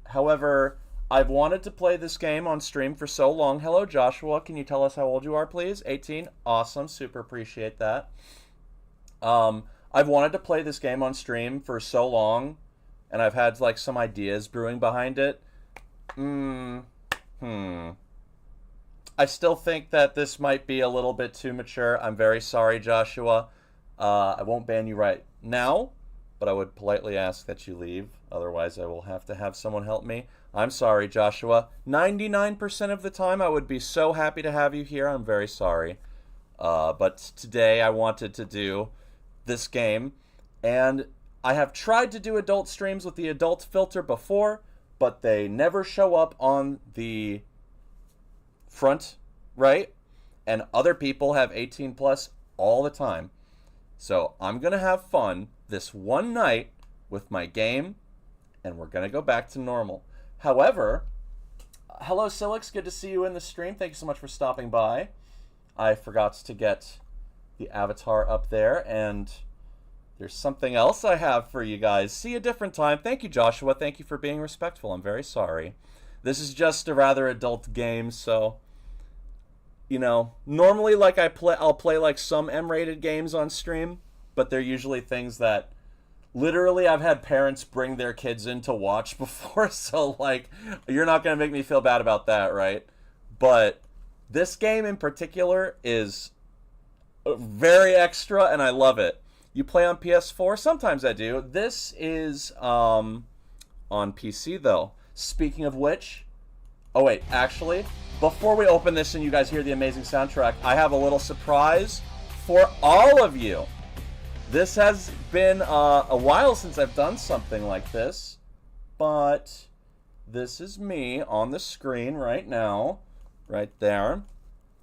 However, I've wanted to play this game on stream for so long. Hello, Joshua. Can you tell us how old you are, please? 18. Awesome. Super appreciate that. I've wanted to play this game on stream for so long, and I've had like some ideas brewing behind it. I still think that this might be a little bit too mature. I'm very sorry, Joshua. I won't ban you right now, but I would politely ask that you leave. Otherwise, I will have to have someone help me. I'm sorry, Joshua. 99% of the time, I would be so happy to have you here. I'm very sorry. But today, I wanted to do this game. And I have tried to do adult streams with the adult filter before, but they never show up on the front, right? And other people have 18 plus all the time. So I'm going to have fun this one night with my game, and we're going to go back to normal. However, hello Silix, good to see you in the stream. Thank you so much for stopping by. I forgot to get the avatar up there, and there's something else I have for you guys. See you a different time. Thank you, Joshua. Thank you for being respectful. I'm very sorry. This is just a rather adult game, so you know, normally like I'll play like some M-rated games on stream, but they're usually things that literally I've had parents bring their kids in to watch before, so like you're not going to make me feel bad about that, right? But this game in particular is very extra and I love it. You play on PS4? Sometimes I do. This is on PC though. Speaking of which, oh wait, actually, before we open this and you guys hear the amazing soundtrack, I have a little surprise for all of you. This has been a while since I've done something like this, but this is me on the screen right now, right there,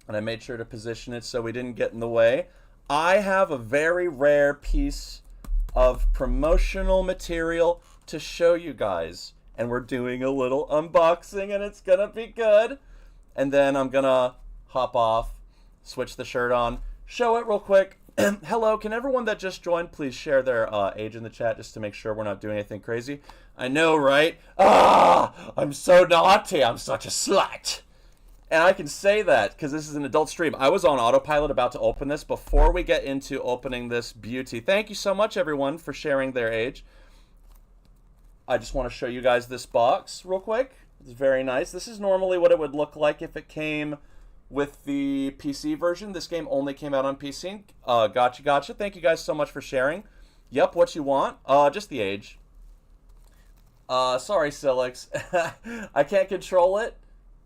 and I made sure to position it so we didn't get in the way. I have a very rare piece of promotional material to show you guys, and we're doing a little unboxing and it's gonna be good. And then I'm gonna hop off, switch the shirt on, show it real quick. Hello, can everyone that just joined please share their age in the chat just to make sure we're not doing anything crazy? I know, right? I'm so naughty. I'm such a slut. And I can say that because this is an adult stream. I was on autopilot about to open this before we get into opening this beauty. Thank you so much, everyone, for sharing their age. I just want to show you guys this box real quick. It's very nice. This is normally what it would look like if it came with the PC version. This game only came out on PC. Gotcha. Thank you guys so much for sharing. Yep, what you want? Just the age. Sorry, Silix. I can't control it,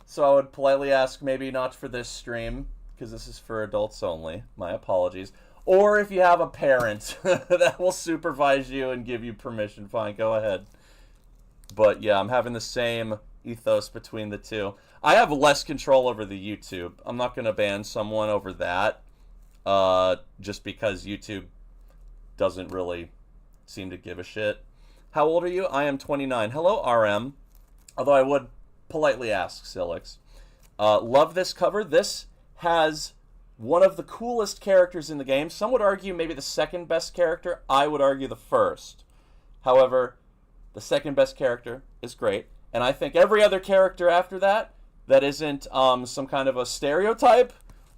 so I would politely ask maybe not for this stream, because this is for adults only. My apologies. Or if you have a parent that will supervise you and give you permission, fine, go ahead. But yeah, I'm having the same ethos between the two. I have less control over the YouTube. I'm not going to ban someone over that, just because YouTube doesn't really seem to give a shit. How old are you? I am 29. Hello, RM. Although I would politely ask, Silix. Love this cover. This has one of the coolest characters in the game. Some would argue maybe the second best character. I would argue the first. However, the second best character is great. And I think every other character after that isn't some kind of a stereotype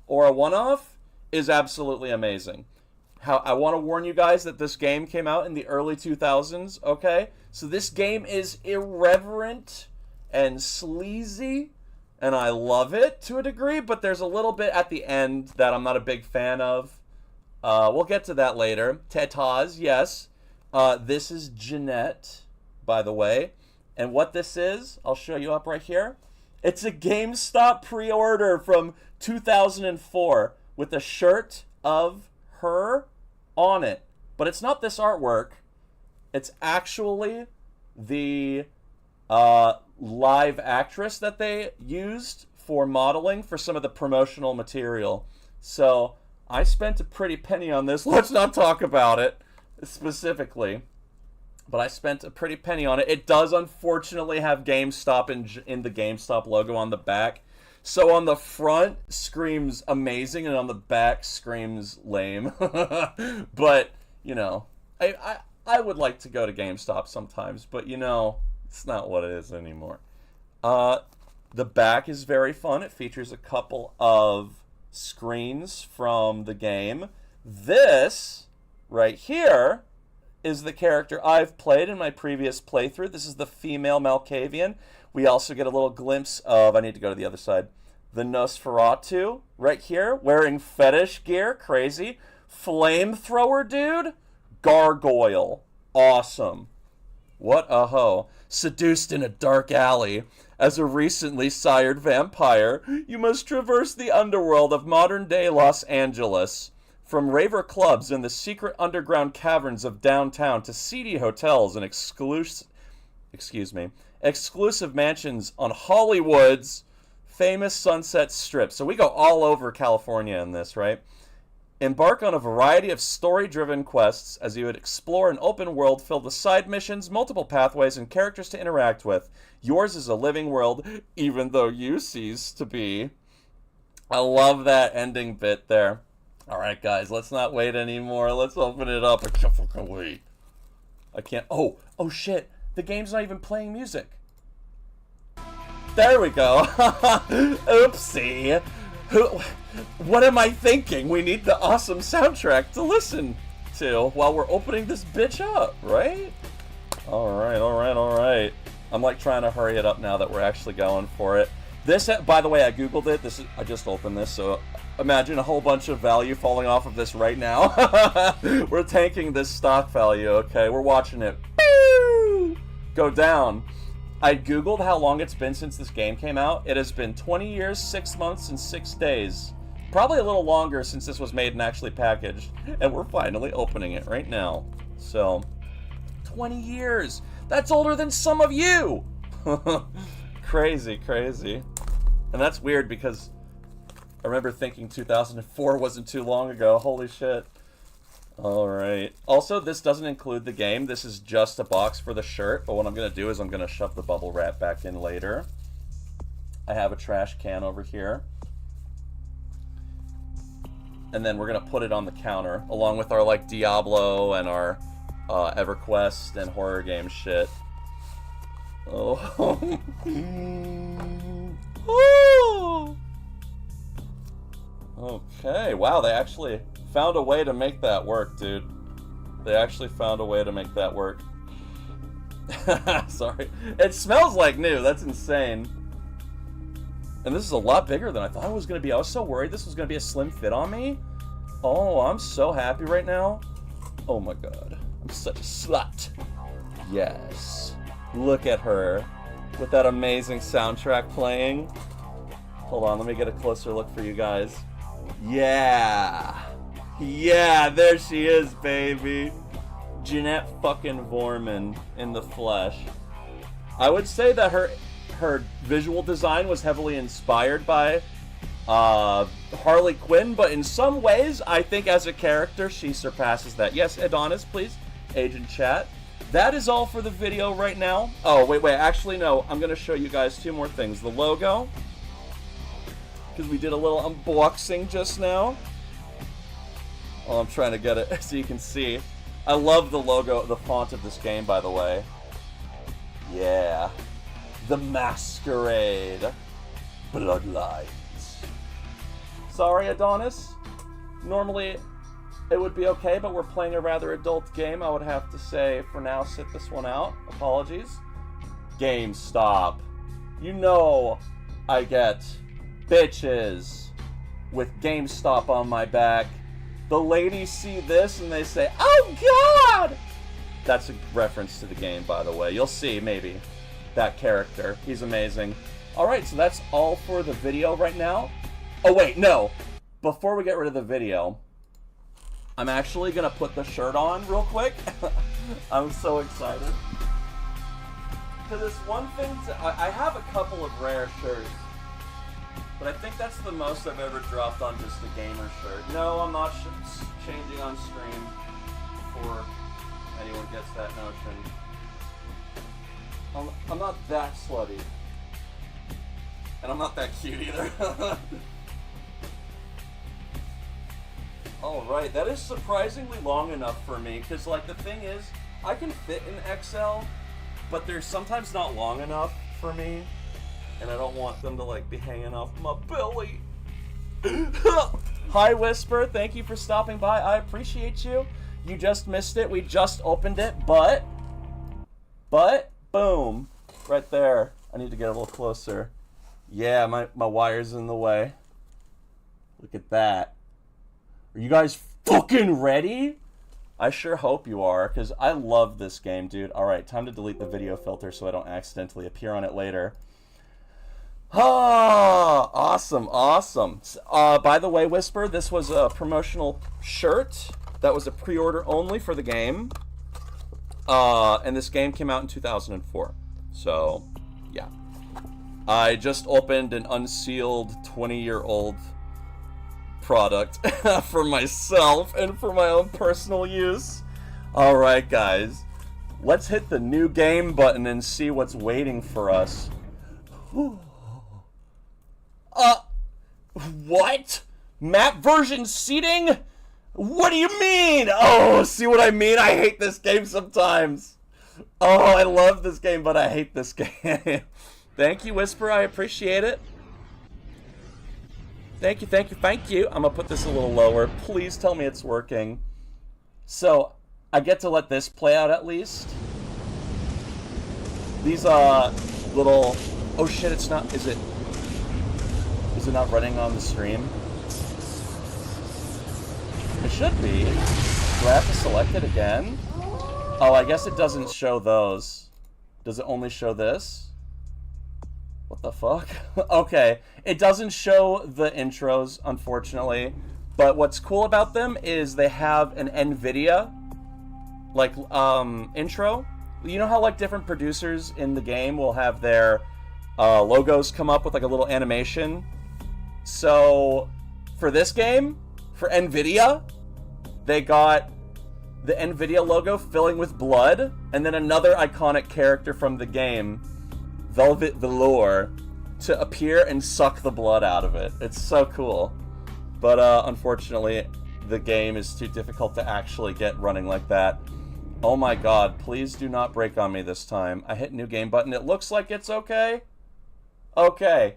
or a one-off is absolutely amazing. I want to warn you guys that this game came out in the early 2000s, okay? So this game is irreverent and sleazy, and I love it to a degree, but there's a little bit at the end that I'm not a big fan of. We'll get to that later. Tetaz, yes. This is Jeanette, by the way. And what this is, I'll show you up right here. It's a GameStop pre-order from 2004 with a shirt of her on it. But it's not this artwork. It's actually the live actress that they used for modeling for some of the promotional material. So I spent a pretty penny on this. Let's not talk about it specifically. But I spent a pretty penny on it. It does unfortunately have GameStop in the GameStop logo on the back. So on the front screams amazing and on the back screams lame. But, you know, I would like to go to GameStop sometimes. But, you know, It's not what it is anymore. The back is very fun. It features a couple of screens from the game. This right here is the character I've played in my previous playthrough. This is the female Malkavian. We also get a little glimpse of, I need to go to the other side, the Nosferatu right here, wearing fetish gear, crazy. Flamethrower dude, gargoyle, awesome. What a hoe. Seduced in a dark alley. As a recently sired vampire, you must traverse the underworld of modern-day Los Angeles. From raver clubs in the secret underground caverns of downtown to seedy hotels and exclusive mansions on Hollywood's famous Sunset Strip. So we go all over California in this, right? Embark on a variety of story-driven quests as you would explore an open world filled with side missions, multiple pathways, and characters to interact with. Yours is a living world, even though you cease to be. I love that ending bit there. All right, guys, let's not wait anymore. Let's open it up. I can't fucking wait. I can't. Oh, shit. The game's not even playing music. There we go. Oopsie. What am I thinking? We need the awesome soundtrack to listen to while we're opening this bitch up, right? All right. I'm like trying to hurry it up now that we're actually going for it. This, by the way, I googled it. I just opened this, so imagine a whole bunch of value falling off of this right now. We're tanking this stock value, okay? We're watching it go down. I googled how long it's been since this game came out. It has been 20 years, 6 months, and 6 days. Probably a little longer since this was made and actually packaged. And we're finally opening it right now. So, 20 years. That's older than some of you. Crazy. And that's weird because I remember thinking 2004 wasn't too long ago. Holy shit. Alright. Also, this doesn't include the game. This is just a box for the shirt. But what I'm going to do is I'm going to shove the bubble wrap back in later. I have a trash can over here. And then we're going to put it on the counter. Along with our, like, Diablo and our EverQuest and horror game shit. Oh. Okay. Wow, they actually found a way to make that work, dude. They actually found a way to make that work. Sorry. It smells like new. That's insane. And this is a lot bigger than I thought it was going to be. I was so worried this was going to be a slim fit on me. Oh, I'm so happy right now. Oh my god. I'm such a slut. Yes. Look at her. With that amazing soundtrack playing. Hold on, let me get a closer look for you guys. Yeah. Yeah, there she is, baby. Jeanette fucking Vorman in the flesh. I would say that her visual design was heavily inspired by Harley Quinn, but in some ways, I think as a character, she surpasses that. Yes, Adonis, please. Agent chat. That is all for the video right now. Oh, wait. Actually, no. I'm going to show you guys 2 more things. The logo. Because we did a little unboxing just now. Oh, I'm trying to get it so you can see. I love the logo, the font of this game, by the way. Yeah. The Masquerade. Bloodlines. Sorry, Adonis. Normally, it would be okay, but we're playing a rather adult game. I would have to say, for now, sit this one out. Apologies. GameStop. You know I get bitches with GameStop on my back. The ladies see this and they say, "Oh God!" That's a reference to the game, by the way. You'll see, maybe, that character. He's amazing. Alright, so that's all for the video right now. Oh wait, no. Before we get rid of the video, I'm actually going to put the shirt on real quick. I'm so excited. Because it's one thing to... I have a couple of rare shirts. But I think that's the most I've ever dropped on just a gamer shirt. No, I'm not changing on stream before anyone gets that notion. I'm not that slutty. And I'm not that cute either. Alright, that is surprisingly long enough for me. Because, like, the thing is, I can fit in XL, but they're sometimes not long enough for me, and I don't want them to like be hanging off my belly. Hi Whisper, thank you for stopping by. I appreciate you. You just missed it. We just opened it, but boom, right there. I need to get a little closer. Yeah, my wire's in the way. Look at that. Are you guys fucking ready? I sure hope you are, because I love this game, dude. Alright, time to delete the video filter so I don't accidentally appear on it later. Ah, awesome, awesome. By the way, Whisper, this was a promotional shirt that was a pre-order only for the game. And this game came out in 2004. So, yeah. I just opened an unsealed 20-year-old product for myself and for my own personal use. Alright, guys. Let's hit the new game button and see what's waiting for us. What? Map version seating? What do you mean? Oh, see what I mean? I hate this game sometimes. Oh, I love this game, but I hate this game. Thank you, Whisper. I appreciate it. Thank you, thank you, thank you. I'm gonna put this a little lower. Please tell me it's working. So, I get to let this play out at least. These, little... Oh shit, it's not... Is it not running on the stream? It should be. Do I have to select it again? Oh, I guess it doesn't show those. Does it only show this? What the fuck? Okay, it doesn't show the intros, unfortunately. But what's cool about them is they have an NVIDIA, like, intro. You know how, like, different producers in the game will have their logos come up with, like, a little animation? So, for this game, for NVIDIA, they got the NVIDIA logo filling with blood, and then another iconic character from the game, Velvet Velour, to appear and suck the blood out of it. It's so cool. But unfortunately, the game is too difficult to actually get running like that. Oh my god, please do not break on me this time. I hit new game button. It looks like it's okay. Okay.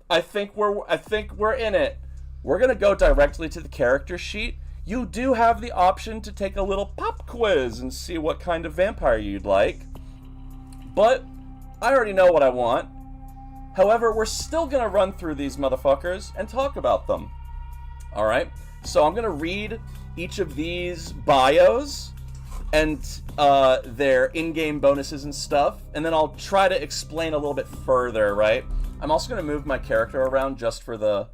I think we're in it. We're gonna go directly to the character sheet. You do have the option to take a little pop quiz and see what kind of vampire you'd like. But I already know what I want. However, we're still gonna run through these motherfuckers and talk about them. Alright, so I'm gonna read each of these bios and their in-game bonuses and stuff, and then I'll try to explain a little bit further, right? I'm also gonna move my character around just for the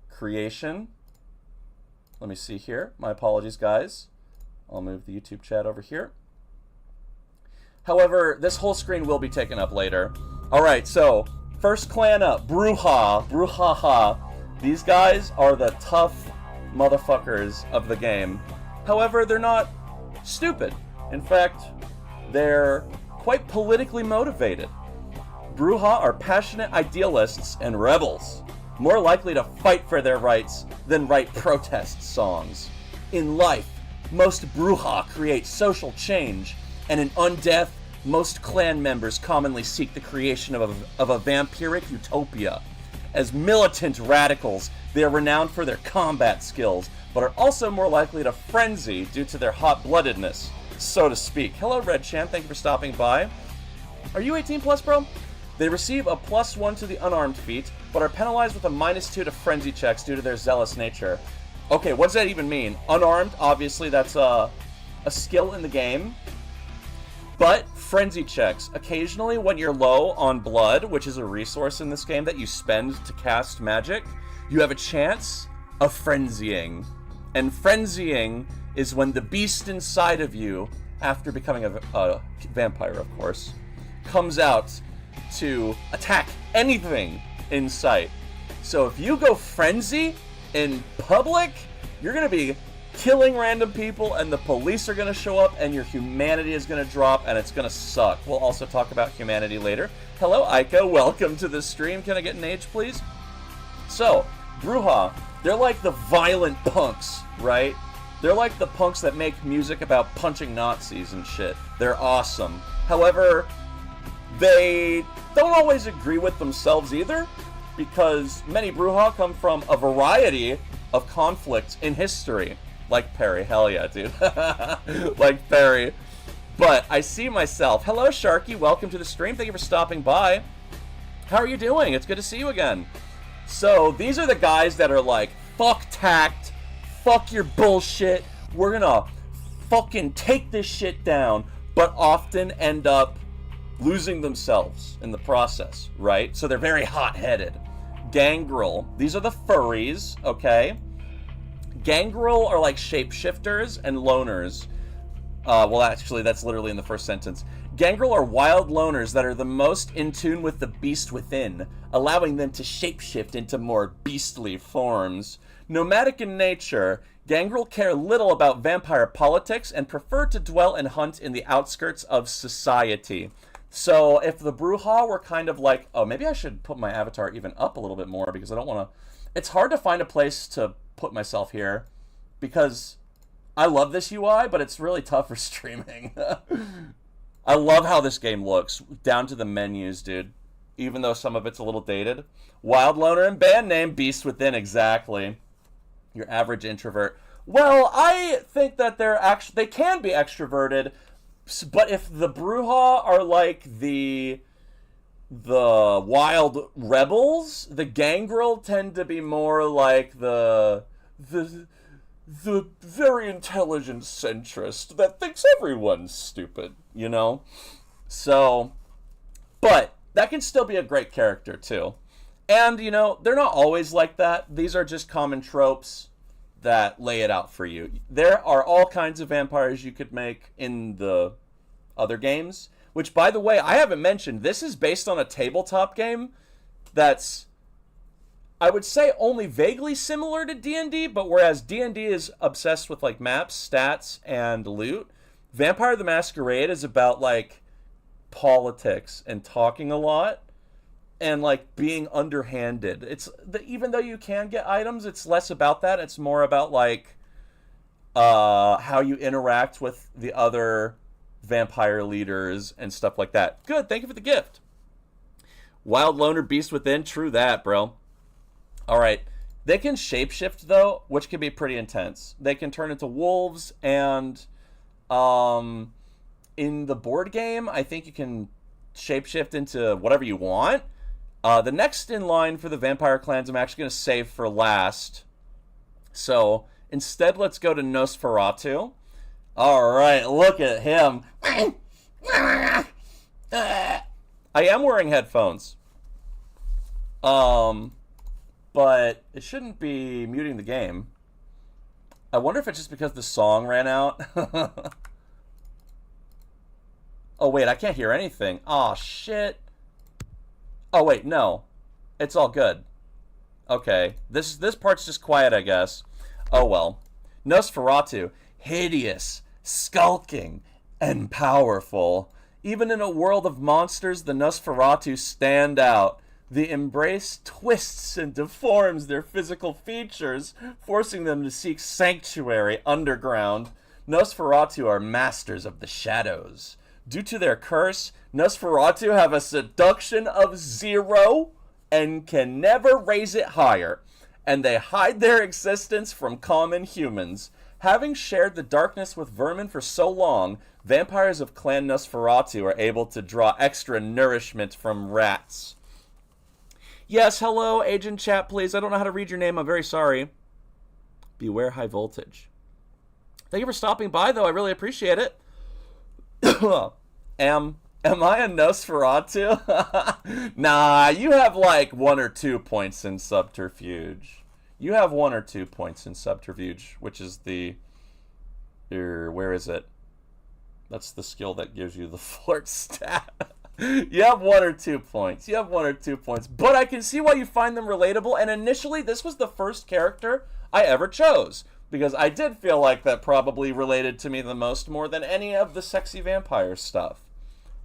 creation. Let me see here. My apologies, guys. I'll move the YouTube chat over here. However, this whole screen will be taken up later. Alright, so, first clan up, Bruja, Brujaha. These guys are the tough motherfuckers of the game. However, they're not stupid. In fact, they're quite politically motivated. Bruja are passionate idealists and rebels, more likely to fight for their rights than write protest songs. In life, most Bruja create social change, and in undeath, most clan members commonly seek the creation of a vampiric utopia. As militant radicals, they are renowned for their combat skills, but are also more likely to frenzy due to their hot-bloodedness, so to speak. Hello, Red Champ. Thank you for stopping by. Are you 18 plus, bro? They receive a +1 to the unarmed feat, but are penalized with a -2 to frenzy checks due to their zealous nature. Okay, what does that even mean? Unarmed, obviously that's a skill in the game. But frenzy checks. Occasionally when you're low on blood, which is a resource in this game that you spend to cast magic, you have a chance of frenzying. And frenzying is when the beast inside of you, after becoming a vampire of course, comes out to attack anything in sight. So if you go frenzy in public, you're gonna be killing random people and the police are gonna show up and your humanity is gonna drop and it's gonna suck. We'll also talk about humanity later. Hello Aika, welcome to the stream. Can I get an age please? So, Bruja, they're like the violent punks, right? They're like the punks that make music about punching Nazis and shit. They're awesome. However, They don't always agree with themselves either, because many Brujah come from a variety of conflicts in history. Like Perry, hell yeah, dude. Like Perry. But I see myself. Hello, Sharky, welcome to the stream. Thank you for stopping by. How are you doing? It's good to see you again. So, these are the guys that are like, fuck tact, fuck your bullshit, we're gonna fucking take this shit down, but often end up losing themselves in the process, right? So they're very hot-headed. Gangrel, these are the furries, okay? Gangrel are like shapeshifters and loners. Well, actually, that's literally in the first sentence. Gangrel are wild loners that are the most in tune with the beast within, allowing them to shapeshift into more beastly forms. Nomadic in nature, Gangrel care little about vampire politics and prefer to dwell and hunt in the outskirts of society. So if the Brujah were kind of like, oh, maybe I should put my avatar even up a little bit more because I don't want to... It's hard to find a place to put myself here because I love this UI, but it's really tough for streaming. I love how this game looks, down to the menus, dude. Even though some of it's a little dated. Wild loner and band name, Beast Within, exactly. Your average introvert. Well, I think that they can be extroverted, but if the Brujah are like the wild rebels, the Gangrel tend to be more like the very intelligent centrist that thinks everyone's stupid, you know? So, but that can still be a great character too. And, you know, they're not always like that. These are just common tropes that lay it out for you. There are all kinds of vampires you could make in the other games, which, by the way, I haven't mentioned. This is based on a tabletop game that's, I would say, only vaguely similar to D&D, but whereas D&D is obsessed with, like, maps, stats, and loot, Vampire the Masquerade is about, like, politics and talking a lot and, like, being underhanded. Even though you can get items, it's less about that. It's more about, like, how you interact with the other vampire leaders and stuff like that. Good, thank you for the gift. Wild loner, Beast Within, true that, bro. Alright, they can shapeshift, though, which can be pretty intense. They can turn into wolves, and in the board game, I think you can shapeshift into whatever you want. The next in line for the vampire clans I'm actually going to save for last. So, instead, let's go to Nosferatu. Alright, look at him. I am wearing headphones. But it shouldn't be muting the game. I wonder if it's just because the song ran out. Oh, wait, I can't hear anything. Aw, shit. Oh, wait, no. It's all good. Okay. This part's just quiet, I guess. Oh, well. Nosferatu. Hideous, skulking, and powerful. Even in a world of monsters, the Nosferatu stand out. The embrace twists and deforms their physical features, forcing them to seek sanctuary underground. Nosferatu are masters of the shadows. Due to their curse, Nosferatu have a seduction of 0 and can never raise it higher, and they hide their existence from common humans. Having shared the darkness with vermin for so long, vampires of Clan Nosferatu are able to draw extra nourishment from rats. Yes, hello, Agent Chat, please. I don't know how to read your name. I'm very sorry. Beware high voltage. Thank you for stopping by, though. I really appreciate it. Am I a Nosferatu? Nah, you have like 1 or 2 points in subterfuge. You have 1 or 2 points in subterfuge, which is the... where is it? That's the skill that gives you the flirt stat. You have 1 or 2 points. You have 1 or 2 points. But I can see why you find them relatable. And initially, this was the first character I ever chose. Because I did feel like that probably related to me the most, more than any of the sexy vampire stuff.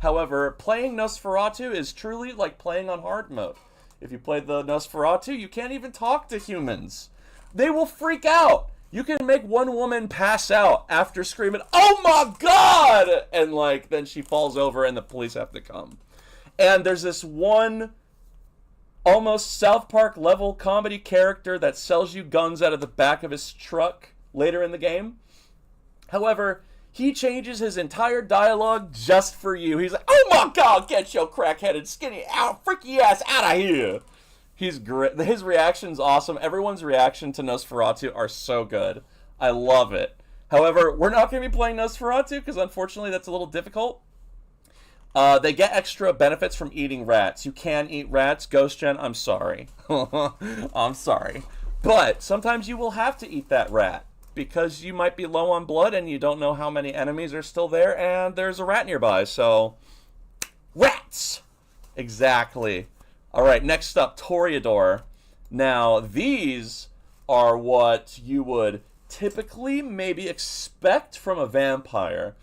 However, playing Nosferatu is truly like playing on hard mode. If you play the Nosferatu, you can't even talk to humans. They will freak out. You can make one woman pass out after screaming, "Oh my God!" And like, then she falls over and the police have to come. And there's this one almost South Park level comedy character that sells you guns out of the back of his truck later in the game. However, he changes his entire dialogue just for you. He's like, "Oh my god, get your crackheaded skinny out, freaky ass out of here." He's great. His reaction's awesome. Everyone's reaction to Nosferatu are so good. I love it. However, we're not going to be playing Nosferatu because unfortunately that's a little difficult. They get extra benefits from eating rats. You can eat rats. Ghost Gen, I'm sorry. I'm sorry. But sometimes you will have to eat that rat because you might be low on blood and you don't know how many enemies are still there and there's a rat nearby. So, rats! Exactly. Alright, next up, Toreador. Now, these are what you would typically maybe expect from a vampire.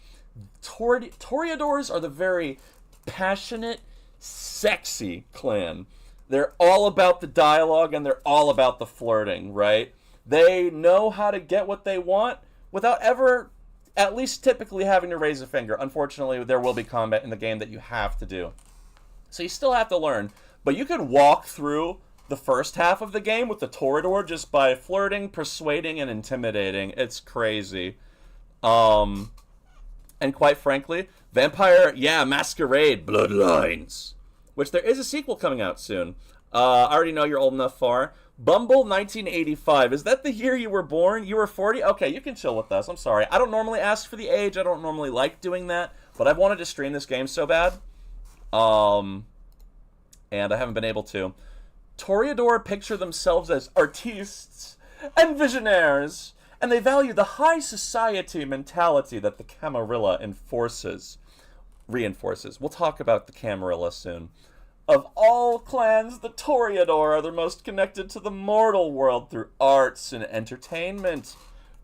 Toreadors are the very passionate, sexy clan. They're all about the dialogue and they're all about the flirting, right? They know how to get what they want without ever, at least typically, having to raise a finger. Unfortunately, there will be combat in the game that you have to do. So you still have to learn. But you could walk through the first half of the game with the Toreador just by flirting, persuading, and intimidating. It's crazy. And quite frankly, Vampire, Masquerade, Bloodlines, which there is a sequel coming out soon. I already know you're old enough for. Bumble 1985. Is that the year you were born? You were 40? Okay, you can chill with us. I'm sorry. I don't normally ask for the age. I don't normally like doing that. But I've wanted to stream this game so bad. And I haven't been able to. Toreador picture themselves as artistes and visionaires, and they value the high society mentality that the Camarilla reinforces. We'll talk about the Camarilla soon. Of all clans, the Toreador are the most connected to the mortal world through arts and entertainment.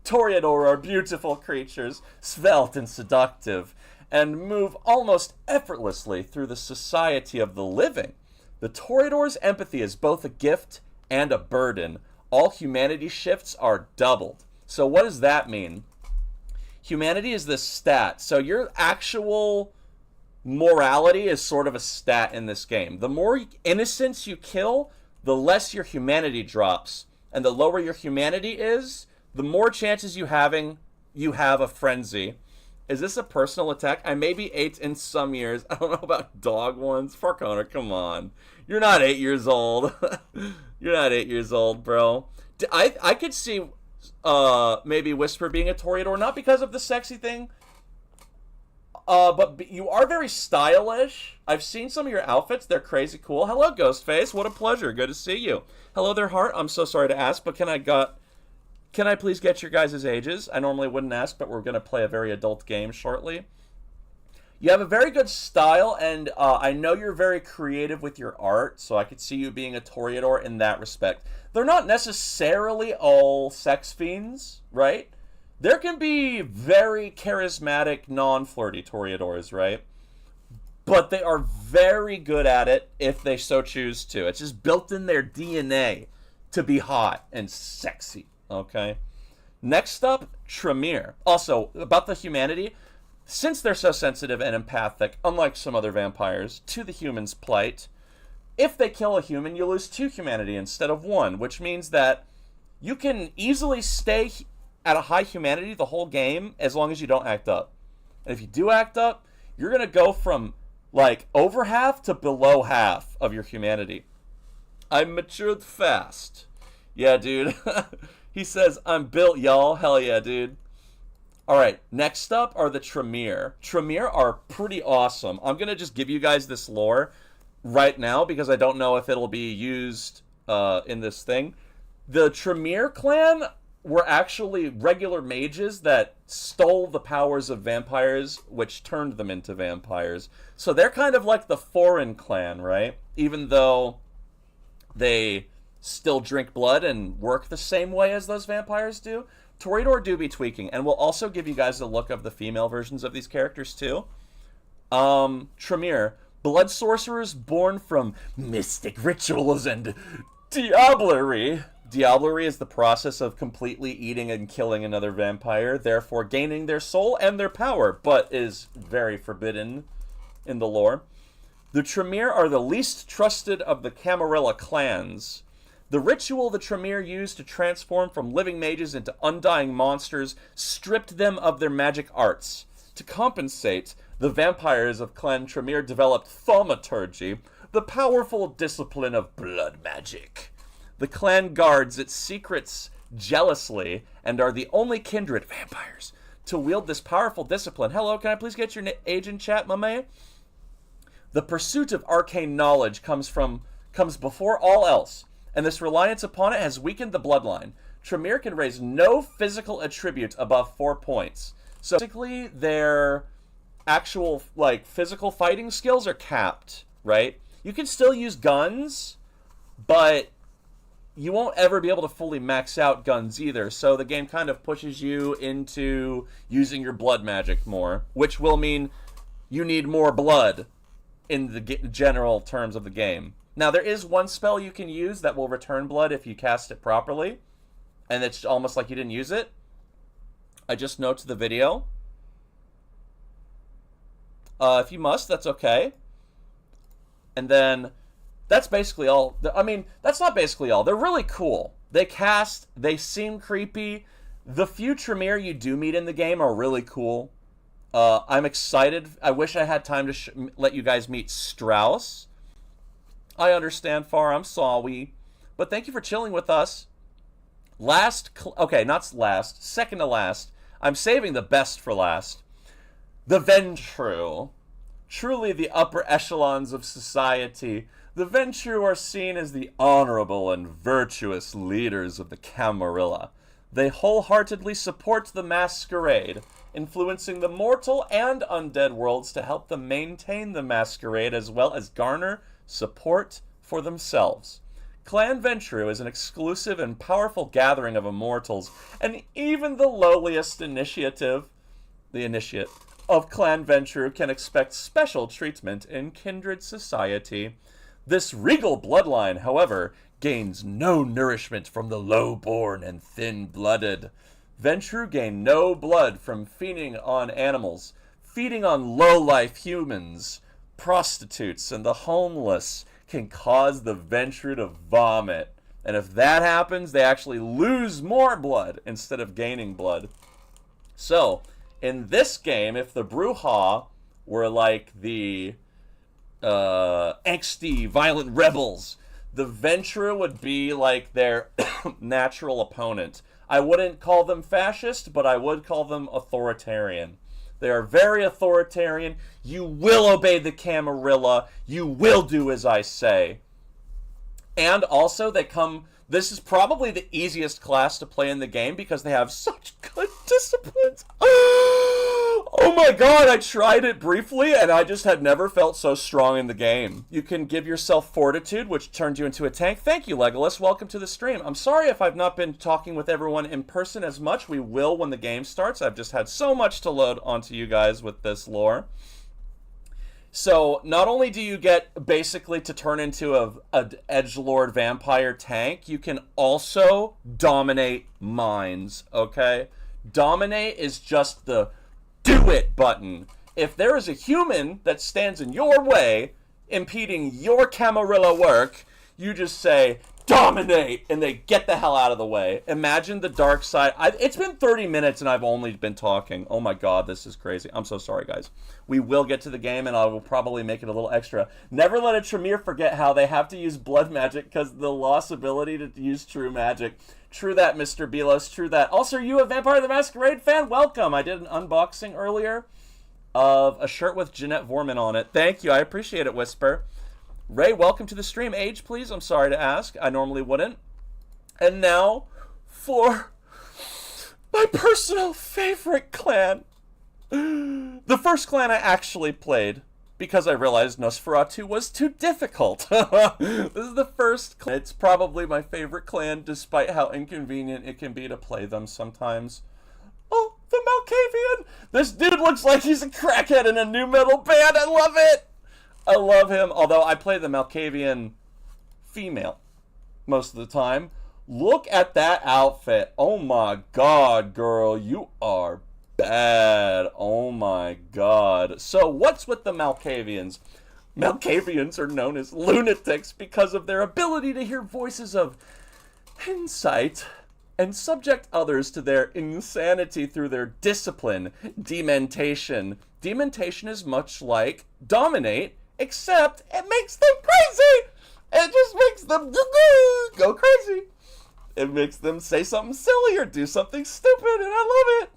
Toreador are beautiful creatures, svelte and seductive, and move almost effortlessly through the society of the living. The Toreador's empathy is both a gift and a burden. All humanity shifts are doubled. So what does that mean? Humanity is this stat. So your actual morality is sort of a stat in this game. The more innocents you kill, the less your humanity drops. And the lower your humanity is, the more chances you have a frenzy. Is this a personal attack? I may be 8 in some years. I don't know about dog ones. Farcona, come on. You're not 8 years old. You're not 8 years old, bro. I could see maybe Whisper being a Toreador, not because of the sexy thing, but you are very stylish. I've seen some of your outfits. They're crazy cool. Hello, Ghostface. What a pleasure. Good to see you. Hello there, Heart. I'm so sorry to ask, but can I please get your guys' ages? I normally wouldn't ask, but we're going to play a very adult game shortly. You have a very good style, and I know you're very creative with your art, so I could see you being a Toreador in that respect. They're not necessarily all sex fiends, right? There can be very charismatic, non-flirty Toreadors, right? But they are very good at it if they so choose to. It's just built in their DNA to be hot and sexy. Okay. Next up, Tremere. Also, about the humanity, since they're so sensitive and empathic, unlike some other vampires, to the human's plight, if they kill a human, you lose 2 humanity instead of 1, which means that you can easily stay at a high humanity the whole game as long as you don't act up. And if you do act up, you're going to go from, like, over half to below half of your humanity. I matured fast. Yeah, dude. He says, I'm built, y'all. Hell yeah, dude. Alright, next up are the Tremere. Tremere are pretty awesome. I'm going to just give you guys this lore right now because I don't know if it'll be used in this thing. The Tremere clan were actually regular mages that stole the powers of vampires, which turned them into vampires. So they're kind of like the foreign clan, right? Even though they still drink blood and work the same way as those vampires do. Toreador do be tweaking, and we'll also give you guys a look of the female versions of these characters too. Tremere, blood sorcerers born from mystic rituals and diablerie. Diablerie is the process of completely eating and killing another vampire, therefore gaining their soul and their power, but is very forbidden in the lore. The Tremere are the least trusted of the Camarilla clans. The ritual the Tremere used to transform from living mages into undying monsters stripped them of their magic arts. To compensate, the vampires of Clan Tremere developed thaumaturgy, the powerful discipline of blood magic. The clan guards its secrets jealously and are the only kindred vampires to wield this powerful discipline. Hello, can I please get your age in chat, my man? The pursuit of arcane knowledge comes before all else, and this reliance upon it has weakened the bloodline. Tremere can raise no physical attribute above 4 points. So basically, their actual physical fighting skills are capped, right? You can still use guns, but you won't ever be able to fully max out guns either. So the game kind of pushes you into using your blood magic more, which will mean you need more blood in the general terms of the game. Now, there is one spell you can use that will return blood if you cast it properly, and it's almost like you didn't use it. I just note to the video. If you must, that's okay. And then, that's basically all. I mean, that's not basically all. They're really cool. They seem creepy. The few Tremere you do meet in the game are really cool. I'm excited. I wish I had time to let you guys meet Strauss. I understand, Far. I'm sorry. But thank you for chilling with us. Second to last. I'm saving the best for last. The Ventru. Truly the upper echelons of society. The Ventru are seen as the honorable and virtuous leaders of the Camarilla. They wholeheartedly support the Masquerade, influencing the mortal and undead worlds to help them maintain the Masquerade as well as garner support for themselves. Clan Ventru is an exclusive and powerful gathering of immortals, and even the lowliest initiate of Clan Ventru can expect special treatment in kindred society. This regal bloodline, however, gains no nourishment from the low-born and thin-blooded. Ventru gain no blood from feeding on animals, feeding on low-life humans. Prostitutes and the homeless can cause the Ventru to vomit. And if that happens, they actually lose more blood instead of gaining blood. So, in this game, if the Bruja were like the angsty, violent rebels, the Ventru would be like their natural opponent. I wouldn't call them fascist, but I would call them authoritarian. They are very authoritarian. You will obey the Camarilla. You will do as I say. And also, this is probably the easiest class to play in the game because they have such good disciplines. Oh my god, I tried it briefly and I just had never felt so strong in the game. You can give yourself fortitude, which turns you into a tank. Thank you, Legolas. Welcome to the stream. I'm sorry if I've not been talking with everyone in person as much. We will when the game starts. I've just had so much to load onto you guys with this lore. So, not only do you get basically to turn into a edgelord vampire tank, you can also dominate minds, okay? Dominate is just the do it button. If there is a human that stands in your way, impeding your Camarilla work, you just say, dominate, and they get the hell out of the way. Imagine the dark side. It's been 30 minutes and I've only been talking. Oh my god, this is crazy. I'm so sorry, guys. We will get to the game and I will probably make it a little extra. Never let a Tremere forget how they have to use blood magic because the lost ability to use true magic. True that, Mr. Belos, true that. Also, are you a Vampire the Masquerade fan? Welcome. I did an unboxing earlier of a shirt with Jeanette Vorman on it. Thank you. I appreciate it, Whisper. Ray, welcome to the stream. Age, please. I'm sorry to ask. I normally wouldn't. And now for my personal favorite clan. The first clan I actually played because I realized Nosferatu was too difficult. This is the first clan. It's probably my favorite clan despite how inconvenient it can be to play them sometimes. Oh, the Malkavian! This dude looks like he's a crackhead in a new metal band. I love it! I love him, although I play the Malkavian female most of the time. Look at that outfit. Oh my god, girl, you are bad. Oh my god. So what's with the Malkavians? Malkavians are known as lunatics because of their ability to hear voices of insight and subject others to their insanity through their discipline, dementation. Dementation is much like dominate, except it makes them crazy! It just makes them go crazy. It makes them say something silly or do something stupid, and I love it.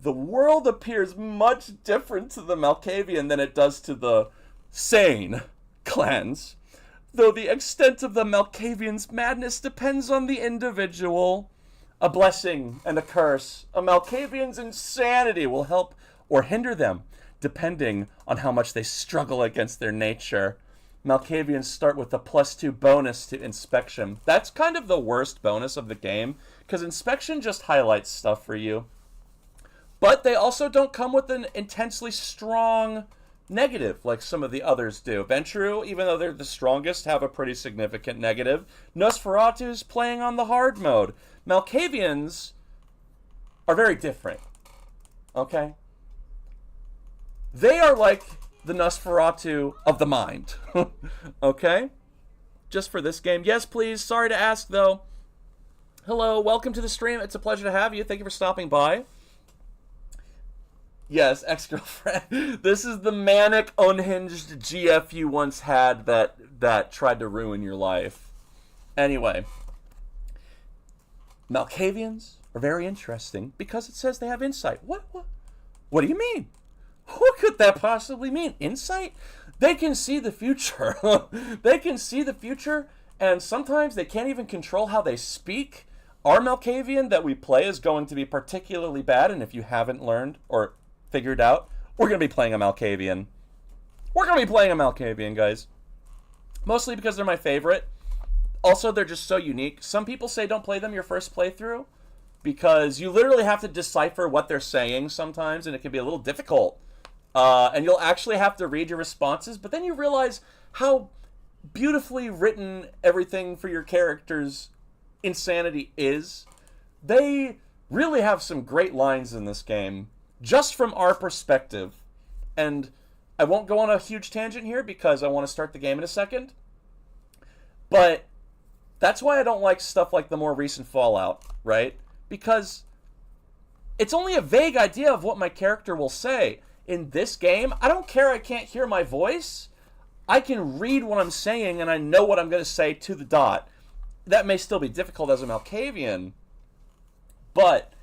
The world appears much different to the Malkavian than it does to the sane clans, though the extent of the Malkavian's madness depends on the individual. A blessing and a curse. A Malkavian's insanity will help or hinder them, depending on how much they struggle against their nature. Malkavians start with a +2 bonus to inspection. That's kind of the worst bonus of the game, because inspection just highlights stuff for you. But they also don't come with an intensely strong negative like some of the others do. Ventru, even though they're the strongest, have a pretty significant negative. Nosferatu's playing on the hard mode. Malkavians are very different. Okay? They are like the Nosferatu of the mind. Okay? Just for this game. Yes, please. Sorry to ask, though. Hello, welcome to the stream. It's a pleasure to have you. Thank you for stopping by. Yes, ex-girlfriend. This is the manic, unhinged GF you once had that tried to ruin your life. Anyway, Malkavians are very interesting because it says they have insight. What do you mean? What could that possibly mean? Insight? They can see the future. They can see the future, and sometimes they can't even control how they speak. Our Malkavian that we play is going to be particularly bad, and if you haven't learned or figured out, we're going to be playing a Malkavian. We're going to be playing a Malkavian, guys. Mostly because they're my favorite. Also, they're just so unique. Some people say don't play them your first playthrough because you literally have to decipher what they're saying sometimes, and it can be a little difficult. And you'll actually have to read your responses, but then you realize how beautifully written everything for your character's insanity is. They really have some great lines in this game, just from our perspective. And I won't go on a huge tangent here because I want to start the game in a second. But that's why I don't like stuff like the more recent Fallout, right? Because it's only a vague idea of what my character will say. In this game, I don't care I can't hear my voice. I can read what I'm saying and I know what I'm going to say to the dot. That may still be difficult as a Malkavian, but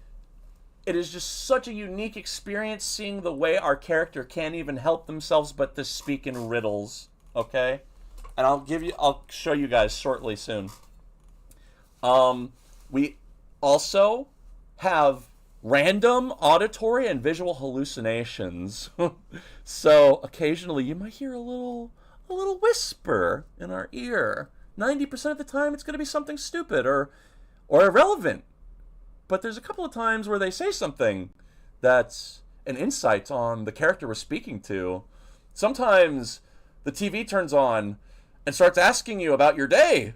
it is just such a unique experience seeing the way our character can't even help themselves but to speak in riddles, okay? And I'll show you guys shortly soon. We also have random auditory and visual hallucinations. So occasionally you might hear a little whisper in our ear. 90% of the time it's going to be something stupid or irrelevant. But there's a couple of times where they say something that's an insight on the character we're speaking to. Sometimes the TV turns on and starts asking you about your day.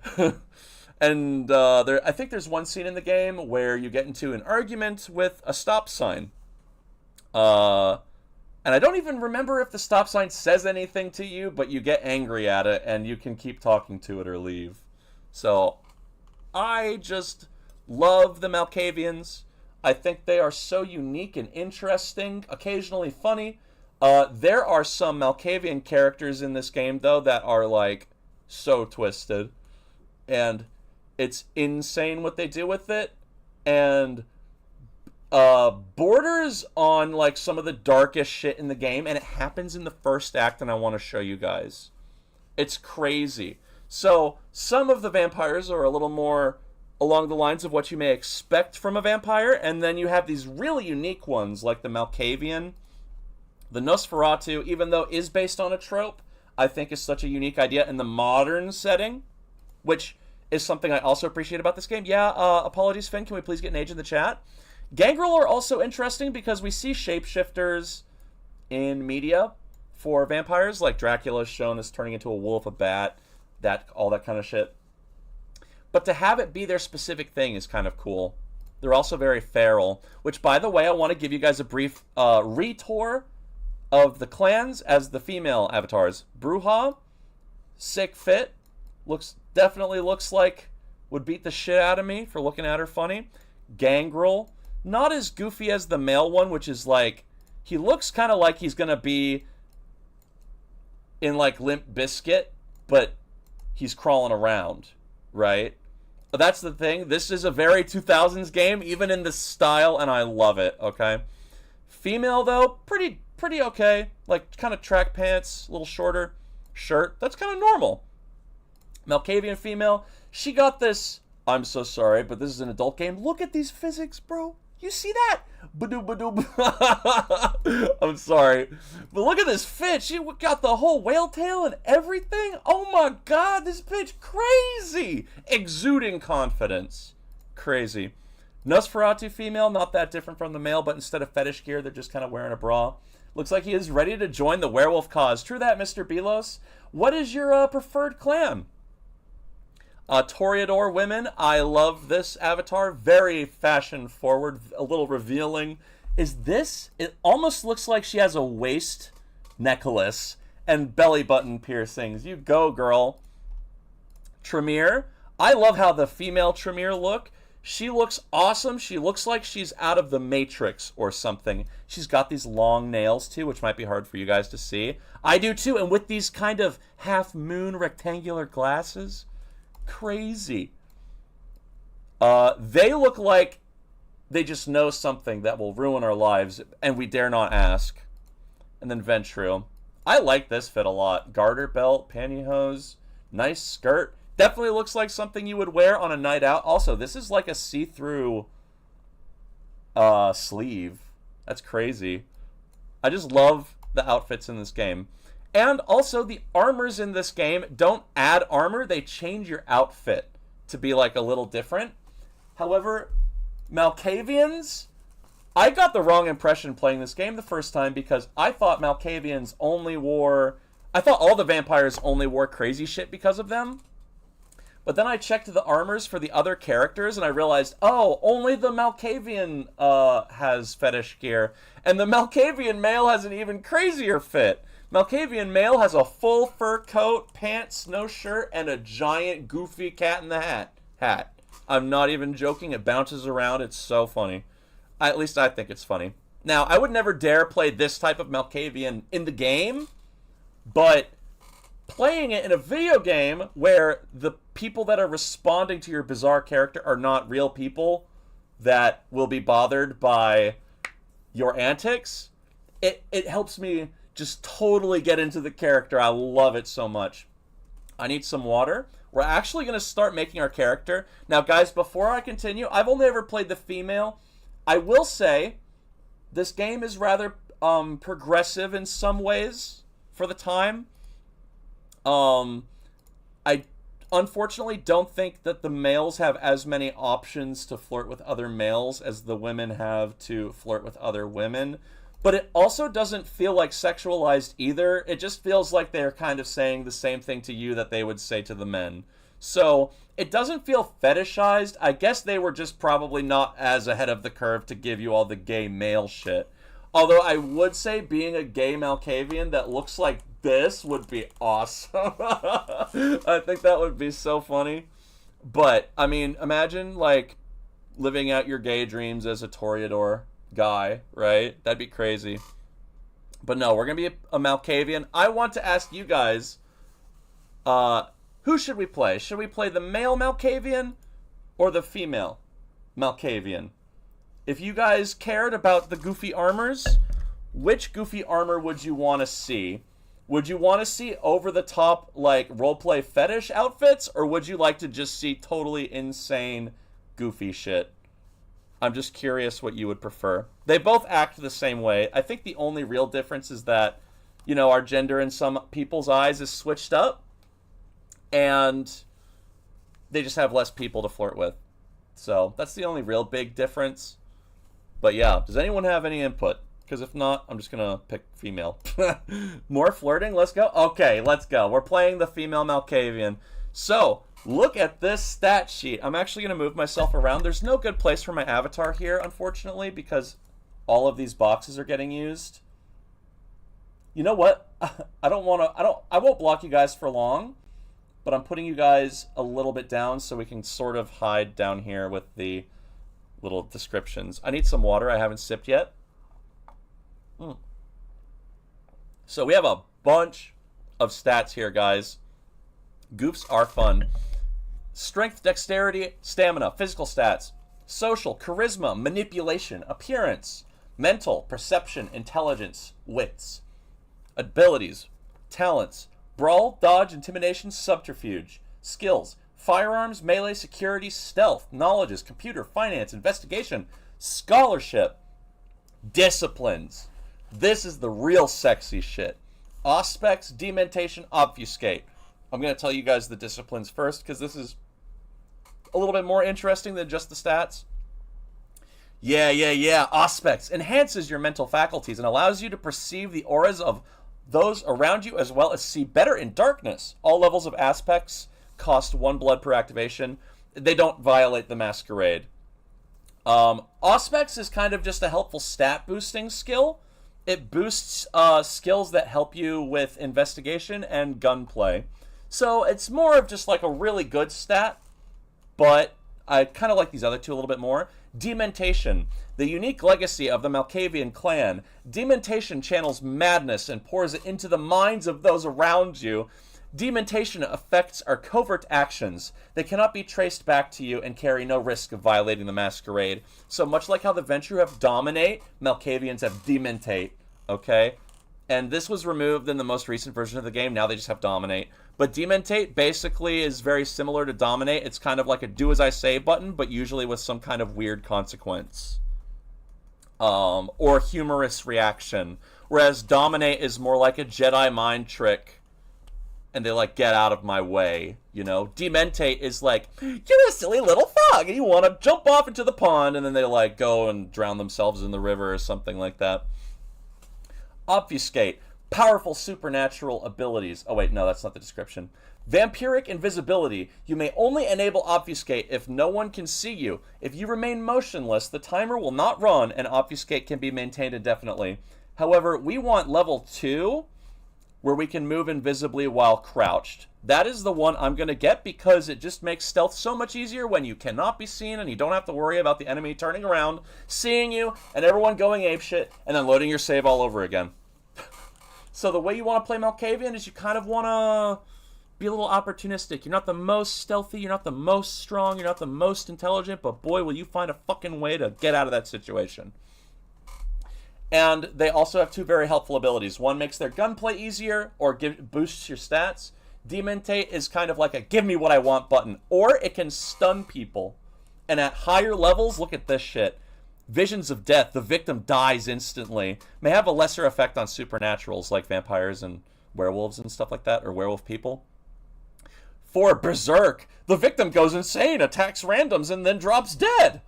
And I think there's one scene in the game where you get into an argument with a stop sign. And I don't even remember if the stop sign says anything to you, but you get angry at it and you can keep talking to it or leave. So I just love the Malkavians. I think they are so unique and interesting, occasionally funny. There are some Malkavian characters in this game, though, that are, like, so twisted. And it's insane what they do with it. And borders on, like, some of the darkest shit in the game. And it happens in the first act, and I want to show you guys. It's crazy. So, some of the vampires are a little more along the lines of what you may expect from a vampire, and then you have these really unique ones, like the Malkavian. The Nosferatu, even though is based on a trope, I think is such a unique idea in the modern setting, which is something I also appreciate about this game. Yeah, apologies, Finn, can we please get an age in the chat? Gangrel are also interesting because we see shapeshifters in media for vampires, like Dracula is shown as turning into a wolf, a bat, all that kind of shit. But to have it be their specific thing is kind of cool. They're also very feral, which, by the way, I want to give you guys a brief retour of the clans as the female avatars. Bruja, sick fit, definitely looks like would beat the shit out of me for looking at her funny. Gangrel, not as goofy as the male one, which is like, he looks kind of like he's gonna be in like Limp Bizkit, but he's crawling around, right? But that's the thing. This is a very 2000s game, even in the style, and I love it, okay? Female, though, pretty okay. Like, kind of track pants, a little shorter shirt. That's kind of normal. Malkavian female, she got this... I'm so sorry, but this is an adult game. Look at these physics, bro. You see that? I'm sorry. But look at this fit. She got the whole whale tail and everything. Oh my god, this bitch crazy. Exuding confidence. Crazy. Nosferatu female, not that different from the male, but instead of fetish gear, they're just kind of wearing a bra. Looks like he is ready to join the werewolf cause. True that, Mr. Belos. What is your preferred clan? Toreador women, I love this avatar. Very fashion forward, a little revealing. Is this? It almost looks like she has a waist necklace and belly button piercings. You go, girl. Tremere, I love how the female Tremere look. She looks awesome. She looks like she's out of the Matrix or something. She's got these long nails too, which might be hard for you guys to see. I do too, and with these kind of half-moon rectangular glasses. Crazy. They look like they just know something that will ruin our lives, and we dare not ask. And then Ventru. I like this fit a lot. Garter belt, pantyhose, nice skirt. Definitely looks like something you would wear on a night out. Also, this is like a see-through sleeve. That's crazy. I just love the outfits in this game. And also, the armors in this game don't add armor. They change your outfit to be like a little different. However, Malkavians, I got the wrong impression playing this game the first time because I thought Malkavians only wore... I thought all the vampires only wore crazy shit because of them. But then I checked the armors for the other characters and I realized, oh, only the Malkavian has fetish gear. And the Malkavian male has an even crazier fit. Malkavian male has a full fur coat, pants, no shirt, and a giant goofy cat in the hat. I'm not even joking. It bounces around. It's so funny. At least I think it's funny. Now, I would never dare play this type of Malkavian in the game, but playing it in a video game where the people that are responding to your bizarre character are not real people that will be bothered by your antics, it helps me just totally get into the character. I love it so much. I need some water. We're actually going to start making our character. Now, guys, before I continue, I've only ever played the female. I will say this game is rather progressive in some ways for the time. I unfortunately don't think that the males have as many options to flirt with other males as the women have to flirt with other women. But it also doesn't feel like sexualized either. It just feels like they're kind of saying the same thing to you that they would say to the men. So it doesn't feel fetishized. I guess they were just probably not as ahead of the curve to give you all the gay male shit. Although I would say being a gay Malkavian that looks like this would be awesome. I think that would be so funny. But, I mean, imagine, like, living out your gay dreams as a Toreador guy, right? That'd be crazy. But no, we're gonna be a Malkavian. I want to ask you guys, who should we play? Should we play the male Malkavian or the female Malkavian? If you guys cared about the goofy armors, which goofy armor would you want to see? Would you want to see over-the-top, like, roleplay fetish outfits, or would you like to just see totally insane goofy shit? I'm just curious what you would prefer. They both act the same way. I think the only real difference is that, you know, our gender in some people's eyes is switched up, and they just have less people to flirt with. So that's the only real big difference. But yeah, does anyone have any input? Because if not, I'm just going to pick female. More flirting? Let's go. Okay, let's go. We're playing the female Malkavian. So, look at this stat sheet. I'm actually going to move myself around. There's no good place for my avatar here, unfortunately, because all of these boxes are getting used. You know what? I won't block you guys for long, but I'm putting you guys a little bit down so we can sort of hide down here with the little descriptions. I need some water. I haven't sipped yet. So we have a bunch of stats here, guys. Goofs are fun. Strength, dexterity, stamina, physical stats, social, charisma, manipulation, appearance, mental, perception, intelligence, wits, abilities, talents, brawl, dodge, intimidation, subterfuge, skills, firearms, melee, security, stealth, knowledges, computer, finance, investigation, scholarship, disciplines. This is the real sexy shit. Aspects, dementation, obfuscate. I'm going to tell you guys the disciplines first because this is a little bit more interesting than just the stats. Yeah. Aspects enhances your mental faculties and allows you to perceive the auras of those around you as well as see better in darkness. All levels of aspects cost 1 blood per activation. They don't violate the Masquerade. Aspects is kind of just a helpful stat boosting skill. It boosts skills that help you with investigation and gunplay. So it's more of just like a really good stat, but I kind of like these other two a little bit more. Dementation, the unique legacy of the Malkavian clan. Dementation channels madness and pours it into the minds of those around you. Dementation effects are covert actions. They cannot be traced back to you and carry no risk of violating the Masquerade. So much like how the Vtuber have dominate, Malkavians have dementate, okay? And this was removed in the most recent version of the game. Now they just have dominate. But dementate basically is very similar to dominate. It's kind of like a do as I say button, but usually with some kind of weird consequence. Or humorous reaction. Whereas dominate is more like a Jedi mind trick. And they like, get out of my way, you know? Dementate is like, you're a silly little frog and you want to jump off into the pond, and then they like go and drown themselves in the river or something like that. Obfuscate, powerful supernatural abilities. Oh wait, no, that's not the description. Vampiric invisibility. You may only enable obfuscate if no one can see you. If you remain motionless, the timer will not run and obfuscate can be maintained indefinitely. However, we want level 2, where we can move invisibly while crouched. That is the one I'm going to get because it just makes stealth so much easier when you cannot be seen and you don't have to worry about the enemy turning around, seeing you, and everyone going apeshit, and then loading your save all over again. So the way you want to play Malkavian is you kind of want to be a little opportunistic. You're not the most stealthy, you're not the most strong, you're not the most intelligent, but boy, will you find a fucking way to get out of that situation. And they also have 2 very helpful abilities. One makes their gunplay easier, or boosts your stats. Dementate is kind of like a give me what I want button. Or it can stun people. And at higher levels, look at this shit. Visions of death, the victim dies instantly. May have a lesser effect on supernaturals like vampires and werewolves and stuff like that, or werewolf people. 4, Berserk. The victim goes insane, attacks randoms, and then drops dead.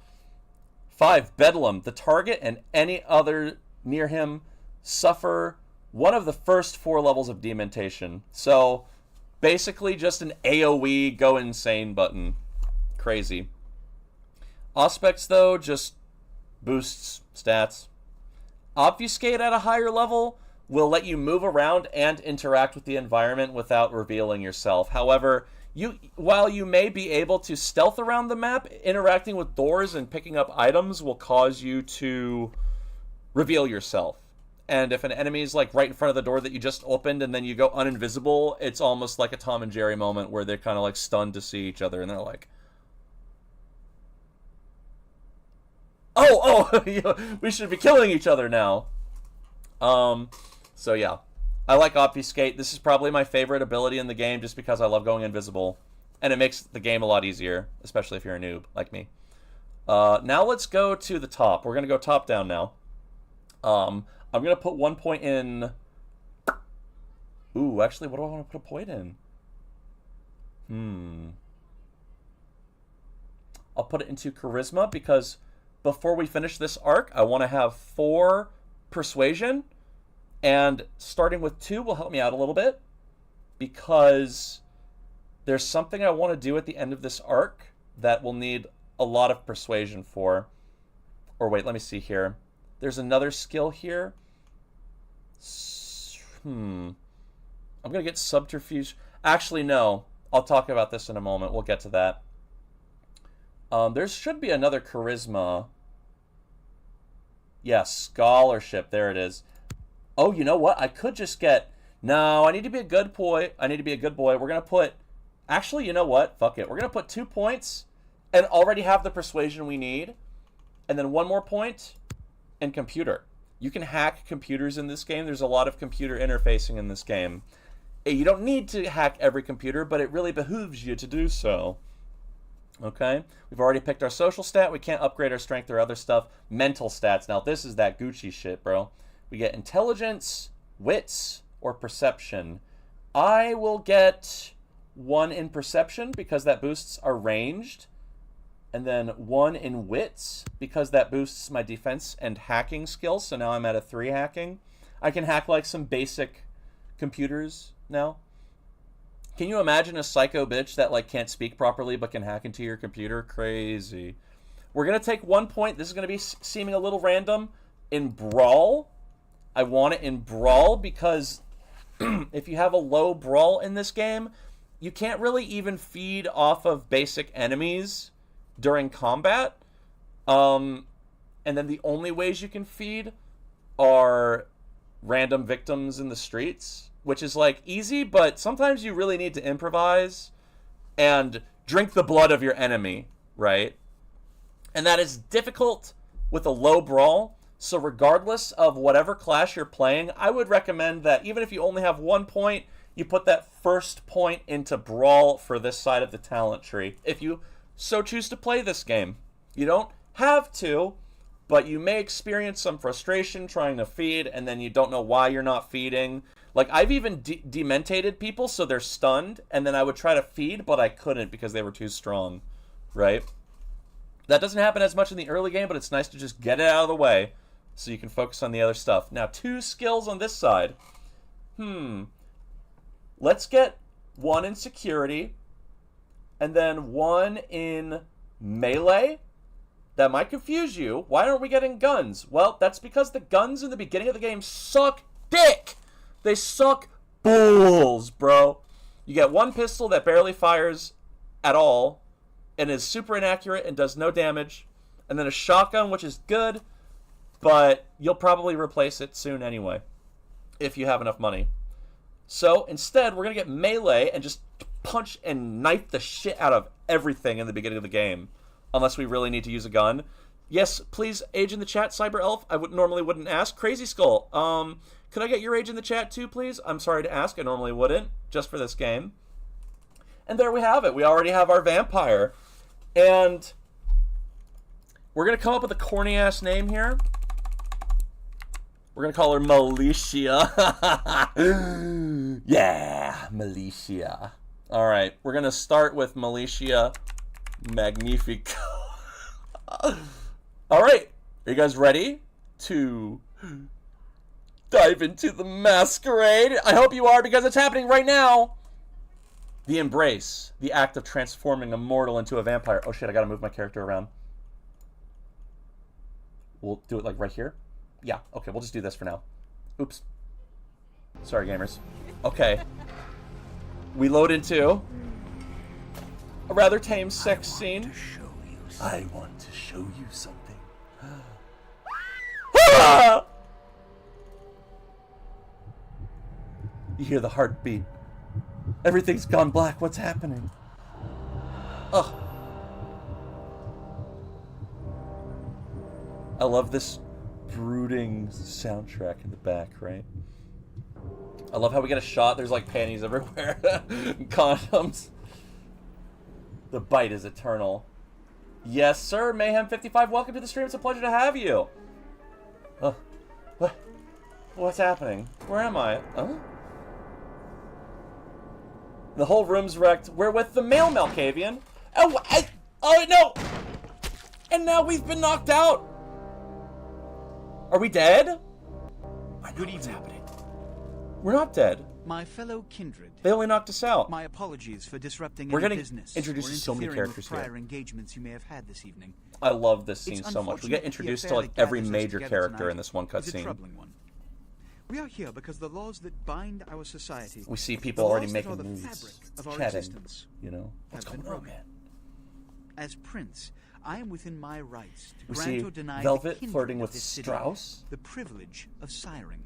5, Bedlam. The target and any other near him suffer one of the first 4 levels of dementation. So basically just an AoE go insane button. Crazy. Aspects though just boosts stats. Obfuscate at a higher level will let you move around and interact with the environment without revealing yourself. However, while you may be able to stealth around the map, interacting with doors and picking up items will cause you to reveal yourself. And if an enemy is like right in front of the door that you just opened and then you go uninvisible, it's almost like a Tom and Jerry moment where they're kind of like stunned to see each other and they're like, oh, we should be killing each other now. So yeah, I like Obfuscate. This is probably my favorite ability in the game just because I love going invisible. And it makes the game a lot easier, especially if you're a noob like me. Now let's go to the top. We're going to go top down now. I'm going to put 1 point in... Ooh, actually, what do I want to put a point in? I'll put it into Charisma because before we finish this arc, I want to have 4 Persuasion. And starting with 2 will help me out a little bit because there's something I want to do at the end of this arc that will need a lot of Persuasion for. Or wait, let me see here. There's another skill here. I'm going to get subterfuge. Actually, no. I'll talk about this in a moment. We'll get to that. There should be another charisma. Yeah, scholarship. There it is. Oh, you know what? I could just get... No, I need to be a good boy. I need to be a good boy. We're going to put... Actually, you know what? Fuck it. We're going to put 2 points and already have the persuasion we need. And then 1 more point in computer. You can hack computers in this game. There's a lot of computer interfacing in this game. You don't need to hack every computer, but it really behooves you to do so. Okay? We've already picked our social stat. We can't upgrade our strength or other stuff. Mental stats. Now, this is that Gucci shit, bro. We get intelligence, wits, or perception. I will get 1 in perception because that boosts our ranged. And then 1 in wits because that boosts my defense and hacking skills. So now I'm at a 3 hacking. I can hack like some basic computers now. Can you imagine a psycho bitch that like can't speak properly but can hack into your computer? Crazy. We're going to take 1 point. This is going to be seeming a little random. In Brawl, I want it in Brawl because if you have a low Brawl in this game, you can't really even feed off of basic enemies during combat. And then the only ways you can feed are random victims in the streets, which is like easy, but sometimes you really need to improvise and drink the blood of your enemy, right? And that is difficult with a low Brawl. So regardless of whatever class you're playing, I would recommend that even if you only have 1 point, you put that first point into Brawl for this side of the talent tree. If you so choose to play this game. You don't have to, but you may experience some frustration trying to feed, and then you don't know why you're not feeding. Like, I've even dementated people so they're stunned, and then I would try to feed, but I couldn't because they were too strong, right? That doesn't happen as much in the early game, but it's nice to just get it out of the way so you can focus on the other stuff. Now, 2 skills on this side. Let's get 1 in security, and then 1 in melee. That might confuse you. Why aren't we getting guns? Well, that's because the guns in the beginning of the game suck dick. They suck balls, bro. You get 1 pistol that barely fires at all and is super inaccurate and does no damage. And then a shotgun, which is good, but you'll probably replace it soon anyway if you have enough money. So instead, we're going to get melee and just punch and knife the shit out of everything in the beginning of the game, unless we really need to use a gun. Yes, please age in the chat, Cyber Elf. I normally wouldn't ask. Crazy Skull, could I get your age in the chat too, please? I'm sorry to ask. I normally wouldn't, just for this game. And there we have it. We already have our vampire. And we're going to come up with a corny-ass name here. We're going to call her Militia. Yeah, Militia. All right, we're going to start with Militia Magnifico. All right, are you guys ready to dive into the Masquerade? I hope you are, because it's happening right now. The Embrace, the act of transforming a mortal into a vampire. Oh shit, I gotta move my character around. We'll do it like right here. Yeah, okay, we'll just do this for now. Oops. Sorry, gamers. Okay. We load into a rather tame sex scene. I want to show you something. Ah! You hear the heartbeat. Everything's gone black. What's happening? Ugh. I love this brooding soundtrack in the back, right? I love how we get a shot. There's like panties everywhere. Condoms. The bite is eternal. Yes, sir. Mayhem55, welcome to the stream. It's a pleasure to have you. What's happening? Where am I? Huh? The whole room's wrecked. We're with the male Malkavian. Oh, no! And now we've been knocked out. Are we dead? Good evening. Happening. We're not dead. My fellow kindred. They only knocked us out. My apologies for disrupting We're any getting business. introduced to so many characters prior here. engagements you may have had this evening. I love this scene so much. We get introduced to like every major character in this one is a cutscene. troubling one. We are here because the laws that bind our society, We see the people already laws that making are the moves, fabric of our chatting, existence, you know, what's have been going on, broken. man? As prince, I am within my rights to We grant see or deny Velvet the kindred flirting of with this city Strauss. the privilege of siring.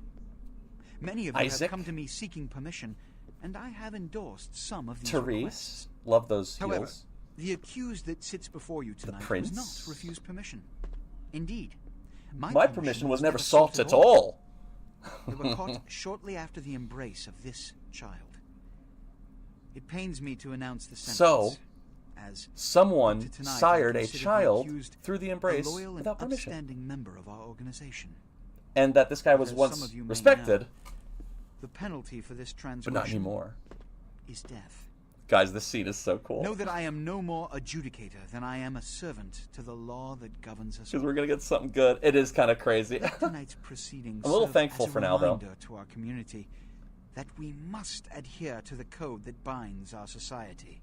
Many of you Isaac. have come to me seeking permission, and I have endorsed some of these Therese, requests. love those However, heels. the accused that sits before you tonight was prince? not refused permission. Indeed, My permission was never sought at all. They were caught shortly after the embrace of this child. It pains me to announce the sentence. So, as someone up to tonight, I sired a consider the child accused through the a embrace loyal and without permission. upstanding member of our organization. And that this guy was As once some of you may respected, know, the penalty for this but transgression not anymore. is death. Guys, this scene is so cool. Know that I am no more adjudicator than I am a servant to the law that governs us. Because we're going to get something good. It is kind of crazy. Let tonight's proceedings I'm a little serve thankful as a for now, though. reminder to our community that we must adhere to the code that binds our society.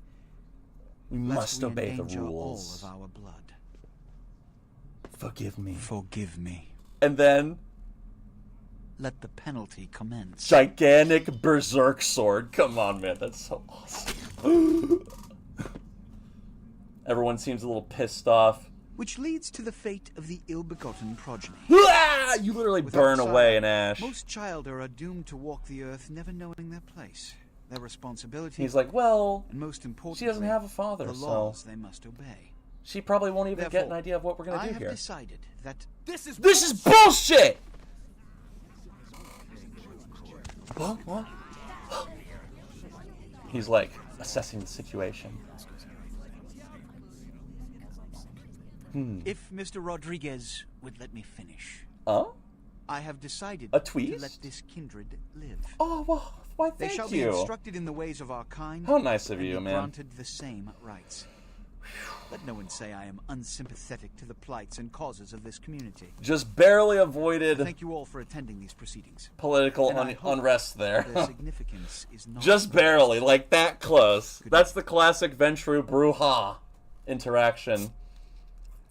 We lest must we obey the endanger rules. all of our blood. Forgive me. Forgive me. And then, Let the penalty commence. gigantic berserk sword. Come on, man. That's so awesome. Everyone seems a little pissed off. Which leads to the fate of the ill-begotten progeny. Ah! You literally Without burn sire, away in ash. Most children are doomed to walk the earth never knowing their place, their responsibility, He's like, well, and most importantly, she doesn't have a father, the so laws they must obey. she probably won't even get an Therefore, idea of what we're going I to do have here. decided that This is bullshit! What? He's like assessing the situation. if Mr. Rodriguez would let me finish, I have decided A to tweeze? let this kindred live. Oh, well, why They thank shall be you. instructed in the ways of our kind. How nice of and you, be man. granted the same rights. Let no one say I am unsympathetic to the plights and causes of this community. Just barely avoided Thank you all for attending these proceedings. political And I hope unrest there. Their significance is not Just barely, like that close. That's the classic Ventru Bruja interaction.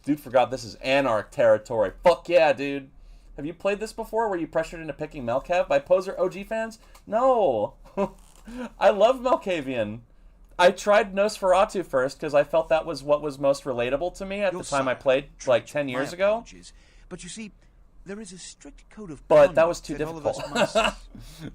Dude forgot this is Anarch territory. Fuck yeah, dude. Have you played this before? Were you pressured into picking Malkav by Poser OG fans? No. I love Malkavian. I tried Nosferatu first because I felt that was what was most relatable to me at the time I played, like 10 years ago. But you see, there is a strict code of But that was too conduct that all of difficult. us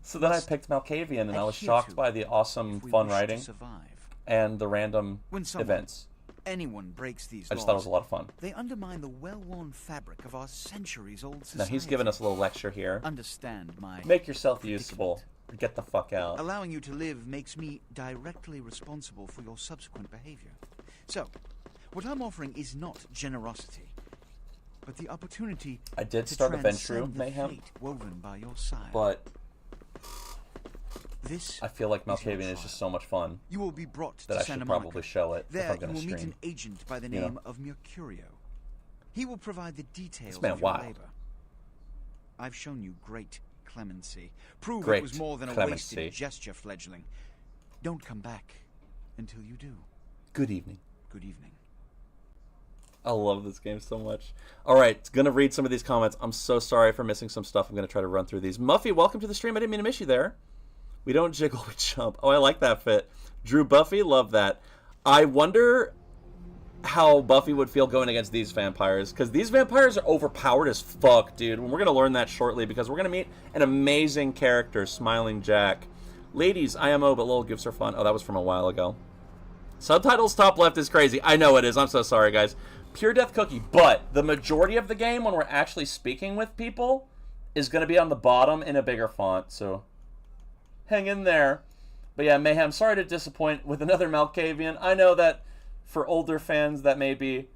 So then I picked Malkavian, and I was adhere shocked to by the awesome if we fun wish to writing survive. and the random When someone, events. anyone breaks these I just laws, thought it was a lot of fun. they undermine the well-worn fabric of our centuries-old Now society. he's giving us a little lecture here. Understand my Make yourself useful. Get the fuck out. allowing you to live makes me directly responsible for your subsequent behavior. So, what I'm offering is not generosity, but the opportunity I did to start a transcend Ventru the mayhem, fate woven by your sire. but this I feel like is your Malkavian is trial. just so much fun You will be brought that to I Santa should Monica. probably show it if There, I'm you going will to meet stream. an agent by the You know. name of Mercurio. He will provide the details This man of your wild. labor. I've shown you great clemency. Prove Great it was more than a clemency. wasted gesture, fledgling. Don't come back until you do. Good evening. Good evening. I love this game so much. All right, gonna read some of these comments. I'm so sorry for missing some stuff. I'm gonna try to run through these. Muffy, welcome to the stream. I didn't mean to miss you there. We don't jiggle, we jump. Oh, I like that fit. Drew Buffy, love that. I wonder how Buffy would feel going against these vampires, because these vampires are overpowered as fuck, dude. And we're gonna learn that shortly, because we're gonna meet an amazing character, Smiling Jack. Ladies, IMO, but little gifts are fun. Oh, that was from a while ago. Subtitles top left is crazy. I know it is. I'm so sorry, guys. Pure Death Cookie. But the majority of the game, when we're actually speaking with people, is going to be on the bottom in a bigger font. So hang in there. But yeah, Mayhem, sorry to disappoint with another Malkavian. I know that for older fans, that may be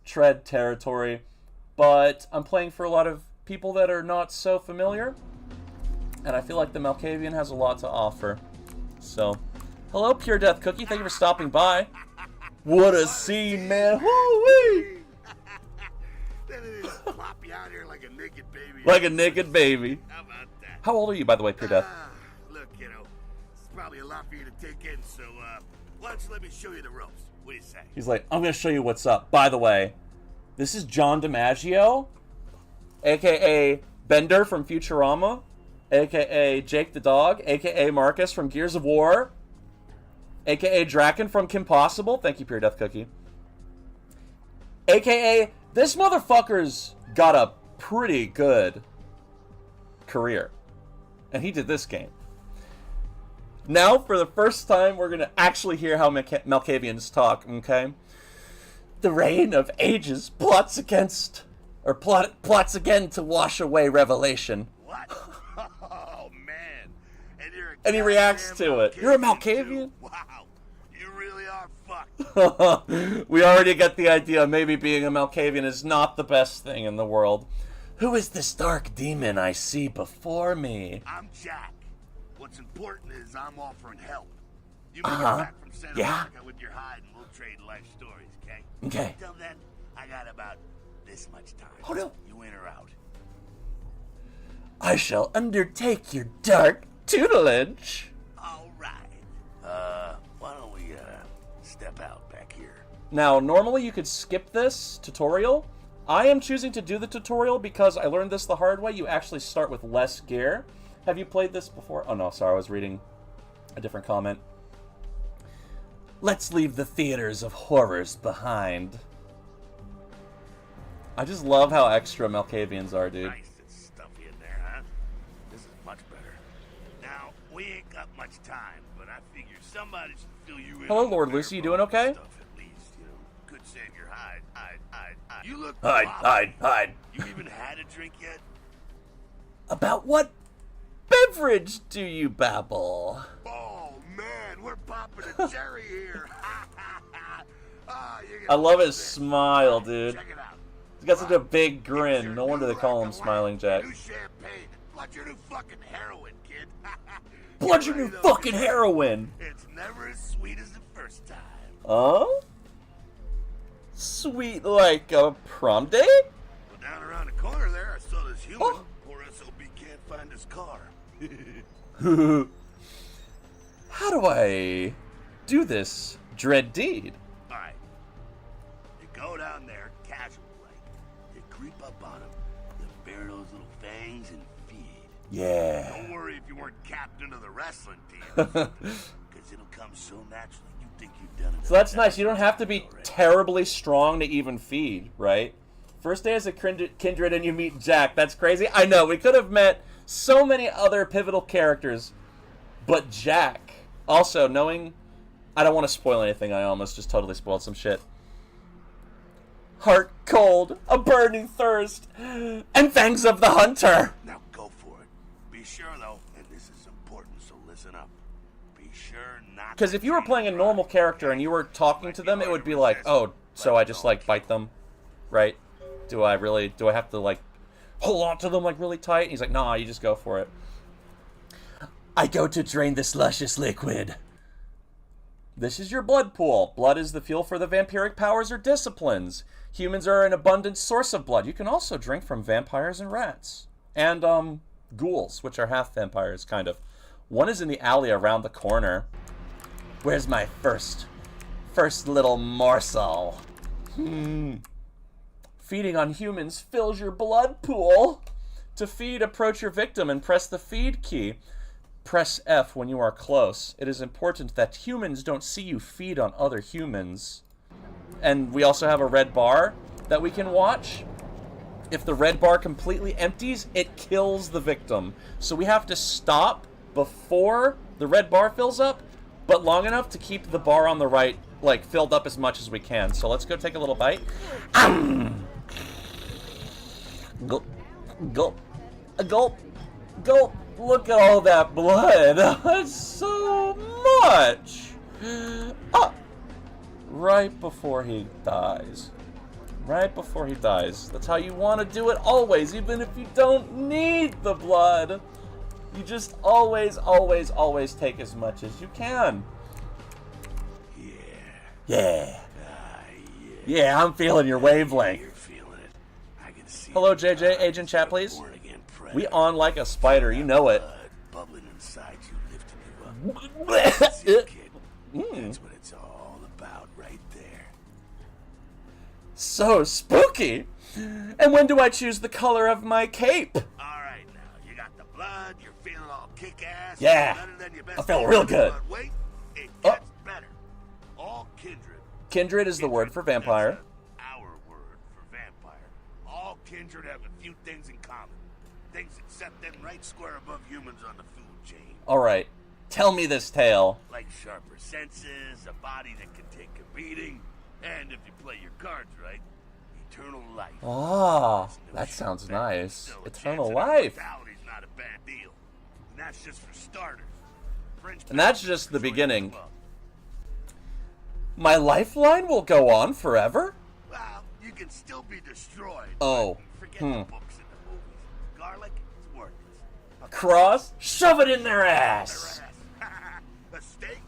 tread territory. But I'm playing for a lot of people that are not so familiar. And I feel like the Malkavian has a lot to offer. So, hello, Pure Death Cookie. Thank you for stopping by. What a scene, man. Woo-wee! Then it is plop you out here like a naked baby. Like a naked baby. How about that? How old are you, by the way, Pure Death? Look, you know, it's probably a lot for you to take in, so, why don't you let me show you the ropes? What do you say? He's like, I'm going to show you what's up. By the way, this is John DiMaggio, a.k.a. Bender from Futurama. a.k.a. Jake the Dog, a.k.a. Marcus from Gears of War, a.k.a. Draken from Kim Possible. Thank you, Pure Death Cookie. A.k.a. this motherfucker's got a pretty good career. And he did this game. Now, for the first time, we're going to actually hear how Malkavians talk, okay? The Reign of Ages plots again to wash away Revelation. What? Oh, man. And he reacts to it. You're a Malkavian? Wow. You really are fucked. We already get the idea. Maybe being a Malkavian is not the best thing in the world. Who is this dark demon I see before me? I'm Jack. What's important is I'm offering help. You make it back from Santa Monica with your hide and we'll trade life stories, okay? Okay. Until then, I got about this much time. Oh, no. You in or out? I shall undertake your dark tutelage. All right. Why don't we, step out back here? Now, normally you could skip this tutorial. I am choosing to do the tutorial because I learned this the hard way. You actually start with less gear. Have you played this before? Oh no, sorry, I was reading a different comment. Let's leave the theaters of horrors behind. I just love how extra Malkavians are, dude. Nice and stuffy in there, huh? This is much better. Now, we ain't got much time, but I figure somebody should fill you in. Hello, Lord Lucy, you doing okay? Stuff at least, you know. Could save your hide. You look Hide. You even had a drink yet? About what beverage do you babble? Oh, man, we're popping a cherry here. I love his smile, dude. Check it out. He's got such a big grin. No wonder they call him Smiling Jack. New champagne. Blood your new fucking heroin, kid. Blood your new fucking heroin. It's never as sweet as the first time. Oh? Sweet like a prom date? Well, down around the corner there, I saw this human. Oh. Poor SOB can't find his car. How do I do this dread deed? Alright. You go down there, casual like. You creep up on him. You bare those little fangs and feed. Yeah. Don't worry if you weren't captain of the wrestling team. Because it'll come so naturally. You think you've done it. So that's nice. You don't have to be terribly strong to even feed, right? First day as a kindred and you meet Jack. That's crazy. I know. We could have met so many other pivotal characters, but Jack. Also, knowing... I don't want to spoil anything. I almost just totally spoiled some shit. Heart cold, a burning thirst, and fangs of the hunter. Now go for it. Be sure, though, and this is important, so listen up. Be sure not. Because if you were playing a normal character and you were talking to them, it would be like, oh, so I just, like, bite them, right? Do I have to, like, hold on to them, like, really tight? And he's like, nah, you just go for it. I go to drain this luscious liquid. This is your blood pool. Blood is the fuel for the vampiric powers or disciplines. Humans are an abundant source of blood. You can also drink from vampires and rats. And, ghouls, which are half vampires, kind of. One is in the alley around the corner. Where's my first little morsel? Feeding on humans fills your blood pool. To feed, approach your victim and press the feed key. Press F when you are close. It is important that humans don't see you feed on other humans. And we also have a red bar that we can watch. If the red bar completely empties, it kills the victim. So we have to stop before the red bar fills up, but long enough to keep the bar on the right, like, filled up as much as we can. So let's go take a little bite. Gulp. Gulp. A gulp. Gulp. Look at all that blood. That's so much. Right before he dies. Right before he dies. That's how you want to do it always, even if you don't need the blood. You just always, always, always take as much as you can. Yeah. Yeah, I'm feeling your wavelength. You're feeling it. I can see. Hello, JJ. Agent chat, please. We on like a spider, you know it. Bubbling inside you, lifting you up. That's it, kid. That's what it's all about right there. So spooky. And when do I choose the color of my cape? All right, now you got the blood, you're kick ass. Yeah. Better than your best I felt friend, real good. but wait, it gets better. All kindred. Kindred is the word for vampire. That's our word for vampire. All kindred have a few things in common. Things that set them right square above humans on the food chain. All right. Tell me this tale. Like sharper senses, a body that can take a beating, and if you play your cards right, eternal life. Ah, There's no that sure sounds bet, nice. still a Eternal chance at life. immortality's not a bad deal. And that's just for starters. Fringe And that's benefits just for the joining beginning. club. My lifeline will go on forever? Well, you can still be destroyed. Oh. but forget the books and the movies. Garlic, it's worthless. Cross? Shove it in their ass! A steak?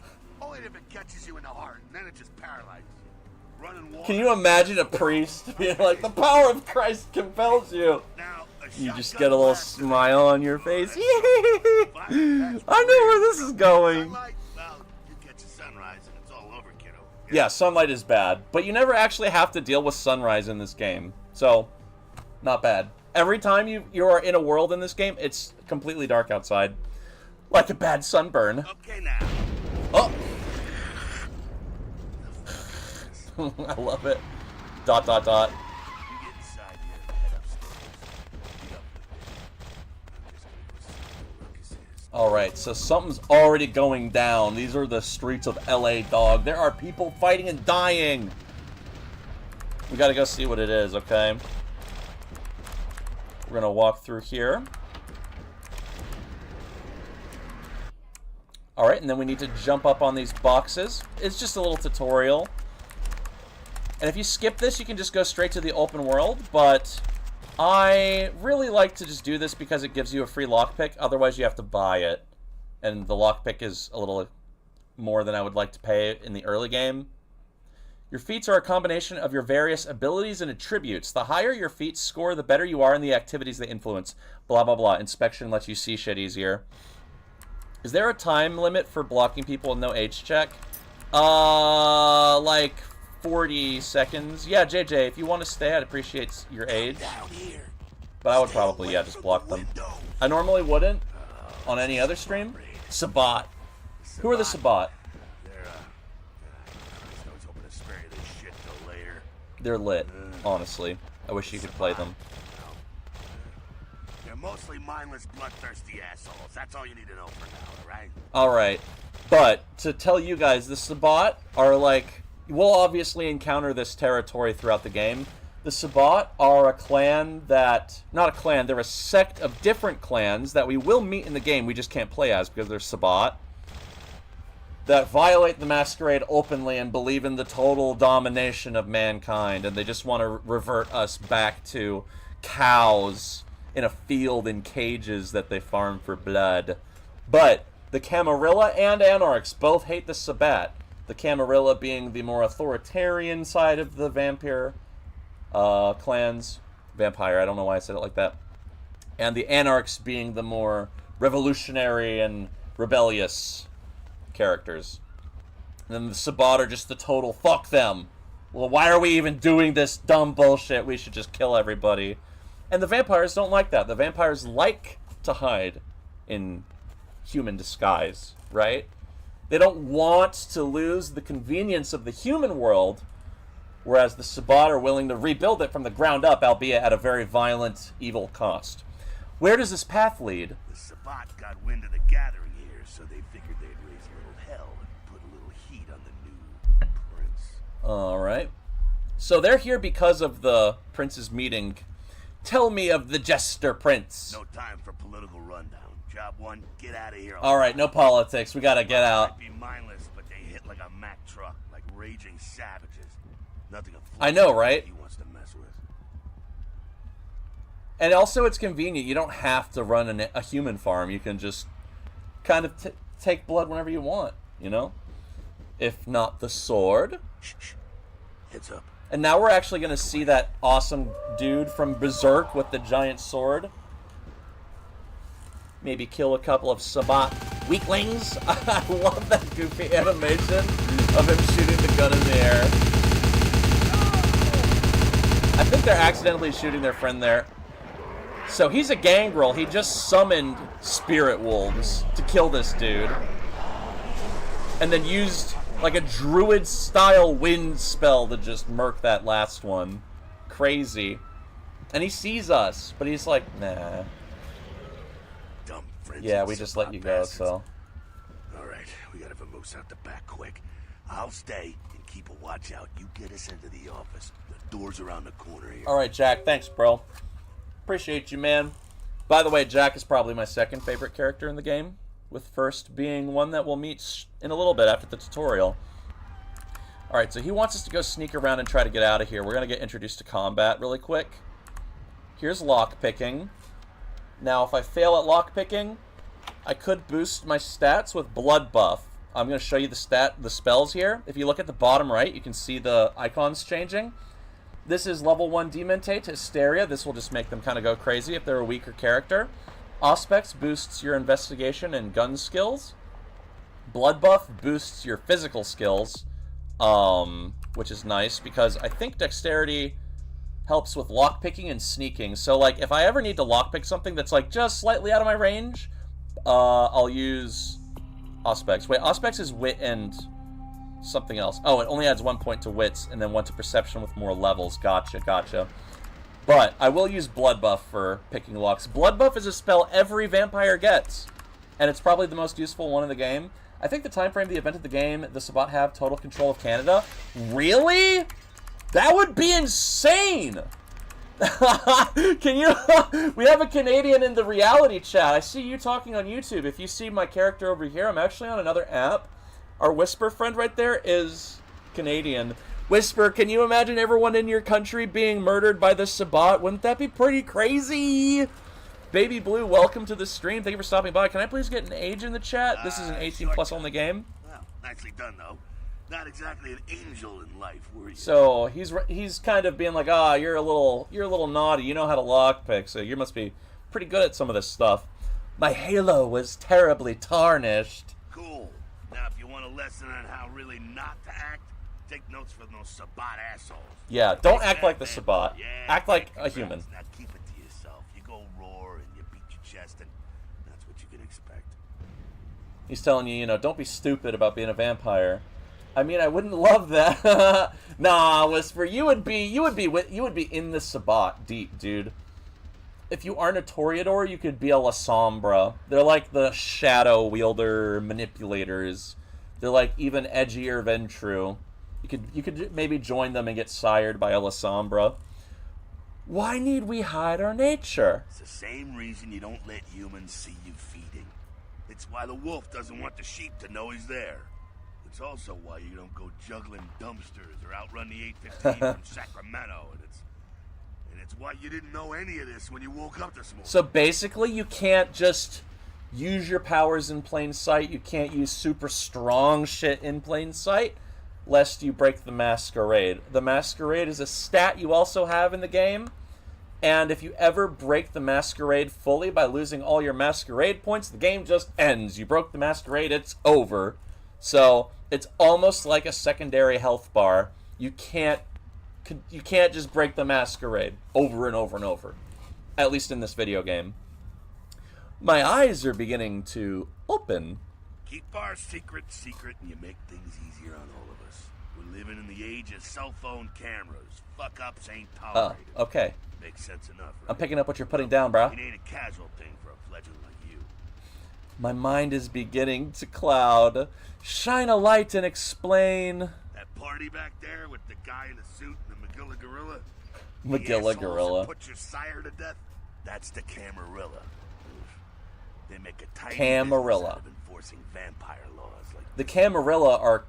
Only if it catches you in the heart, and then it just paralyzes you. Running water. Can you imagine a priest being like, the power of Christ compels you? Now, You just get a little smile on your face. I know where this is going. Sunlight, well, you catch a sunrise and it's all over, kiddo. Yeah, sunlight is bad, but you never actually have to deal with sunrise in this game. So, not bad. Every time you are in a world in this game, it's completely dark outside. Like a bad sunburn. Okay, now. Oh! I love it. Dot, dot, dot. You get inside here, head upstairs. Get up a bit. I'm just gonna go see where Lucas is. Alright, so something's already going down. These are the streets of LA, dog. There are people fighting and dying. We gotta go see what it is, okay? We're gonna walk through here. Alright, and then we need to jump up on these boxes. It's just a little tutorial. And if you skip this, you can just go straight to the open world, but I really like to just do this because it gives you a free lockpick. Otherwise, you have to buy it. And the lockpick is a little more than I would like to pay in the early game. Your feats are a combination of your various abilities and attributes. The higher your feats score, the better you are in the activities they influence. Blah, blah, blah. Inspection lets you see shit easier. Is there a time limit for blocking people with no age check? Like 40 seconds. Yeah, JJ, if you want to stay, I'd appreciate your age. Down here. But I would probably, yeah, just block them. I normally wouldn't on any other stream. Sabat. Who are the Sabat? They're, I was hoping to spare you this shit till later. They're lit, honestly. I wish you could play them. They're mostly mindless, bloodthirsty assholes. That's all you need to know for now, alright? Alright. But, to tell you guys, the Sabat are like... We'll obviously encounter this territory throughout the game. The Sabat are a clan that... Not a clan, they're a sect of different clans that we will meet in the game, we just can't play as because they're Sabat. That violate the Masquerade openly and believe in the total domination of mankind. And they just want to revert us back to cows in a field in cages that they farm for blood. But the Camarilla and Anarchs both hate the Sabat. The Camarilla being the more authoritarian side of the vampire clans. Vampire, I don't know why I said it like that. And the Anarchs being the more revolutionary and rebellious characters. And then the Sabat are just the total fuck them. Well, why are we even doing this dumb bullshit? We should just kill everybody. And the vampires don't like that. The vampires like to hide in human disguise, right? They don't want to lose the convenience of the human world, whereas the Sabat are willing to rebuild it from the ground up, albeit at a very violent, evil cost. Where does this path lead? The Sabat got wind of the gathering here, so they figured they'd raise a little hell and put a little heat on the new prince. Alright. So they're here because of the prince's meeting. Tell me of the Jester Prince. No time for political rundown. Job one, get out of here. Alright, no politics. We gotta get out. Might be mindless, but they hit like a Mack truck, like raging savages. Nothing a fool I know, right? he wants to mess with. And also, it's convenient. You don't have to run a human farm. You can just kind of take blood whenever you want, you know? If not the sword. Shh. Heads up. And now we're actually going to see that awesome dude from Berserk with the giant sword. Maybe kill a couple of Sabat weaklings. I love that goofy animation of him shooting the gun in the air. I think they're accidentally shooting their friend there. So he's a gangrel. He just summoned spirit wolves to kill this dude. And then used like a druid-style wind spell to just murk that last one. Crazy. And he sees us, but he's like, nah. Dumb friends. Yeah, we just let you go, so. Alright, we gotta vamoose out the back quick. I'll stay and keep a watch out. You get us into the office. The door's around the corner here. Alright, Jack. Thanks, bro. Appreciate you, man. By the way, Jack is probably my second favorite character in the game, with first being one that we'll meet in a little bit after the tutorial. Alright, so he wants us to go sneak around and try to get out of here. We're going to get introduced to combat really quick. Here's lockpicking. Now, if I fail at lockpicking, I could boost my stats with blood buff. I'm going to show you the spells here. If you look at the bottom right, you can see the icons changing. This is level 1 Dementate, Hysteria. This will just make them kind of go crazy if they're a weaker character. Auspex boosts your investigation and gun skills. Blood buff boosts your physical skills, which is nice because I think dexterity helps with lockpicking and sneaking. So, like, if I ever need to lockpick something that's, like, just slightly out of my range, I'll use Auspex. Wait, Auspex is wit and something else. Oh, it only adds 1 point to wits and then 1 to perception with more levels. Gotcha. But I will use blood buff for picking locks. Blood buff is a spell every vampire gets, and it's probably the most useful one in the game. I think the time frame of the event of the game, the Sabbat have total control of Canada. Really? That would be insane! Can you... We have a Canadian in the reality chat. I see you talking on YouTube. If you see my character over here, I'm actually on another app. Our Whisper friend right there is Canadian. Whisper, can you imagine everyone in your country being murdered by the Sabbat? Wouldn't that be pretty crazy? Baby Blue, welcome to the stream. Thank you for stopping by. Can I please get an age in the chat? This is an 18 plus only game. Well, nicely done, though. Not exactly an angel in life, were you? So he's kind of being like, you're a little naughty. You know how to lockpick, so you must be pretty good at some of this stuff. My halo was terribly tarnished. Cool. Now, if you want a lesson on how really not to act, take notes from those Sabbat assholes. Yeah, don't act like the Sabbat. Yeah, act like a human. Now keep it to yourself. You go roar and you beat your chest, and that's what you can expect. He's telling you, don't be stupid about being a vampire. I mean, I wouldn't love that. Nah, Whisper, you would be in the Sabbat deep, dude. If you aren't a Toreador, you could be a La Sombra. They're like the shadow wielder manipulators. They're like even edgier than True. You could maybe join them and get sired by a La Sombra. Why need we hide our nature? It's the same reason you don't let humans see you feeding. It's why the wolf doesn't want the sheep to know he's there. It's also why you don't go juggling dumpsters or outrun the 815 from Sacramento, and it's why you didn't know any of this when you woke up this morning. So basically, you can't just use your powers in plain sight. You can't use super strong shit in plain sight, lest you break the Masquerade. The Masquerade is a stat you also have in the game, and if you ever break the Masquerade fully by losing all your Masquerade points, the game just ends. You broke the Masquerade, it's over. So it's almost like a secondary health bar. You can't just break the Masquerade over and over and over, at least in this video game. My eyes are beginning to open. Keep our secret, and you make things easier on all of us. We're living in the age of cell phone cameras. Fuck-ups ain't tolerated. Okay. Makes sense enough, right? I'm picking up what you're putting down, bro. It ain't a casual thing for a fledgling like you. My mind is beginning to cloud. Shine a light and explain. That party back there with the guy in the suit and the Magilla Gorilla? Magilla Gorilla. Put your sire to death? That's the Camarilla. They make a tiny Camarilla. business out of enforcing vampire laws. The Camarilla are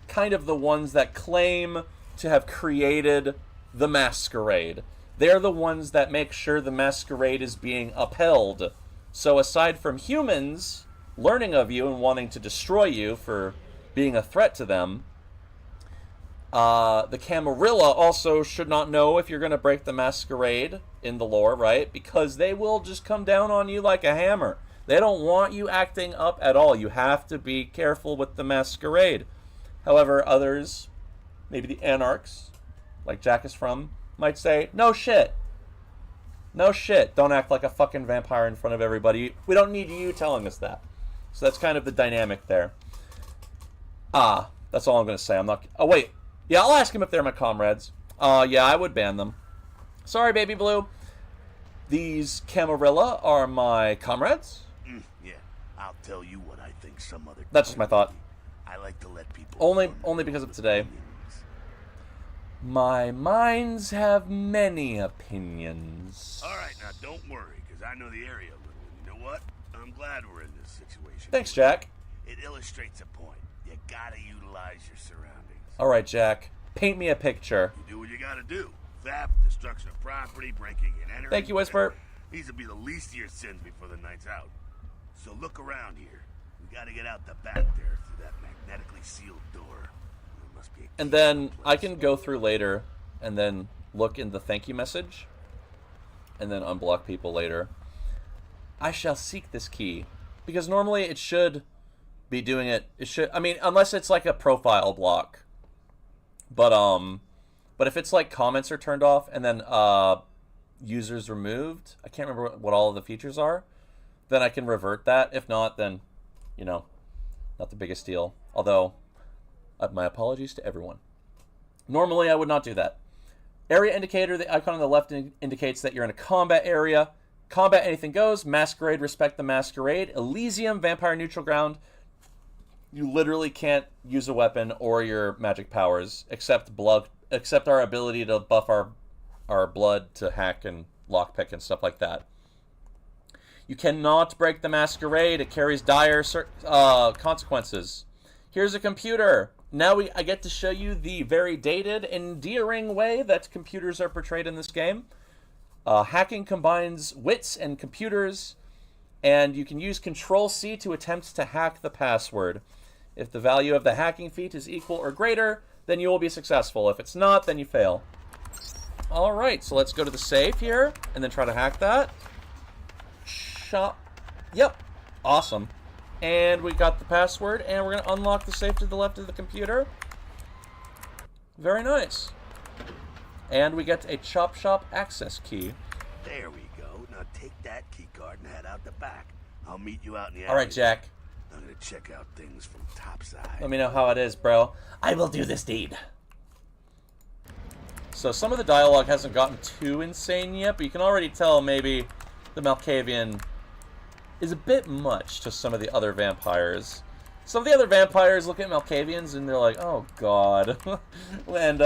kind of the ones that claim to have created the Masquerade. They're the ones that make sure the Masquerade is being upheld. So aside from humans learning of you and wanting to destroy you for being a threat to them, the Camarilla also should not know if you're going to break the Masquerade in the lore, right? Because they will just come down on you like a hammer. They don't want you acting up at all. You have to be careful with the Masquerade. However, others, maybe the Anarchs, like Jack is from, might say, no shit. No shit. Don't act like a fucking vampire in front of everybody. We don't need you telling us that. So that's kind of the dynamic there. That's all I'm going to say. I'm not... Oh, wait. Yeah, I'll ask him if they're my comrades. Yeah, I would ban them. Sorry, Baby Blue. These Camarilla are my comrades? Yeah, I'll tell you what I think some other... That's just my thought. I like to let people... Only because of today. My minds have many opinions. Alright, now don't worry, because I know the area a little. And you know what? I'm glad we're in this situation. Thanks, Jack. It illustrates a point. You gotta utilize your surroundings. Alright, Jack. Paint me a picture. You do what you gotta do. Theft, destruction of property, breaking and entering. Thank you, Whisper. These will be the least of your sins before the night's out. So look around here. We gotta get out the back there through that magnetically sealed door. There must be a key And then someplace. I can go through later and then look in the thank you message and then unblock people later. I shall seek this key. Because normally it should be doing it. It should, I mean, unless it's like a profile block. But if it's like comments are turned off and then users removed, I can't remember what all of the features are, then I can revert that. If not, then, you know, not the biggest deal. Although, my apologies to everyone. Normally, I would not do that. Area indicator, the icon on the left indicates that you're in a combat area. Combat, anything goes. Masquerade, respect the Masquerade. Elysium, vampire neutral ground. You literally can't use a weapon or your magic powers except our ability to buff our blood to hack and lockpick and stuff like that. You cannot break the Masquerade. It carries dire consequences. Here's a computer. Now I get to show you the very dated, endearing way that computers are portrayed in this game. Hacking combines wits and computers, and you can use Control-C to attempt to hack the password. If the value of the hacking feat is equal or greater, then you will be successful. If it's not, then you fail. Alright, so let's go to the safe here, and then try to hack that. Shop. Yep. Awesome. And we got the password, and we're going to unlock the safe to the left of the computer. Very nice. And we get a Chop Shop access key. There we go. Now take that key card and head out the back. I'll meet you out in the alley. Alright, Jack. I'm gonna check out things from topside. Let me know how it is, bro. I will do this deed. So some of the dialogue hasn't gotten too insane yet, but you can already tell maybe the Malkavian is a bit much to some of the other vampires. Some of the other vampires look at Malkavians and they're like, oh god. And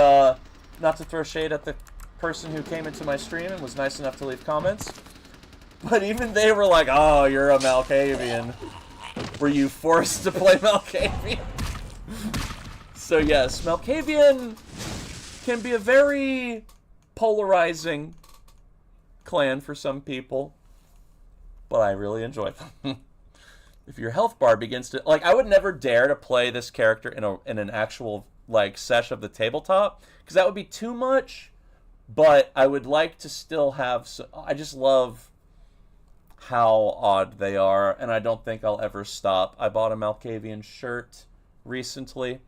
not to throw shade at the person who came into my stream and was nice enough to leave comments, but even they were like, oh, you're a Malkavian. Were you forced to play Malkavian? So yes, Malkavian can be a very polarizing clan for some people, but I really enjoy them. If your health bar begins to... Like, I would never dare to play this character in an actual, like, sesh of the tabletop, because that would be too much, but I would like to still have... I just love how odd they are, and I don't think I'll ever stop. I bought a Malkavian shirt recently.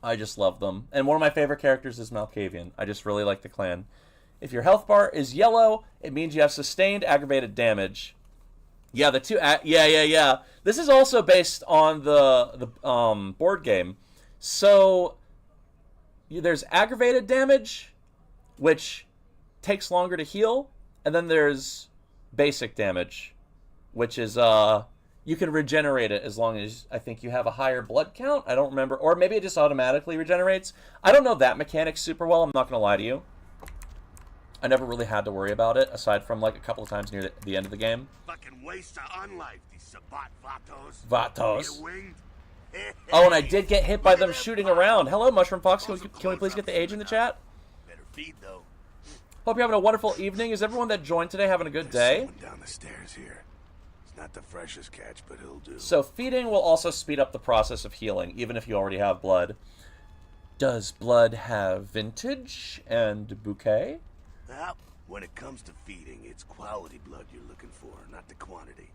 I just love them. And one of my favorite characters is Malkavian. I just really like the clan. If your health bar is yellow, it means you have sustained aggravated damage. Yeah, the two... Yeah. This is also based on the board game. So, there's aggravated damage, which takes longer to heal, and then there's basic damage, which is you can regenerate it as long as I think you have a higher blood count. I don't remember, or maybe it just automatically regenerates. I don't know that mechanic super well. I'm not gonna lie to you. I never really had to worry about it aside from like a couple of times near the end of the game. Fucking waste of unlife, these Sabat Vatos. Vatos. Get winged? Oh, and I did get hit by them shooting around. Hello, Mushroom Fox. Can we please get the age in the chat? Better feed though. Hope you're having a wonderful evening. Is everyone that joined today having a good day? Someone down the stairs here. It's not the freshest catch, but it'll do. So feeding will also speed up the process of healing, even if you already have blood. Does blood have vintage and bouquet? Well, when it comes to feeding, it's quality blood you're looking for, not the quantity.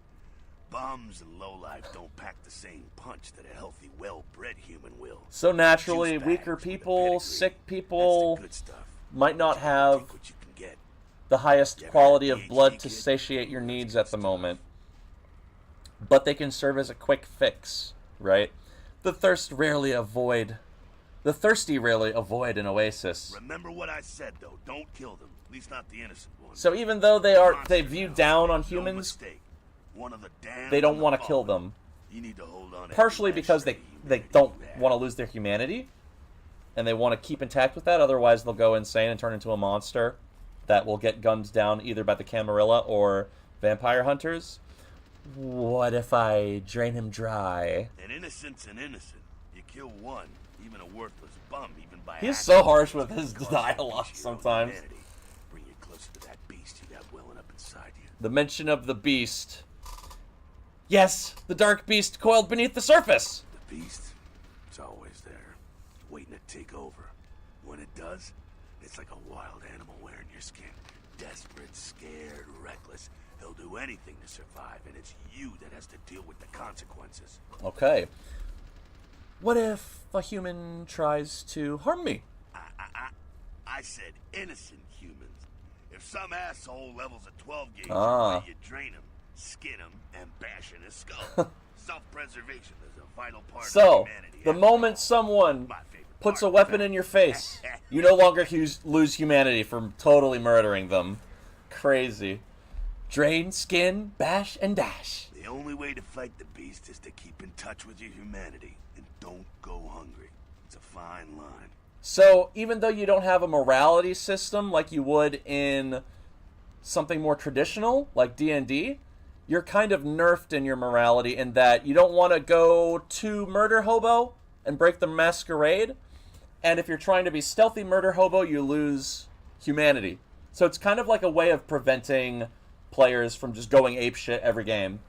Bums and lowlife don't pack the same punch that a healthy, well-bred human will. So naturally, Juice bags weaker with the people, pedigree. sick That's people the good stuff. might not have Take what you can get. the highest quality of blood to satiate your needs at the moment. But they can serve as a quick fix, right? The thirsty rarely avoid an oasis. Remember what I said, though. Don't kill them. At least not the innocent ones. So even though they view down on humans, they don't want to kill them. You need to hold on. Partially because they don't want to lose their humanity, and they want to keep intact with that. Otherwise, they'll go insane and turn into a monster that will get gunned down either by the Camarilla or vampire hunters. What if I drain him dry? An innocent's an innocent. You kill one, even a worthless bum, even by He's so harsh with his dialogue sometimes. Bring you closer to that beast you got welling up inside you. The mention of the beast. Yes, the dark beast coiled beneath the surface. The beast, it's always there, waiting to take over. When it does, it's like a wild animal wearing your skin. Desperate, scared, reckless. He'll do anything to survive, and it's you that has to deal with the consequences. Okay. What if a human tries to harm me? I said innocent humans. If some asshole levels a 12 gauge, you drain him, skin him, and bash in his skull. Self-preservation is a vital part of humanity. So, the moment someone puts a weapon in your face, you no longer lose humanity from totally murdering them. Crazy. Drain, skin, bash, and dash. The only way to fight the beast is to keep in touch with your humanity and don't go hungry. It's a fine line. So, even though you don't have a morality system like you would in something more traditional, like D&D, you're kind of nerfed in your morality in that you don't want to go too murder hobo and break the masquerade. And if you're trying to be stealthy murder hobo, you lose humanity. So it's kind of like a way of preventing players from just going apeshit every game.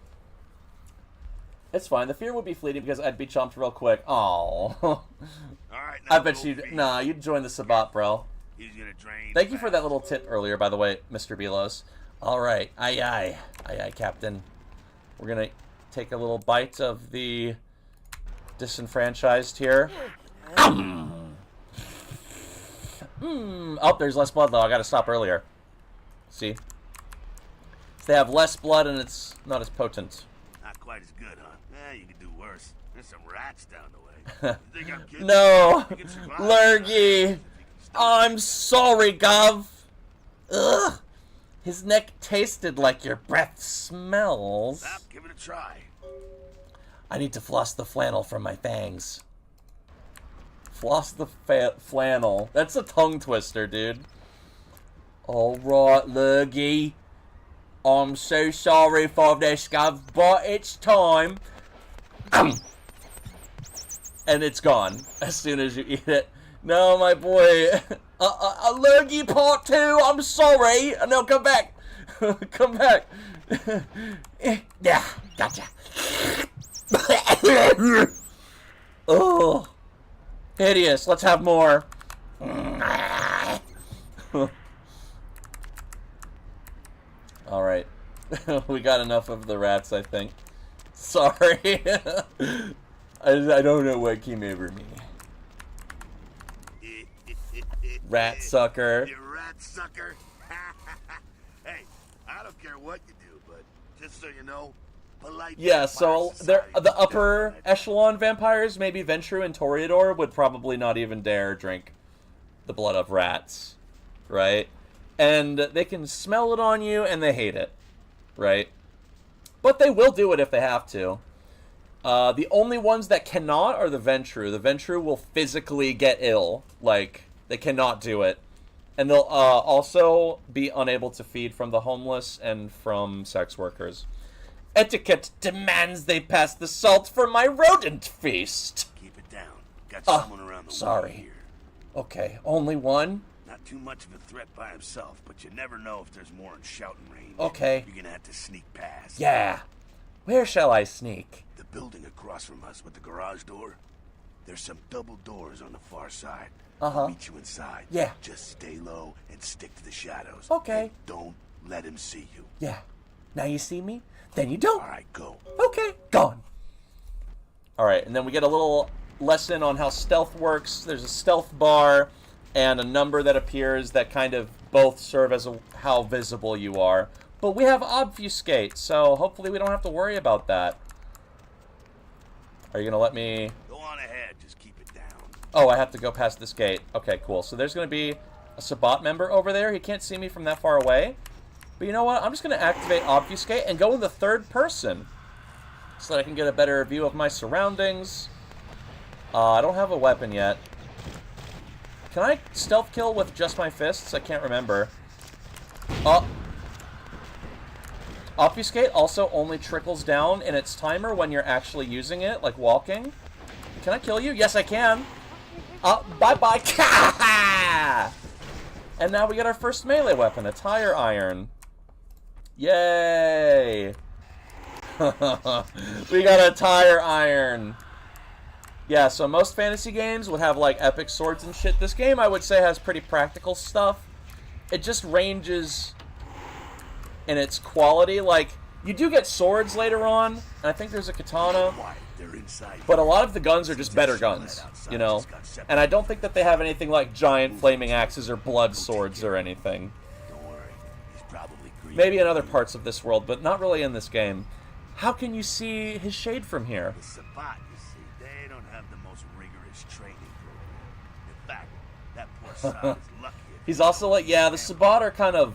It's fine. The fear would be fleeting because I'd be chomped real quick. Aww. Alright, I bet you'd join the Sabat, bro. He's gonna drain. Thank you for that little tip earlier, by the way, Mr. Belos. Alright. Aye, Captain. We're gonna take a little bite of the disenfranchised here. Oh, there's less blood, though. I gotta stop earlier. See? So they have less blood, and it's not as potent. Not quite as good, huh? You could do worse. There's some rats down the way. You think I'm kidding? No! Lurgy! I'm sorry, Gov! Ugh! His neck tasted like your breath smells. Stop, give it a try. I need to floss the flannel from my fangs. Floss the flannel. That's a tongue twister, dude. Alright, Lurgy. I'm so sorry for this, Gov, but it's time. And it's gone as soon as you eat it. No, my boy. Lurgy part 2, I'm sorry. No, come back. Come back. Yeah, gotcha. Oh. Hideous. Let's have more. Alright. We got enough of the rats, I think. Sorry. I don't know what came over me. Rat sucker. You rat sucker. Hey, I don't care what you do, but just so you know, polite. Yeah, so the upper echelon vampires, maybe Ventru and Toreador, would probably not even dare drink the blood of rats, right? And they can smell it on you, and they hate it, right? But they will do it if they have to. The only ones that cannot are the Ventru. The Ventru will physically get ill, like, they cannot do it. And they'll also be unable to feed from the homeless and from sex workers. Etiquette demands they pass the salt for my rodent feast. Keep it down. Got someone around the way here. Okay, only one? Not too much of a threat by himself, but you never know if there's more in shouting range. Okay. You're gonna have to sneak past. Yeah. Where shall I sneak? The building across from us with the garage door. There's some double doors on the far side. I'll meet you inside. Yeah. Just stay low and stick to the shadows. Okay. And don't let him see you. Yeah. Now you see me, then you don't. Alright, go. Okay, gone. Alright, and then we get a little lesson on how stealth works. There's a stealth bar and a number that appears that kind of both serve as how visible you are. But we have obfuscate, so hopefully we don't have to worry about that. Are you going to let me... Go on ahead, just keep it down. Oh, I have to go past this gate. Okay, cool. So there's going to be a Sabbat member over there. He can't see me from that far away. But you know what? I'm just going to activate obfuscate and go in the third person so that I can get a better view of my surroundings. I don't have a weapon yet. Can I stealth kill with just my fists? I can't remember. Obfuscate also only trickles down in its timer when you're actually using it, like walking. Can I kill you? Yes, I can. Bye-bye. And now we get our first melee weapon, a tire iron. Yay! We got a tire iron. Yeah, so most fantasy games would have, like, epic swords and shit. This game, I would say, has pretty practical stuff. It just ranges in its quality. Like, you do get swords later on, and I think there's a katana. But a lot of the guns are just better guns, you know? And I don't think that they have anything like giant flaming axes or blood swords or anything. Maybe in other parts of this world, but not really in this game. How can you see his shade from here? The Sabbat, you see, they don't have the most rigorous training program. In fact, that poor son is lucky. He's also like, yeah, the Sabbat are kind of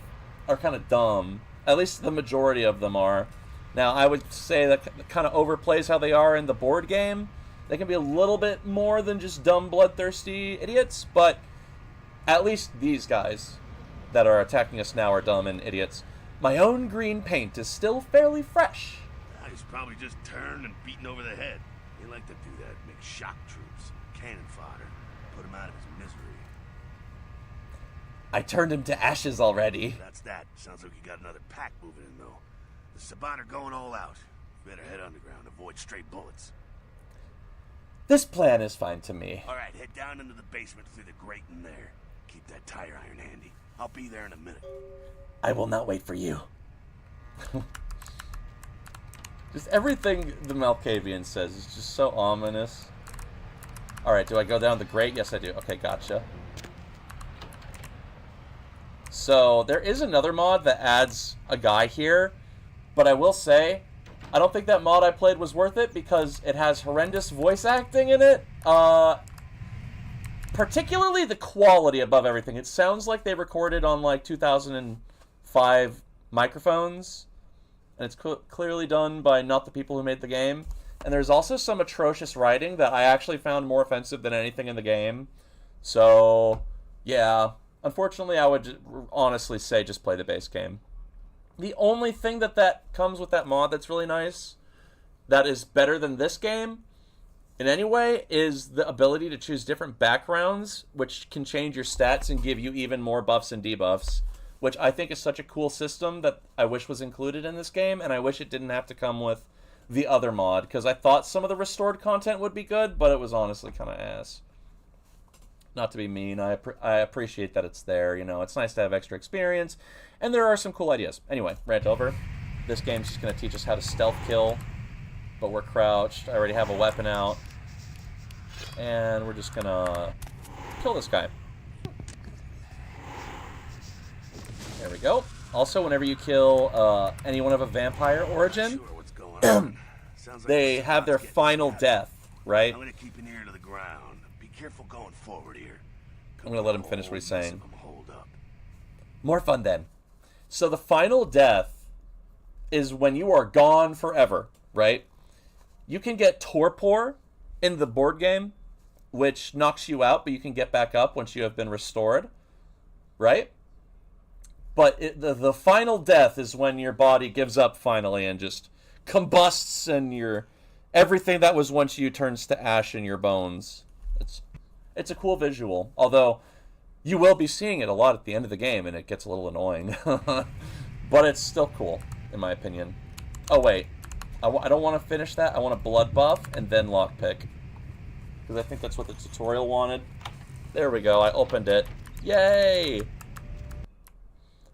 dumb. At least the majority of them are. Now, I would say that kind of overplays how they are in the board game. They can be a little bit more than just dumb, bloodthirsty idiots, but at least these guys that are attacking us now are dumb and idiots. My own green paint is still fairly fresh. He's probably just turned and beaten over the head. They like to do that, make shock troops, cannon fodder, put him out of his misery. I turned him to ashes already. That's that. Sounds like you got another pack moving in, though. The Sabbat are going all out. Better head underground, avoid stray bullets. This plan is fine to me. All right, head down into the basement through the grate in there. Keep that tire iron handy. I'll be there in a minute. I will not wait for you. Just everything the Malkavian says is just so ominous. Alright, do I go down the grate? Yes, I do. Okay, gotcha. So, there is another mod that adds a guy here. But I will say, I don't think that mod I played was worth it because it has horrendous voice acting in it. Particularly the quality above everything. It sounds like they recorded on like 2005 microphones. And it's clearly done by not the people who made the game. And there's also some atrocious writing that I actually found more offensive than anything in the game. So, yeah. Unfortunately, I would honestly say just play the base game. The only thing that comes with that mod that's really nice, that is better than this game, in any way, is the ability to choose different backgrounds, which can change your stats and give you even more buffs and debuffs. Which I think is such a cool system that I wish was included in this game, and I wish it didn't have to come with the other mod, because I thought some of the restored content would be good, but it was honestly kind of ass. Not to be mean, I appreciate that it's there, you know, it's nice to have extra experience, and there are some cool ideas. Anyway, rant over. This game's just going to teach us how to stealth kill, but we're crouched. I already have a weapon out, and we're just going to kill this guy. There we go. Also, whenever you kill anyone of a vampire origin, they have their final death, right? I'm gonna keep an ear to the ground. Be careful going forward here. I'm gonna let him finish what he's saying. More fun then. So the final death is when you are gone forever, right? You can get torpor in the board game, which knocks you out, but you can get back up once you have been restored, right? But the final death is when your body gives up finally and just combusts, and everything that was once you turns to ash in your bones. It's a cool visual, although you will be seeing it a lot at the end of the game, and it gets a little annoying. But it's still cool, in my opinion. Oh wait, I don't want to finish that. I want a blood buff and then lockpick, because I think that's what the tutorial wanted. There we go. I opened it. Yay!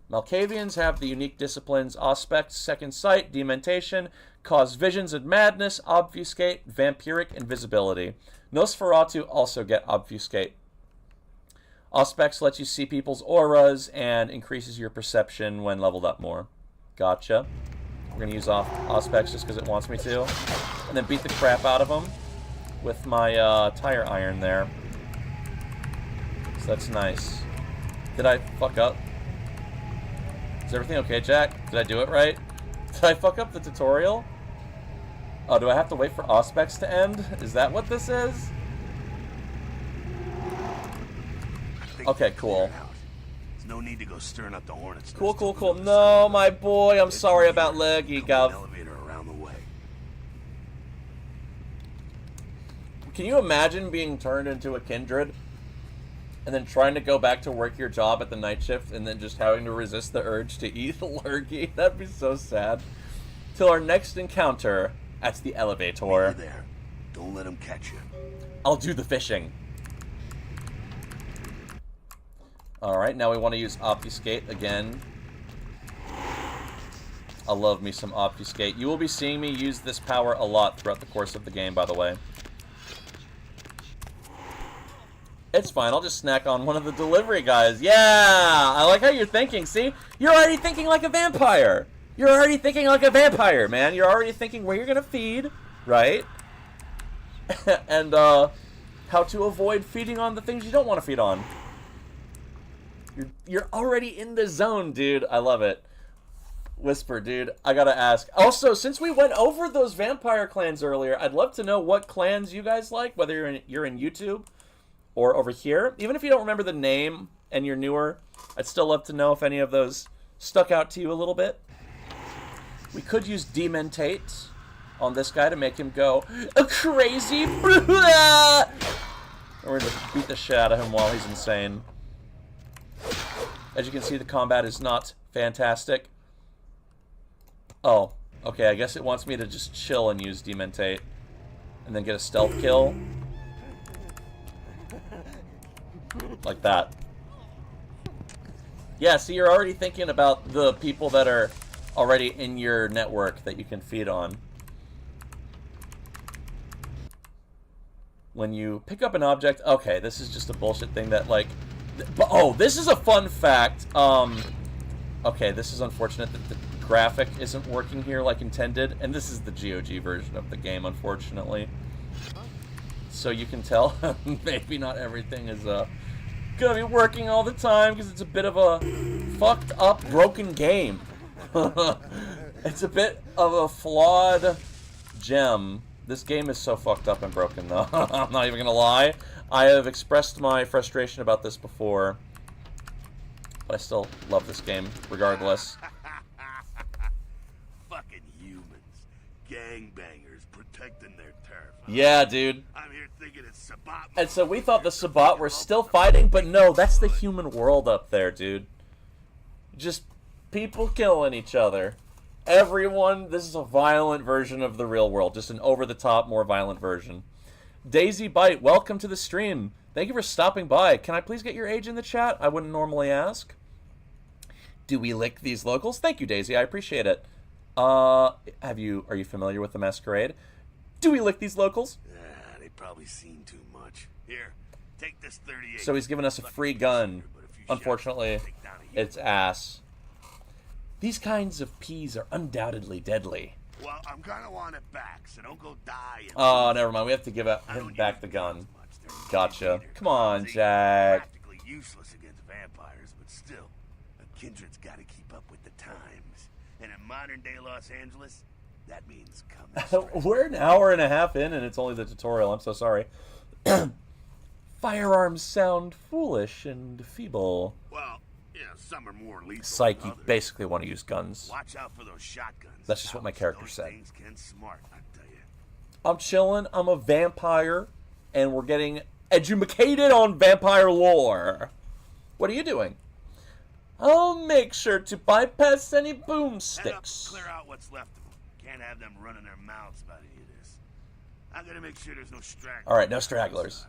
Malkavians have the unique disciplines Aspect, Second Sight, Dementation, Cause Visions and Madness, Obfuscate, Vampiric, Invisibility. Nosferatu also get Obfuscate. Auspex lets you see people's auras and increases your perception when leveled up more. Gotcha. We're going to use Auspex just because it wants me to. And then beat the crap out of them with my tire iron there. So that's nice. Did I fuck up? Is everything okay, Jack? Did I do it right? Did I fuck up the tutorial? Oh, do I have to wait for Auspex to end? Is that what this is? Okay, cool. There's no need to go stirring up the hornets. Cool, cool, cool. No, my boy, I'm sorry about Leggy, Gov. Elevator around the way. Can you imagine being turned into a kindred and then trying to go back to work your job at the night shift and then just having to resist the urge to eat lurgy? That'd be so sad. Till our next encounter at the elevator. There. Don't let them catch you. I'll do the fishing. Alright, now we want to use Obfuscate again. I love me some Obfuscate. You will be seeing me use this power a lot throughout the course of the game, by the way. It's fine, I'll just snack on one of the delivery guys. Yeah! I like how you're thinking, see? You're already thinking like a vampire! You're already thinking like a vampire, man! You're already thinking where you're gonna feed, right? And, how to avoid feeding on the things you don't want to feed on. You're already in the zone, dude. I love it. Whisper, dude, I gotta ask. Also, since we went over those vampire clans earlier, I'd love to know what clans you guys like, whether you're in YouTube or over here. Even if you don't remember the name and you're newer, I'd still love to know if any of those stuck out to you a little bit. We could use Dementate on this guy to make him go crazy. And we're gonna beat the shit out of him while he's insane. As you can see, the combat is not fantastic. Oh, okay, I guess it wants me to just chill and use Dementate. And then get a stealth kill. Like that. Yeah, so you're already thinking about the people that are already in your network that you can feed on. When you pick up an object... Okay, this is just a bullshit thing that, like... Oh, this is a fun fact. Okay, this is unfortunate that the graphic isn't working here like intended, and this is the GOG version of the game, unfortunately. So you can tell maybe not everything is gonna be working all the time because it's a bit of a fucked up, broken game. It's a bit of a flawed gem. This game is so fucked up and broken, though. I'm not even gonna lie. I have expressed my frustration about this before, but I still love this game, regardless. Fucking humans. Gangbangers protecting their turf. Yeah, dude. I'm here thinking it's Sabat. And so we thought the Sabat were still fighting, but no, that's the human world up there, dude. Just people killing each other. Everyone, this is a violent version of the real world. Just an over-the-top, more violent version. Daisy Bite, welcome to the stream. Thank you for stopping by. Can I please get your age in the chat? I wouldn't normally ask. Do we lick these locals? Thank you, Daisy. I appreciate it. Are you familiar with the Masquerade? Do we lick these locals? Yeah, they've probably seen too much. Here, take this 38. So he's giving us a free gun. Unfortunately, it's ass. These kinds of peas are undoubtedly deadly. Well, I'm gonna want it back, so don't go die. Oh, never mind. We have to give him back the gun. Gotcha. Come on, Jack. Practically useless against vampires, but still, a kindred's got to keep up with the times. And in modern-day Los Angeles, that means coming. We're an hour and a half in, and it's only the tutorial. I'm so sorry. Firearms sound foolish and feeble. Well, yeah, some are more lethal. Psyche, than others. Basically want to use guns. Watch out for those shotguns. That's just what my character Those said. things can smart, I tell you. I'm chilling. I'm a vampire, and we're getting educated on vampire lore. What are you doing? I'll make sure to bypass any Head up, boomsticks. clear out what's left of them. Can't have them running their mouths about any of this. I gotta make sure there's no stragglers. All right, no stragglers.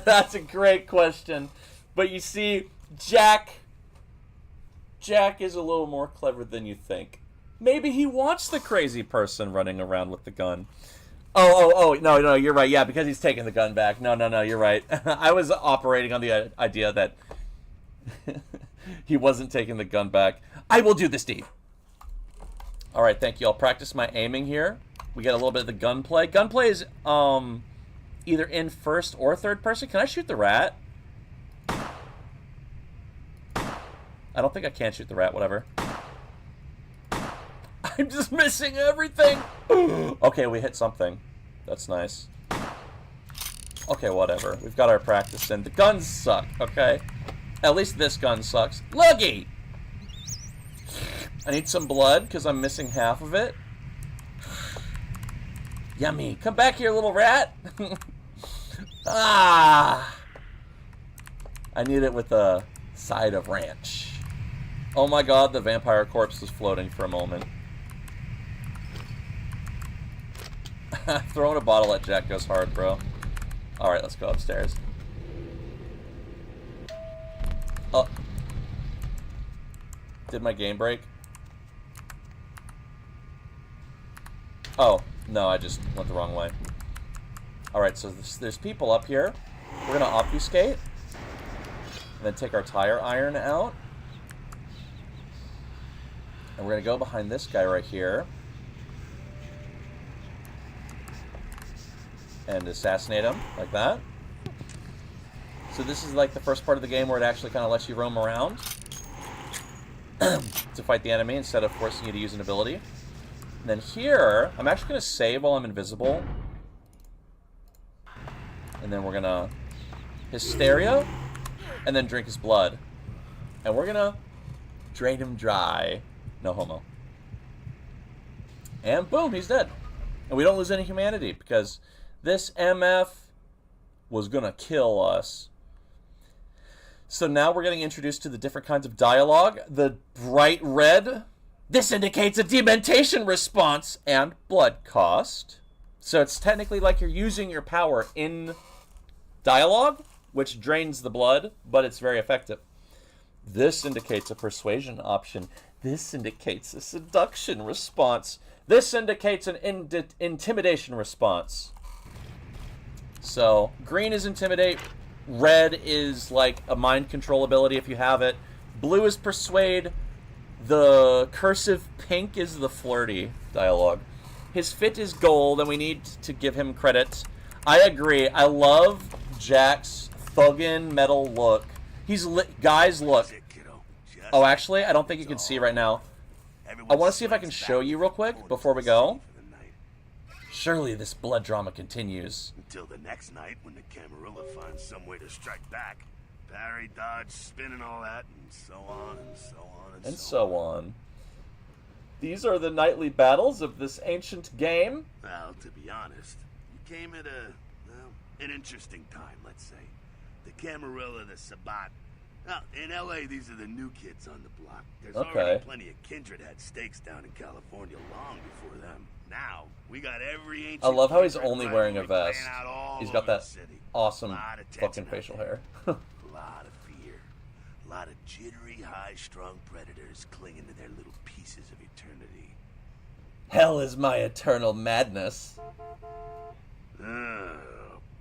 That's a great question. But you see, Jack is a little more clever than you think. Maybe he wants the crazy person running around with the gun. No, you're right. Yeah, because he's taking the gun back. No, you're right. I was operating on the idea that he wasn't taking the gun back. I will do this deed. All right, thank you. I'll practice my aiming here. We get a little bit of the gunplay. Gunplay is either in first or third person. Can I shoot the rat? I don't think I can shoot the rat. Whatever. I'm just missing everything. Okay, we hit something. That's nice. Okay, whatever. We've got our practice in. The guns suck, okay? At least this gun sucks. Luggy! I need some blood because I'm missing half of it. Yummy. Come back here, little rat. Ah! I need it with a side of ranch. Oh my god, the vampire corpse is floating for a moment. Throwing a bottle at Jack goes hard, bro. Alright, let's go upstairs. Oh. Did my game break? Oh, no, I just went the wrong way. Alright, so there's people up here. We're gonna obfuscate. And then take our tire iron out. And we're gonna go behind this guy right here. And assassinate him, like that. So this is like the first part of the game where it actually kind of lets you roam around to fight the enemy instead of forcing you to use an ability. And then here, I'm actually going to save while I'm invisible. And then we're going to Hysteria, and then drink his blood. And we're going to drain him dry. No homo. And boom, he's dead. And we don't lose any humanity because this MF was gonna kill us. So now we're getting introduced to the different kinds of dialogue. The bright red, this indicates a dementation response and blood cost. So it's technically like you're using your power in dialogue, which drains the blood, but it's very effective. This indicates a persuasion option. This indicates a seduction response. This indicates an intimidation response. So, green is intimidate, red is like a mind control ability if you have it, blue is persuade, the cursive pink is the flirty dialogue. His fit is gold, and we need to give him credit. I agree, I love Jack's thuggin' metal look. Guys, look. Oh, actually, I don't think you can see right now. I want to see if I can show you real quick before we go. Surely this blood drama continues. Until the next night when the Camarilla finds some way to strike back. Parry, dodge, spin and all that, and so on and so on and so on. These are the nightly battles of this ancient game. Well, to be honest, you came at an interesting time, let's say. The Camarilla, the Sabbat. Now, in LA, these are the new kids on the block. There's already plenty of kindred had stakes down in California long before them. Now, we got every ancient... I love how he's only wearing a vest. He's got that awesome fucking facial hair. A lot of fear. A lot of jittery, high-strung predators clinging to their little pieces of eternity. Hell is my eternal madness. Oh,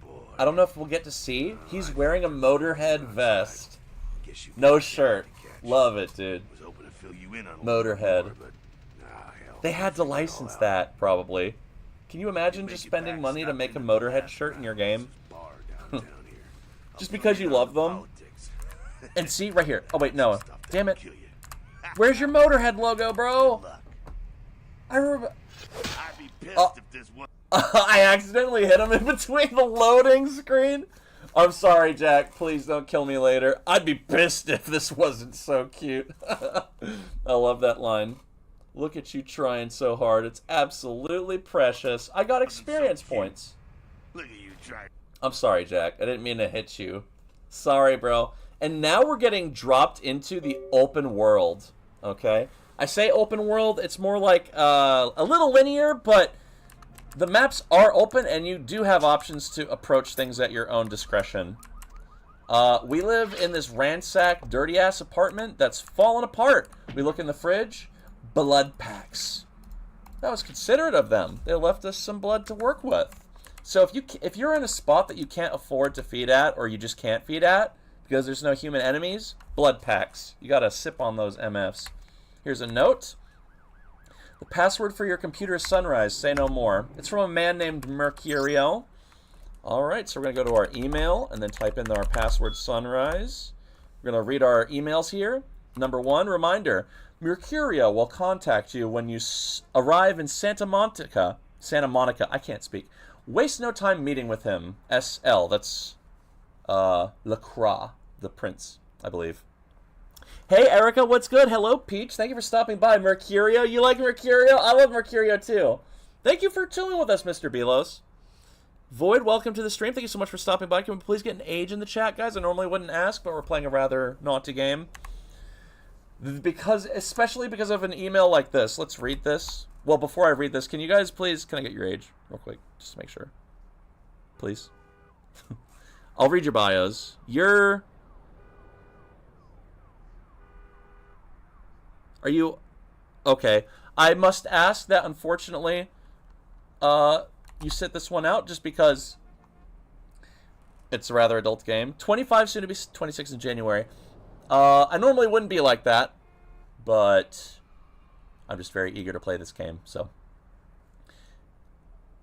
boy. I don't know if we'll get to see. He's wearing a Motorhead vest. No shirt. Love it, dude. Motorhead. They had to license that, probably. Can you imagine just spending money to make a Motorhead shirt in your game? Just because you love them? And see, right here. Oh, wait, no. Damn it. Where's your Motorhead logo, bro? I remember... I accidentally hit him in between the loading screen. I'm sorry, Jack. Please don't kill me later. I'd be pissed if this wasn't so cute. I love that line. Look at you trying so hard. It's absolutely precious. I got experience points. Look at you try. I'm sorry, Jack. I didn't mean to hit you. Sorry, bro. And now we're getting dropped into the open world. Okay? I say open world. It's more like a little linear, but... the maps are open, and you do have options to approach things at your own discretion. We live in this ransacked, dirty-ass apartment that's fallen apart. We look in the fridge. Blood packs. That was considerate of them. They left us some blood to work with. So if you're in a spot that you can't afford to feed at, or you just can't feed at because there's no human enemies, blood packs. You gotta sip on those MFs. Here's a note. The password for your computer is sunrise. Say no more. It's from a man named Mercurio. All right, so we're gonna go to our email and then type in our password sunrise. We're gonna read our emails here. Number 1, reminder. Mercurio will contact you when you arrive in Santa Monica, I can't speak. Waste no time meeting with him. SL, that's LaCroix, the prince, I believe. Hey, Erica, what's good? Hello, Peach. Thank you for stopping by. Mercurio, you like Mercurio? I love Mercurio, too. Thank you for chilling with us, Mr. Belos. Void, welcome to the stream. Thank you so much for stopping by. Can we please get an age in the chat, guys? I normally wouldn't ask, but we're playing a rather naughty game. Especially because of an email like this. Let's read this. Well, before I read this, can you guys please, can I get your age real quick, just to make sure? Please. I'll read your bios. Are you, okay. I must ask that, unfortunately, you sit this one out just because it's a rather adult game. 25, soon to be 26 in January. I normally wouldn't be like that, but I'm just very eager to play this game, so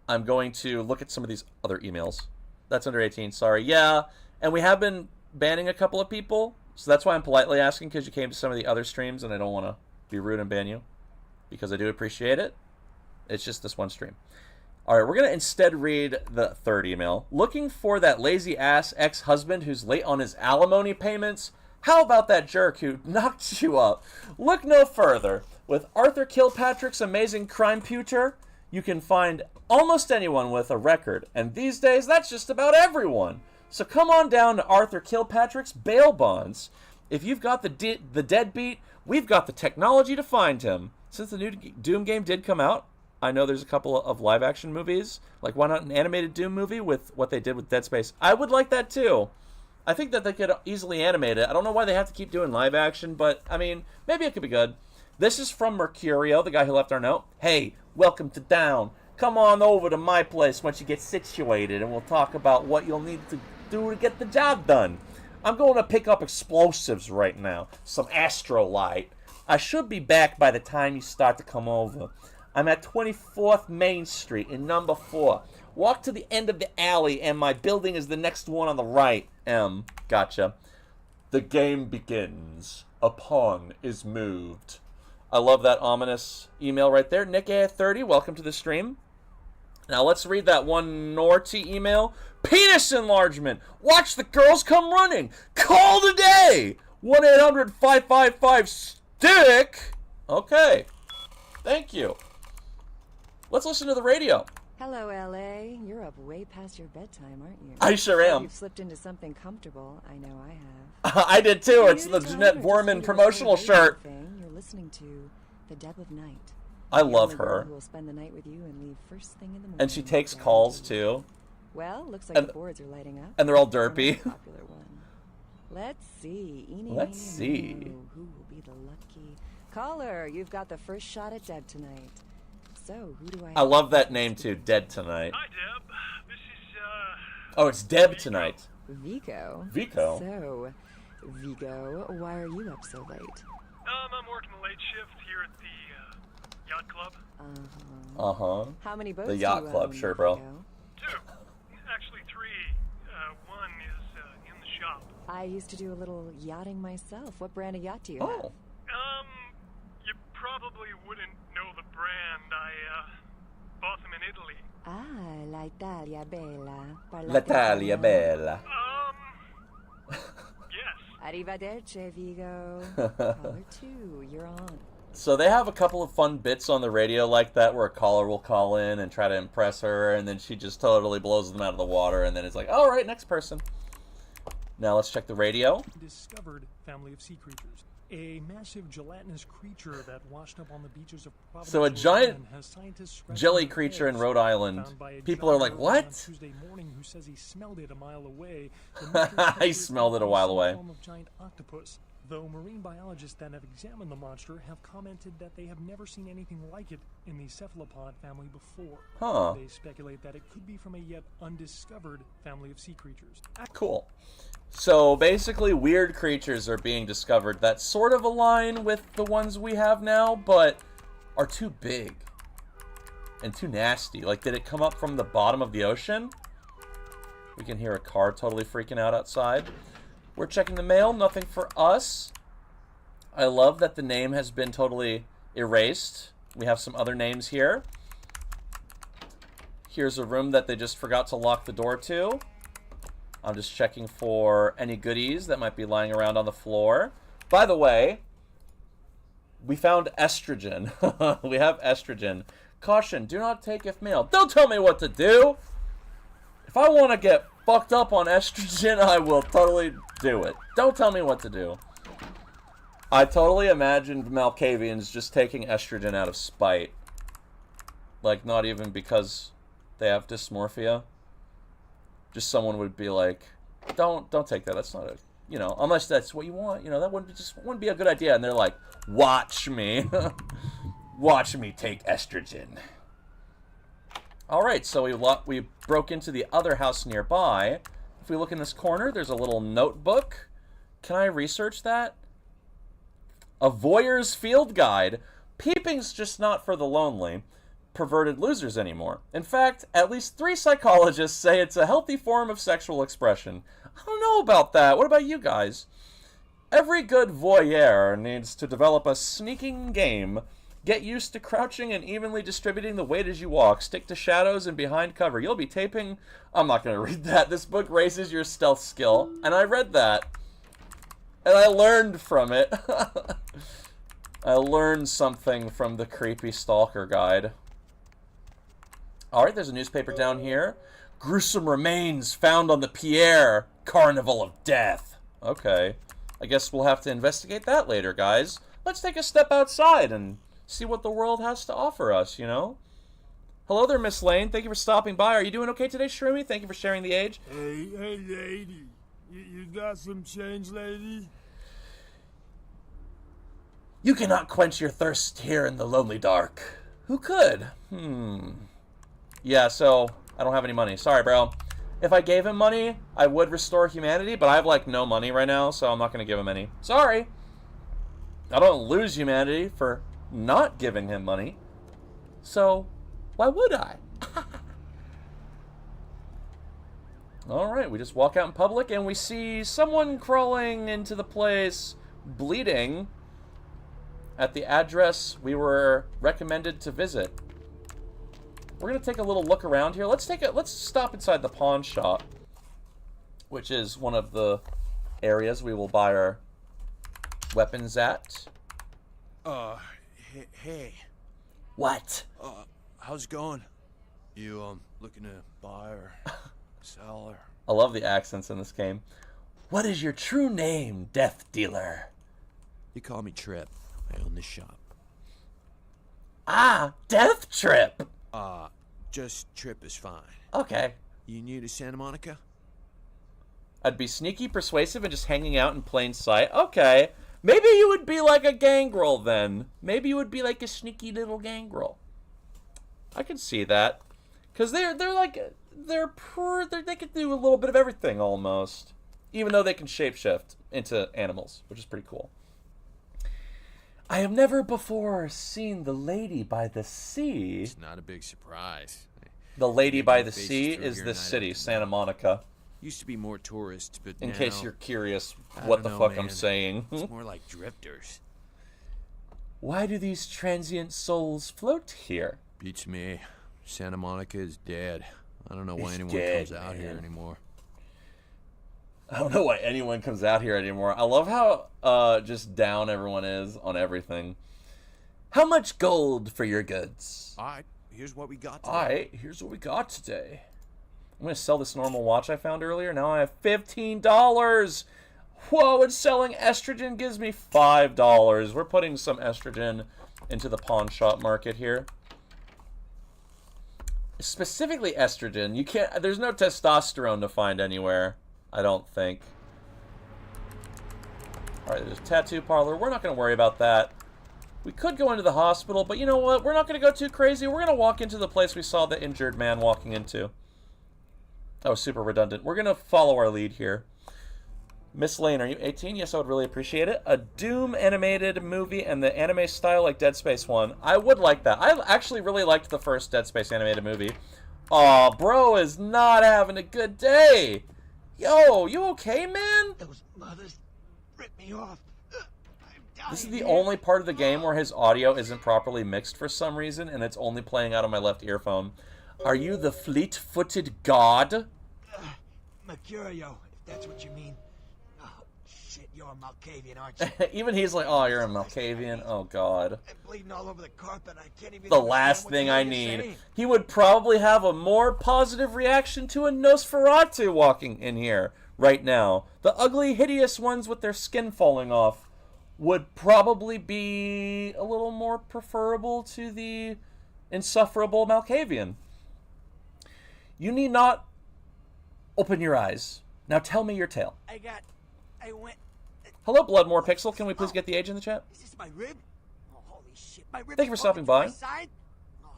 I'm going to look at some of these other emails. That's under 18, sorry. Yeah, and we have been banning a couple of people, so that's why I'm politely asking, because you came to some of the other streams, and I don't want to be rude and ban you, because I do appreciate it. It's just this one stream. All right, we're going to instead read the third email. Looking for that lazy-ass ex-husband who's late on his alimony payments? How about that jerk who knocked you up? Look no further. With Arthur Kilpatrick's amazing crime-puter, you can find almost anyone with a record. And these days, that's just about everyone. So come on down to Arthur Kilpatrick's bail bonds. If you've got the deadbeat, we've got the technology to find him. Since the new Doom game did come out, I know there's a couple of live-action movies. Like, why not an animated Doom movie with what they did with Dead Space? I would like that, too. I think that they could easily animate it. I don't know why they have to keep doing live action, but, I mean, maybe it could be good. This is from Mercurio, the guy who left our note. Hey, welcome to Down. Come on over to my place once you get situated, and we'll talk about what you'll need to do to get the job done. I'm going to pick up explosives right now. Some astrolite. I should be back by the time you start to come over. I'm at 24th Main Street in number 4. Walk to the end of the alley, and my building is the next one on the right. Gotcha. The game begins. A pawn is moved. I love that ominous email right there. Nick A30, welcome to the stream. Now let's read that one naughty email. Penis enlargement. Watch the girls come running. Call today. 1-800-555-STICK. Okay. Thank you. Let's listen to the radio. Hello, L.A. You're up way past your bedtime, aren't you? I sure am. You've slipped into something comfortable. I know I have. I did too. It's the Jeanette Vorman promotional shirt. You're listening to The Deb of Night. I love her. Who will spend the night with you and leave first thing in the morning. And she takes calls too. Well, looks like the boards are lighting up. And they're all derpy. Popular one. Let's see. Let's see. Who will be the lucky caller? You've got the first shot at Deb tonight. So, who do I love that name too, Dead Tonight. Hi, Deb. This is, Oh, it's Deb Tonight. Vico. Vico? So, Vico, why are you up so late? I'm working the late shift here at the, yacht club. How many boats The yacht do you club, own, sure, bro. Vico? 2. Actually 3. One is, in the shop. I used to do a little yachting myself. What brand of yacht do you have? Oh. You probably wouldn't know the brand. I, bought them in Italy. Ah, la Italia bella. L'Italia bella. Yes. Arrivederci, Vigo. Caller 2, you're on. So they have a couple of fun bits on the radio like that where a caller will call in and try to impress her, and then she just totally blows them out of the water, and then it's like, all right, next person. Now let's check the radio. Discovered family of sea creatures. A massive gelatinous creature that washed up on the beaches of Providence. So a giant has scientists jelly creature in Rhode Island. People are like, what? On Tuesday morning, who says he smelled it a mile away. He smelled it a while away. Form of giant octopus. though marine biologists that have examined the monster have commented that they have never seen anything like it in the cephalopod family before. Huh. They speculate that it could be from a yet undiscovered family of sea creatures. Cool. So basically weird creatures are being discovered that sort of align with the ones we have now, but are too big and too nasty. Like, did it come up from the bottom of the ocean? We can hear a car totally freaking out outside. We're checking the mail, nothing for us. I love that the name has been totally erased. We have some other names here. Here's a room that they just forgot to lock the door to. I'm just checking for any goodies that might be lying around on the floor. By the way, we found estrogen. We have estrogen. Caution, do not take if male. Don't tell me what to do! If I want to get fucked up on estrogen, I will totally do it. Don't tell me what to do. I totally imagined Malkavians just taking estrogen out of spite. Like, not even because they have dysmorphia. Just someone would be like, don't take that. That's not a, you know, unless that's what you want. You know, that wouldn't be a good idea. And they're like, watch me. Watch me take estrogen. Alright, so we broke into the other house nearby. If we look in this corner, there's a little notebook. Can I research that? A voyeur's field guide. Peeping's just not for the lonely, perverted losers anymore. In fact, at least 3 psychologists say it's a healthy form of sexual expression. I don't know about that. What about you guys? Every good voyeur needs to develop a sneaking game. Get used to crouching and evenly distributing the weight as you walk. Stick to shadows and behind cover. You'll be taping... I'm not going to read that. This book raises your stealth skill. And I read that. And I learned from it. I learned something from the creepy stalker guide. Alright, there's a newspaper down here. Gruesome remains found on the Pierre. Carnival of Death. Okay. I guess we'll have to investigate that later, guys. Let's take a step outside and see what the world has to offer us, you know? Hello there, Miss Lane. Thank you for stopping by. Are you doing okay today, Shroomy? Thank you for sharing the age. Hey, lady. You got some change, lady? You cannot quench your thirst here in the lonely dark. Who could? Yeah, so I don't have any money. Sorry, bro. If I gave him money, I would restore humanity, but I have, like, no money right now, so I'm not going to give him any. Sorry. I don't lose humanity for not giving him money. So, why would I? Alright, we just walk out in public and we see someone crawling into the place, bleeding, at the address we were recommended to visit. We're gonna take a little look around here. Let's stop inside the pawn shop, which is one of the areas we will buy our weapons at. Hey. What? How's it going? You, looking to buy or sell or... I love the accents in this game. What is your true name, Death Dealer? You call me Trip. I own this shop. Ah, Death Trip! Just Trip is fine. Okay. You new to Santa Monica? I'd be sneaky, persuasive, and just hanging out in plain sight. Okay. Maybe you would be like a gangrel then. Maybe you would be like a sneaky little gangrel. I can see that. Because they can do a little bit of everything almost. Even though they can shapeshift into animals, which is pretty cool. I have never before seen the lady by the sea. It's not a big surprise. The lady by the sea is the city, Santa Monica. Used to be more tourists, but In now, case you're curious I what the don't know, fuck I'm man. saying. It's more like drifters. Why do these transient souls float here? Beats me. Santa Monica is dead. I don't know why It's anyone dead, comes out here man. anymore. I don't know why anyone comes out here anymore. I love how just down everyone is on everything. How much gold for your goods? Alright, here's what we got today. Alright, here's what we got today. I'm going to sell this normal watch I found earlier. Now I have $15. Whoa, and selling estrogen gives me $5. We're putting some estrogen into the pawn shop market here. Specifically estrogen. You can't. There's no testosterone to find anywhere. I don't think. Alright, there's a tattoo parlor. We're not going to worry about that. We could go into the hospital, but you know what? We're not going to go too crazy. We're going to walk into the place we saw the injured man walking into. That was super redundant. We're going to follow our lead here. Miss Lane, are you 18? Yes, I would really appreciate it. A Doom animated movie and the anime style like Dead Space 1. I would like that. I actually really liked the first Dead Space animated movie. Aw, bro is not having a good day. Yo, you okay, man? Those mothers ripped me off. This is the only part of the game where his audio isn't properly mixed for some reason, and it's only playing out on my left earphone. Are you the fleet-footed god? Mercurio, if that's what you mean. Oh, shit, you're a Malkavian, aren't you? Even he's like, oh, you're a Malkavian? Oh, God. I'm bleeding all over the carpet. I can't even The last thing I need. He would probably have a more positive reaction to a Nosferatu walking in here right now. The ugly, hideous ones with their skin falling off would probably be a little more preferable to the insufferable Malkavian. You need not open your eyes. Now tell me your tale. I went... Hello, Bloodmore Pixel. Can we please get the age in the chat? Is this my rib? Oh, holy shit. My rib. Thank you for stopping by. Oh,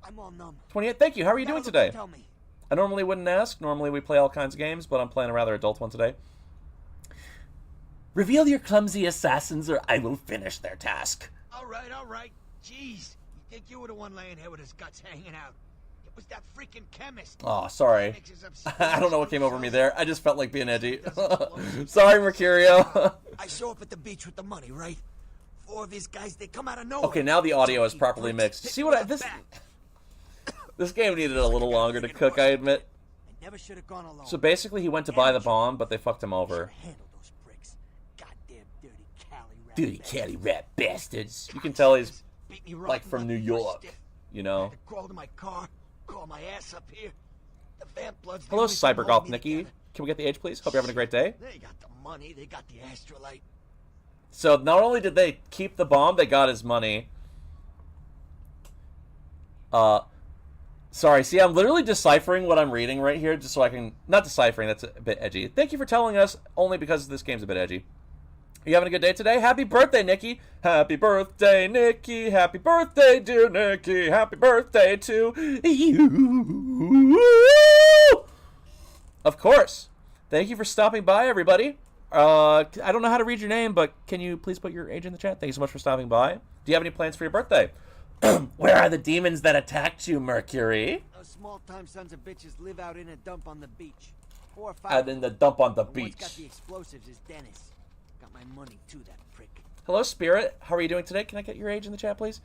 I'm all numb. 28, thank you. How are you doing today? Tell me. I normally wouldn't ask. Normally we play all kinds of games, but I'm playing a rather adult one today. Reveal your clumsy assassins or I will finish their task. All right. Jeez. You think you were the one laying here with his guts hanging out? It was that freaking chemist. Oh, sorry. I don't know what came over me there. I just felt like being edgy. Sorry, Mercurio. I show up at the beach with the money, right? 4 of these guys, they come out of nowhere. Okay, now the audio is properly mixed. See what this game needed a little longer to cook, I admit. I never should have gone alone. So basically he went to buy the bomb, but they fucked him over. Dirty Cali rat bastards. You can tell he's like from New York, you know. Crawl to my car, crawl my ass up here. The vamp blood's Hello, Cybergoth Nikki. Can we get the age, please? Hope you're having a great day. They got the money, they got the astrolite. So not only did they keep the bomb, they got his money. Sorry, see, I'm literally deciphering what I'm reading right here, just so I can... Not deciphering, that's a bit edgy. Thank you for telling us, only because this game's a bit edgy. Are you having a good day today? Happy birthday, Nikki! Happy birthday, Nikki! Happy birthday, dear Nikki! Happy birthday to you! Of course! Thank you for stopping by, everybody. I don't know how to read your name, but can you please put your age in the chat? Thank you so much for stopping by. Do you have any plans for your birthday? Where are the demons that attacked you, Mercury? Those small-time sons of bitches live out in a dump on the beach. 4 or 5. Out in the dump on the beach. Got the explosives is Dennis. Got my money too, that prick. Hello, Spirit. How are you doing today? Can I get your age in the chat, please?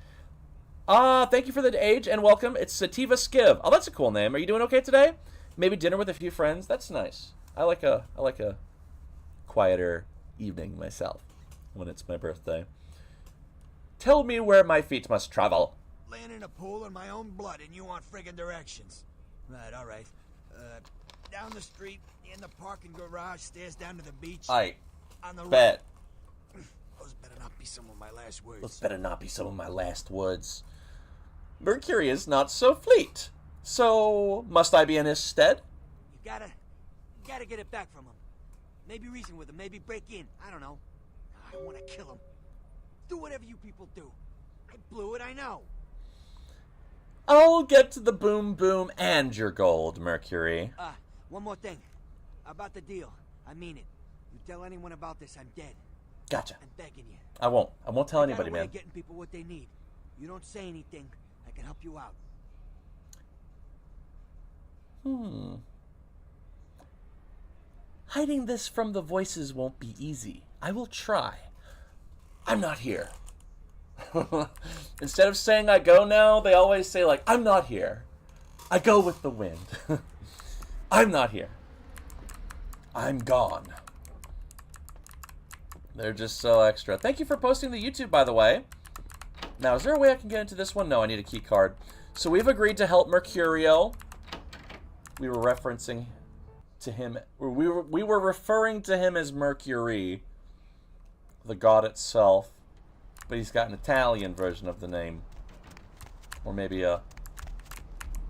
Thank you for the age and welcome. It's Sativa Skiv. Oh, that's a cool name. Are you doing okay today? Maybe dinner with a few friends. That's nice. I like a quieter evening myself when it's my birthday. Tell me where my feet must travel. Laying in a pool in my own blood and you want friggin' directions. Right, all right. Down the street, in the parking garage, stairs down to the beach. On the bet. Right. Those better not be some of my last words. Those better not be some of my last words. Mercury is not so fleet. So, must I be in his stead? You gotta get it back from him. Maybe reason with him, maybe break in. I don't know. I want to kill him. Do whatever you people do. I blew it, I know. I'll get to the boom boom and your gold, Mercury. One more thing. About the deal. I mean it. You tell anyone about this, I'm dead. Gotcha. I'm begging you. I won't tell anybody, man. Getting people what they need. You don't say anything, I can help you out. Hiding this from the voices won't be easy. I will try. I'm not here. Instead of saying I go now, they always say like, I'm not here. I go with the wind. I'm not here. I'm gone. They're just so extra. Thank you for posting the YouTube, by the way. Now, is there a way I can get into this one? No, I need a key card. So we've agreed to help Mercurio. We were referencing to him. We were referring to him as Mercury, the god itself. But he's got an Italian version of the name. Or maybe a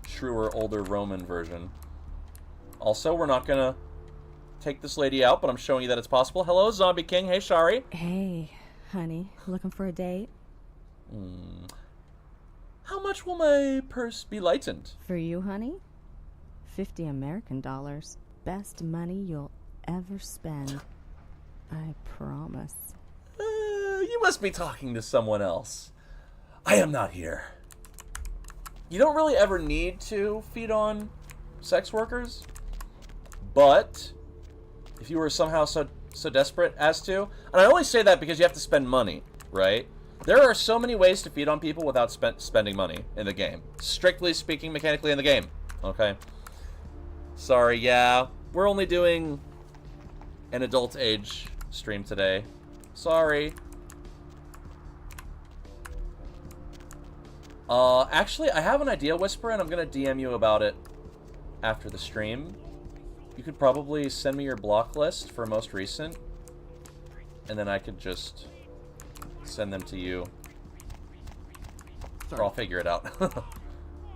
truer, older Roman version. Also, we're not going to take this lady out, but I'm showing you that it's possible. Hello, Zombie King. Hey, Shari. Hey, honey. Looking for a date? How much will my purse be lightened? For you, honey? 50 American dollars. Best money you'll ever spend. I promise. You must be talking to someone else. I am not here. You don't really ever need to feed on sex workers, but if you were somehow so desperate as to, and I only say that because you have to spend money, right? There are so many ways to feed on people without spending money in the game. Strictly speaking, mechanically in the game, okay? Sorry, yeah, we're only doing an adult age stream today. Sorry. Actually, I have an idea, Whisper, and I'm gonna DM you about it after the stream. You could probably send me your block list for most recent, and then I could just send them to you. Or I'll figure it out.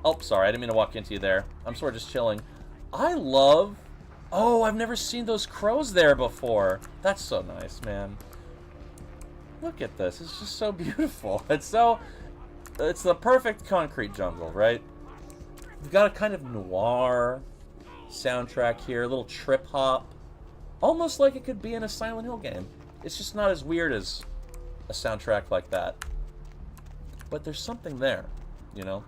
Oh, sorry, I didn't mean to walk into you there. I'm sort of just chilling. I love... Oh, I've never seen those crows there before. That's so nice, man. Look at this. It's just so beautiful. It's so... It's the perfect concrete jungle, right? We've got a kind of noir soundtrack here, a little trip hop. Almost like it could be in a Silent Hill game. It's just not as weird as a soundtrack like that. But there's something there, you know?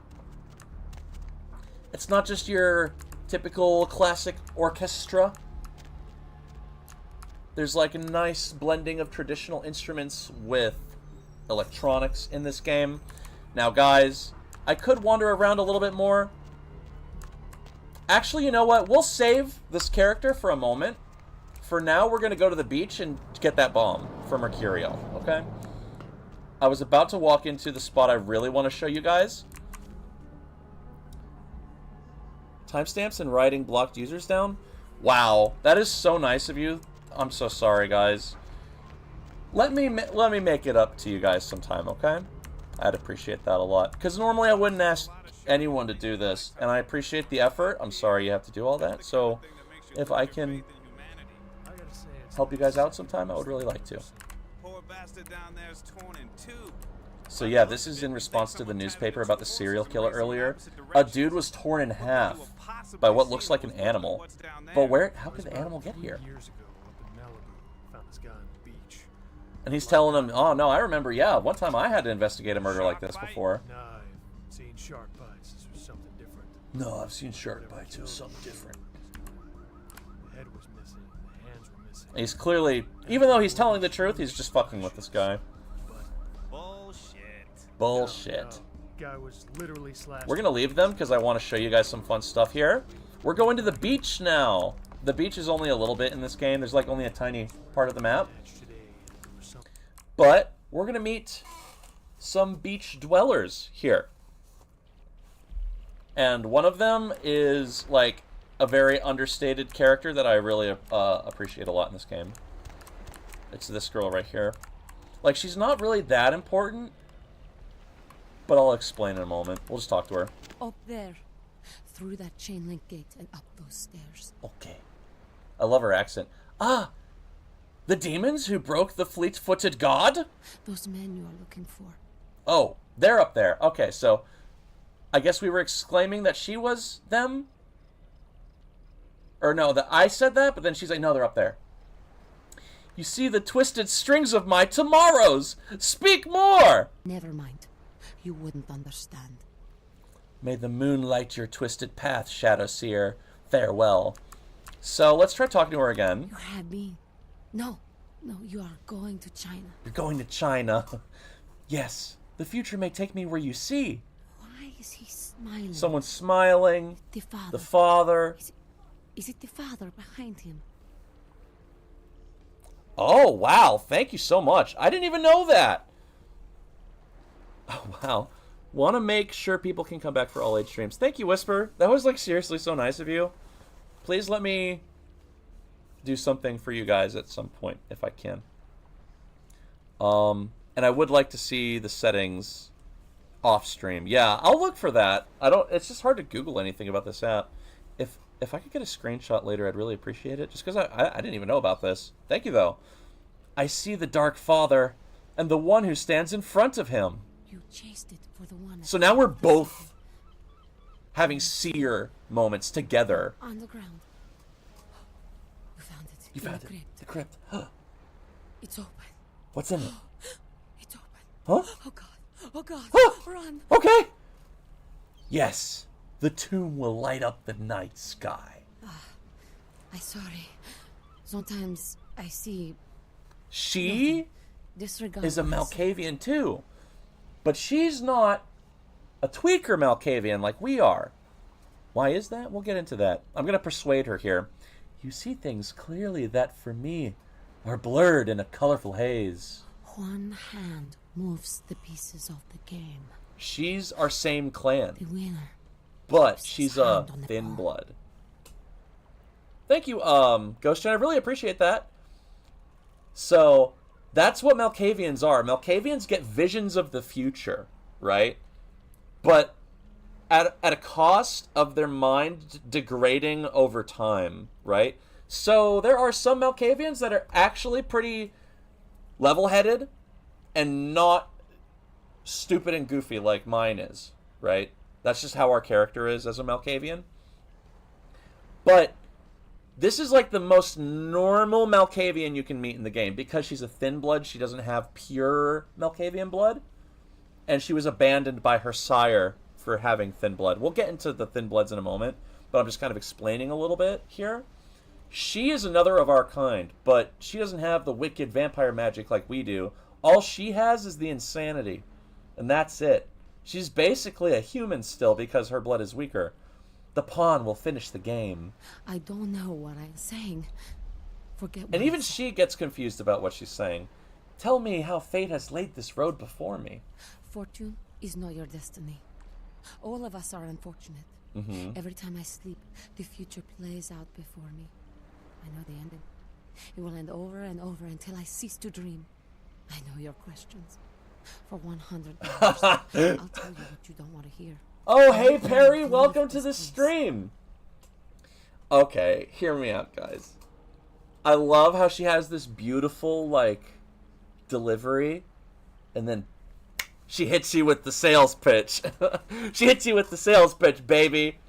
It's not just your typical classic orchestra. There's like a nice blending of traditional instruments with electronics in this game. Now, guys, I could wander around a little bit more. Actually, you know what? We'll save this character for a moment. For now, we're going to go to the beach and get that bomb for Mercurial, okay? I was about to walk into the spot I really want to show you guys. Timestamps and writing blocked users down? Wow, that is so nice of you. I'm so sorry, guys. Let me make it up to you guys sometime, okay? I'd appreciate that a lot. Because normally I wouldn't ask anyone to do this, and I appreciate the effort. I'm sorry you have to do all that. So if I can help you guys out sometime, I would really like to. So yeah, this is in response to the newspaper about the serial killer earlier. A dude was torn in half by what looks like an animal. But how could the animal get here? And he's telling him, oh no, I remember, yeah, one time I had to investigate a murder like this before. No, I've seen shark bites. This was something different. No, I've seen shark bites. It was something different. The head was missing. The hands were missing. He's clearly, even though he's telling the truth, he's just fucking with this guy. Bullshit. Guy was literally slashed. We're gonna leave them because I want to show you guys some fun stuff here. We're going to the beach now. The beach is only a little bit in this game. There's like only a tiny part of the map. But we're going to meet some beach dwellers here. And one of them is like a very understated character that I really appreciate a lot in this game. It's this girl right here. Like, she's not really that important, but I'll explain in a moment. We'll just talk to her. Up there. Through that chain link gate and up those stairs. Okay. I love her accent. Ah! The demons who broke the fleet-footed god? Those men you are looking for. Oh, they're up there. Okay, so I guess we were exclaiming that she was them? Or no, that I said that, but then she's like, no, they're up there. You see the twisted strings of my tomorrows! Speak more! Never mind. You wouldn't understand. May the moon light your twisted path, Shadow Seer. Farewell. So let's try talking to her again. You have been. No, you are going to China. You're going to China. Yes, the future may take me where you see. Why is he smiling? Someone's smiling. The father. The father. Is it the father behind him? Oh, wow. Thank you so much. I didn't even know that. Oh, wow. Want to make sure people can come back for all age streams. Thank you, Whisper. That was, like, seriously so nice of you. Please let me do something for you guys at some point, if I can. And I would like to see the settings off stream. Yeah, I'll look for that. It's just hard to Google anything about this app. If if I could get a screenshot later, I'd really appreciate it. Just because I didn't even know about this. Thank you, though. I see the Dark Father and the one who stands in front of him. You chased it for the one. So now we're both having seer moments together. On the ground. You found it. You found it. The crypt. It's open. What's in it? It's open. Huh? Oh God. Oh God. Run. Okay. Yes. The tomb will light up the night sky. I'm sorry. Sometimes I see... She disregard is a Malkavian too. But she's not a tweaker Malkavian like we are. Why is that? We'll get into that. I'm going to persuade her here. You see things clearly that, for me, are blurred in a colorful haze. One hand moves the pieces of the game. She's our same clan. The winner. But she's a thin blood. Thank you, Ghost Jen. I really appreciate that. So, that's what Malkavians are. Malkavians get visions of the future, right? But at a cost of their mind degrading over time, right? So, there are some Malkavians that are actually pretty level-headed and not stupid and goofy like mine is, right? That's just how our character is as a Malkavian. But this is like the most normal Malkavian you can meet in the game. Because she's a thin blood, she doesn't have pure Malkavian blood. And she was abandoned by her sire for having thin blood. We'll get into the thin bloods in a moment, but I'm just kind of explaining a little bit here. She is another of our kind, but she doesn't have the wicked vampire magic like we do. All she has is the insanity, and that's it. She's basically a human still because her blood is weaker. The pawn will finish the game. I don't know what I'm saying. Forget what And even she gets confused about what she's saying. Tell me how fate has laid this road before me. Fortune is not your destiny. All of us are unfortunate. Every time I sleep, the future plays out before me. I know the ending. It will end over and over until I cease to dream. I know your questions. For $100, I'll tell you what you don't want to hear. Oh, hey, Perry, welcome to the stream. Okay, hear me out, guys. I love how she has this beautiful, like, delivery, and then she hits you with the sales pitch. She hits you with the sales pitch, baby.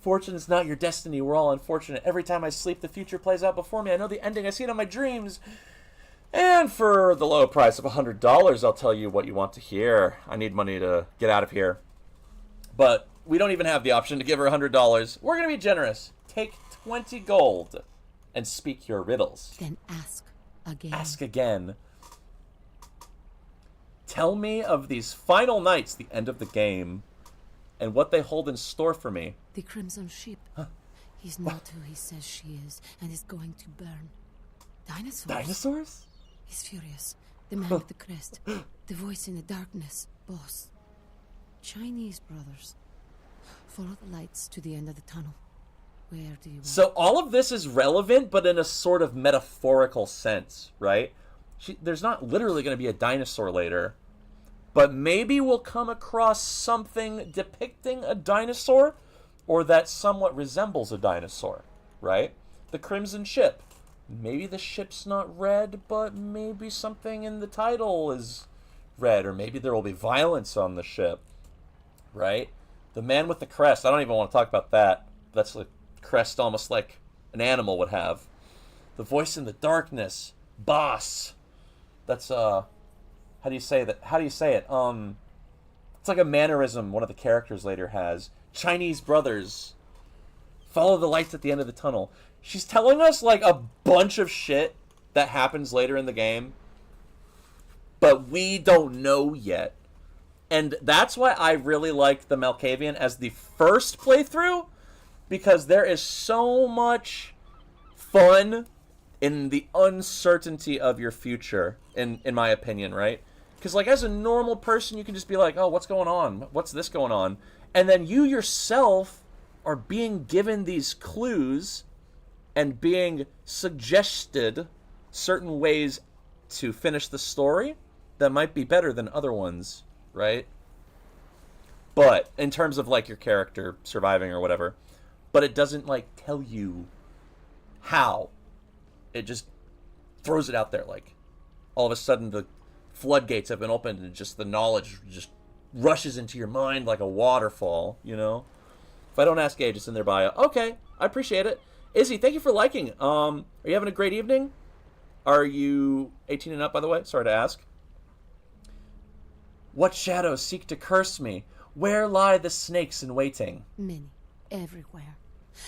Fortune is not your destiny. We're all unfortunate. Every time I sleep, the future plays out before me. I know the ending. I see it in my dreams. And for the low price of $100, I'll tell you what you want to hear. I need money to get out of here. But we don't even have the option to give her $100. We're going to be generous. Take 20 gold and speak your riddles. Then ask again. Ask again. Tell me of these final nights, the end of the game, and what they hold in store for me. The Crimson Ship. Huh? He's not who he says she is, and is going to burn. Dinosaurs? Dinosaurs? He's furious. The man with the crest. The voice in the darkness. Boss. Chinese brothers. Follow the lights to the end of the tunnel. Where do you want? So all of this is relevant, but in a sort of metaphorical sense, right? There's not literally going to be a dinosaur later, but maybe we'll come across something depicting a dinosaur, or that somewhat resembles a dinosaur, right? The Crimson Ship. Maybe the ship's not red, but maybe something in the title is red, or maybe there will be violence on the ship, right? The man with the crest. I don't even want to talk about that. That's a crest almost like an animal would have. The voice in the darkness. Boss. That's, how do you say that? How do you say it? It's like a mannerism one of the characters later has. Chinese brothers. Follow the lights at the end of the tunnel. She's telling us, like, a bunch of shit that happens later in the game, but we don't know yet. And that's why I really like the Malkavian as the first playthrough, because there is so much fun in the uncertainty of your future, in my opinion, right? Because, like, as a normal person, you can just be like, oh, what's going on? What's this going on? And then you yourself are being given these clues and being suggested certain ways to finish the story that might be better than other ones, right? But in terms of, like, your character surviving or whatever. but it doesn't, like, tell you how. It just throws it out there, like, all of a sudden the floodgates have been opened and just the knowledge just rushes into your mind like a waterfall, you know? If I don't ask age, it's in their bio. Okay, I appreciate it. Izzy, thank you for liking. Are you having a great evening? Are you 18 and up, by the way? Sorry to ask. What shadows seek to curse me? Where lie the snakes in waiting? Many, everywhere.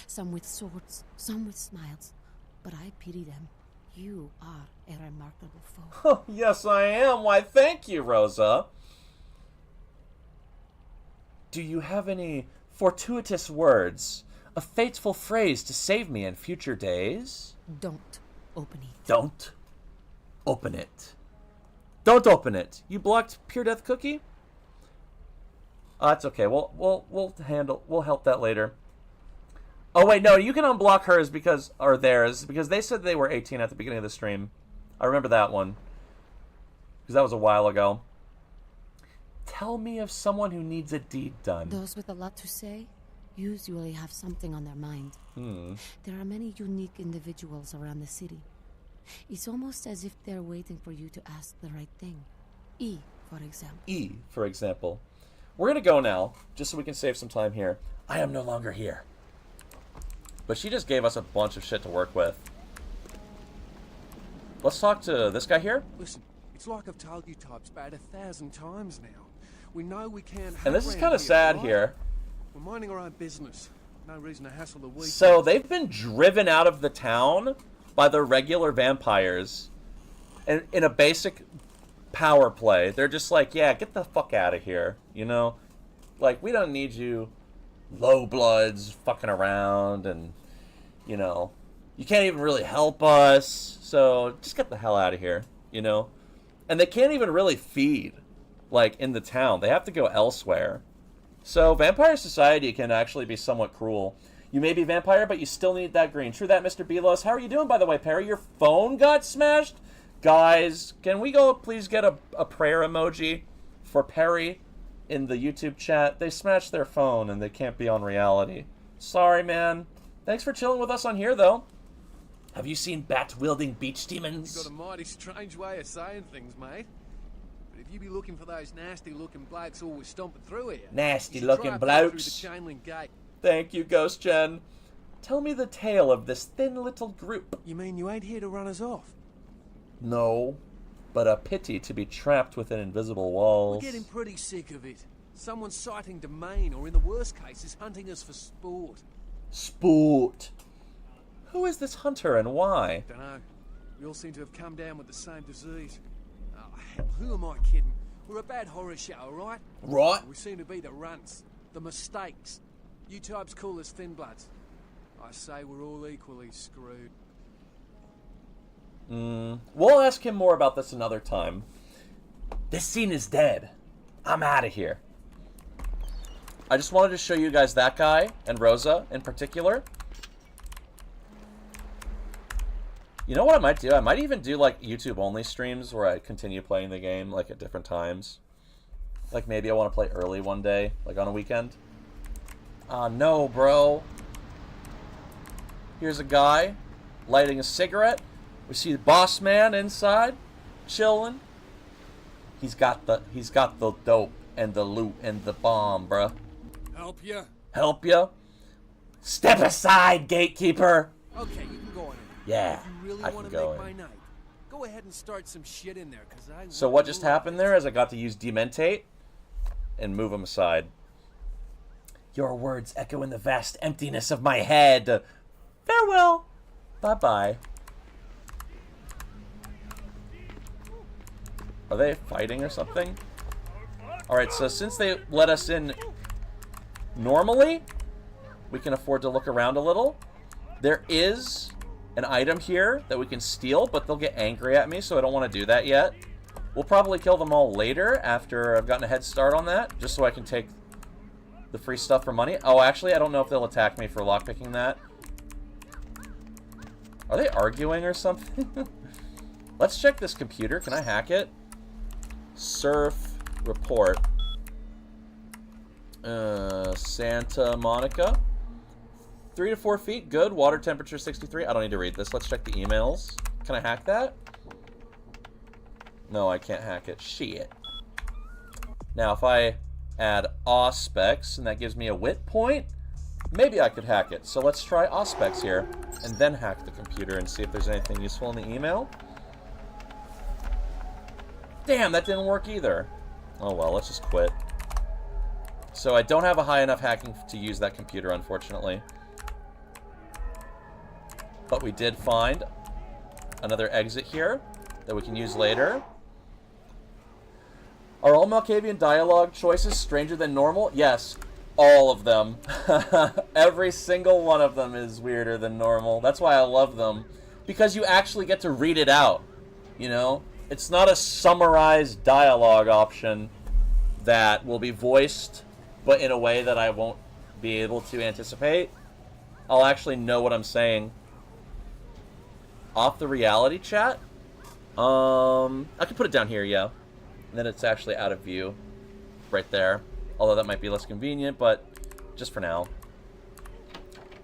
Some with swords, some with smiles. But I pity them. You are a remarkable foe. Oh, yes, I am. Why, thank you, Rosa. Do you have any fortuitous words, a fateful phrase to save me in future days? Don't open it. Don't open it. Don't open it. You blocked Pure Death Cookie? That's okay. We'll help that later. Oh wait, no, you can unblock hers or theirs because they said they were 18 at the beginning of the stream. I remember that one because that was a while ago. Tell me of someone who needs a deed done. Those with a lot to say usually have something on their mind. There are many unique individuals around the city. It's almost as if they're waiting for you to ask the right thing. E, for example. E, for example. We're going to go now, just so we can save some time here. I am no longer here. But she just gave us a bunch of shit to work with. Let's talk to this guy here. Listen, it's like I've told you types about 1,000 times now. We know we can't. And this is kind of sad here. We're minding our own business. No reason to hassle the weak. So they've been driven out of the town by the regular vampires, and in a basic power play, they're just like, yeah, get the fuck out of here, you know? Like, we don't need you low bloods fucking around, and, you know, you can't even really help us, so just get the hell out of here, you know? And they can't even really feed, like, in the town. They have to go elsewhere. So Vampire Society can actually be somewhat cruel. You may be vampire, but you still need that green. True that, Mr. Belos. How are you doing, by the way, Perry? Your phone got smashed? Guys, can we go please get a prayer emoji for Perry in the YouTube chat? They smashed their phone and they can't be on reality. Sorry, man. Thanks for chilling with us on here, though. Have you seen bat-wielding beach demons? You've got a mighty strange way of saying things, mate. But if you be looking for those nasty-looking blokes always stomping through here... Nasty-looking blokes. Through the chain link gate. Thank you, Ghost Gen. Tell me the tale of this thin little group. You mean you ain't here to run us off? No, but a pity to be trapped within invisible walls. We're getting pretty sick of it. Someone's sighting domain, or in the worst cases, hunting us for sport. Sport. Who is this hunter and why? Dunno. We all seem to have come down with the same disease. Oh, hell, who am I kidding? We're a bad horror show, alright? Right. We seem to be the runts, the mistakes. You types call us thin bloods. I say we're all equally screwed. We'll ask him more about this another time. This scene is dead. I'm out of here. I just wanted to show you guys that guy, and Rosa in particular. You know what I might do? I might even do, like, YouTube-only streams where I continue playing the game, like, at different times. Like, maybe I want to play early one day, like, on a weekend. No, bro. Here's a guy lighting a cigarette. We see the boss man inside, chilling. He's got the dope and the loot and the bomb, bruh. Help ya? Help ya? Step aside, gatekeeper. Okay, you can go in. Yeah, if you really I want can to go make in. my night, go ahead and start some shit in there, cause I. So what just happened there is I got to use Dementate and move him aside. Your words echo in the vast emptiness of my head. Farewell. Bye-bye. Are they fighting or something? Alright, so since they let us in normally, we can afford to look around a little. There is an item here that we can steal, but they'll get angry at me, so I don't want to do that yet. We'll probably kill them all later after I've gotten a head start on that, just so I can take the free stuff for money. Oh, actually, I don't know if they'll attack me for lockpicking that. Are they arguing or something? Let's check this computer. Can I hack it? Surf report. Santa Monica. 3 to 4 feet, good. Water temperature 63. I don't need to read this. Let's check the emails. Can I hack that? No, I can't hack it. Shit. Now, if I add auspex, and that gives me a wit point, maybe I could hack it. So let's try auspex here, and then hack the computer and see if there's anything useful in the email. Damn, that didn't work either. Oh well, let's just quit. So I don't have a high enough hacking to use that computer, unfortunately. But we did find another exit here that we can use later. Are all Malkavian dialogue choices stranger than normal? Yes, all of them. Every single one of them is weirder than normal. That's why I love them. Because you actually get to read it out, you know? It's not a summarized dialogue option that will be voiced, but in a way that I won't be able to anticipate. I'll actually know what I'm saying. Off the reality chat? I can put it down here, yeah. And then it's actually out of view. Right there. Although that might be less convenient, but just for now.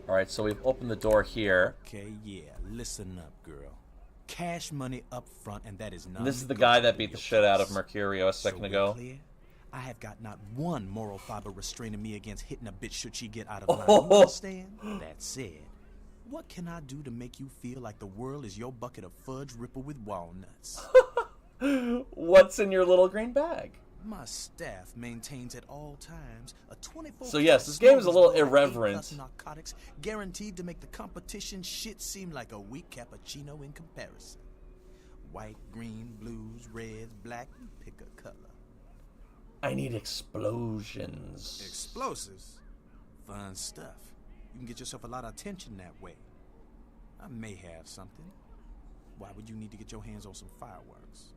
Alright, so we've opened the door here. Okay, yeah. Listen up, girl. Cash money up front, and that is not. This is the guy that beat the shit out of Mercurio a second ago. Clear? I have got not one moral fiber restraining me against hitting a bitch should she get out of line. You understand? That said, what can I do to make you feel like the world is your bucket of fudge rippled with walnuts? What's in your little green bag? My staff maintains at all times a 24. So yes, this game is a little irreverent. Narcotics guaranteed to make the competition shit seem like a weak cappuccino in comparison. White, green, blues, reds, black, pick a color. I need explosions. Explosives? Fun stuff. You can get yourself a lot of attention that way. I may have something. Why would you need to get your hands on some fireworks?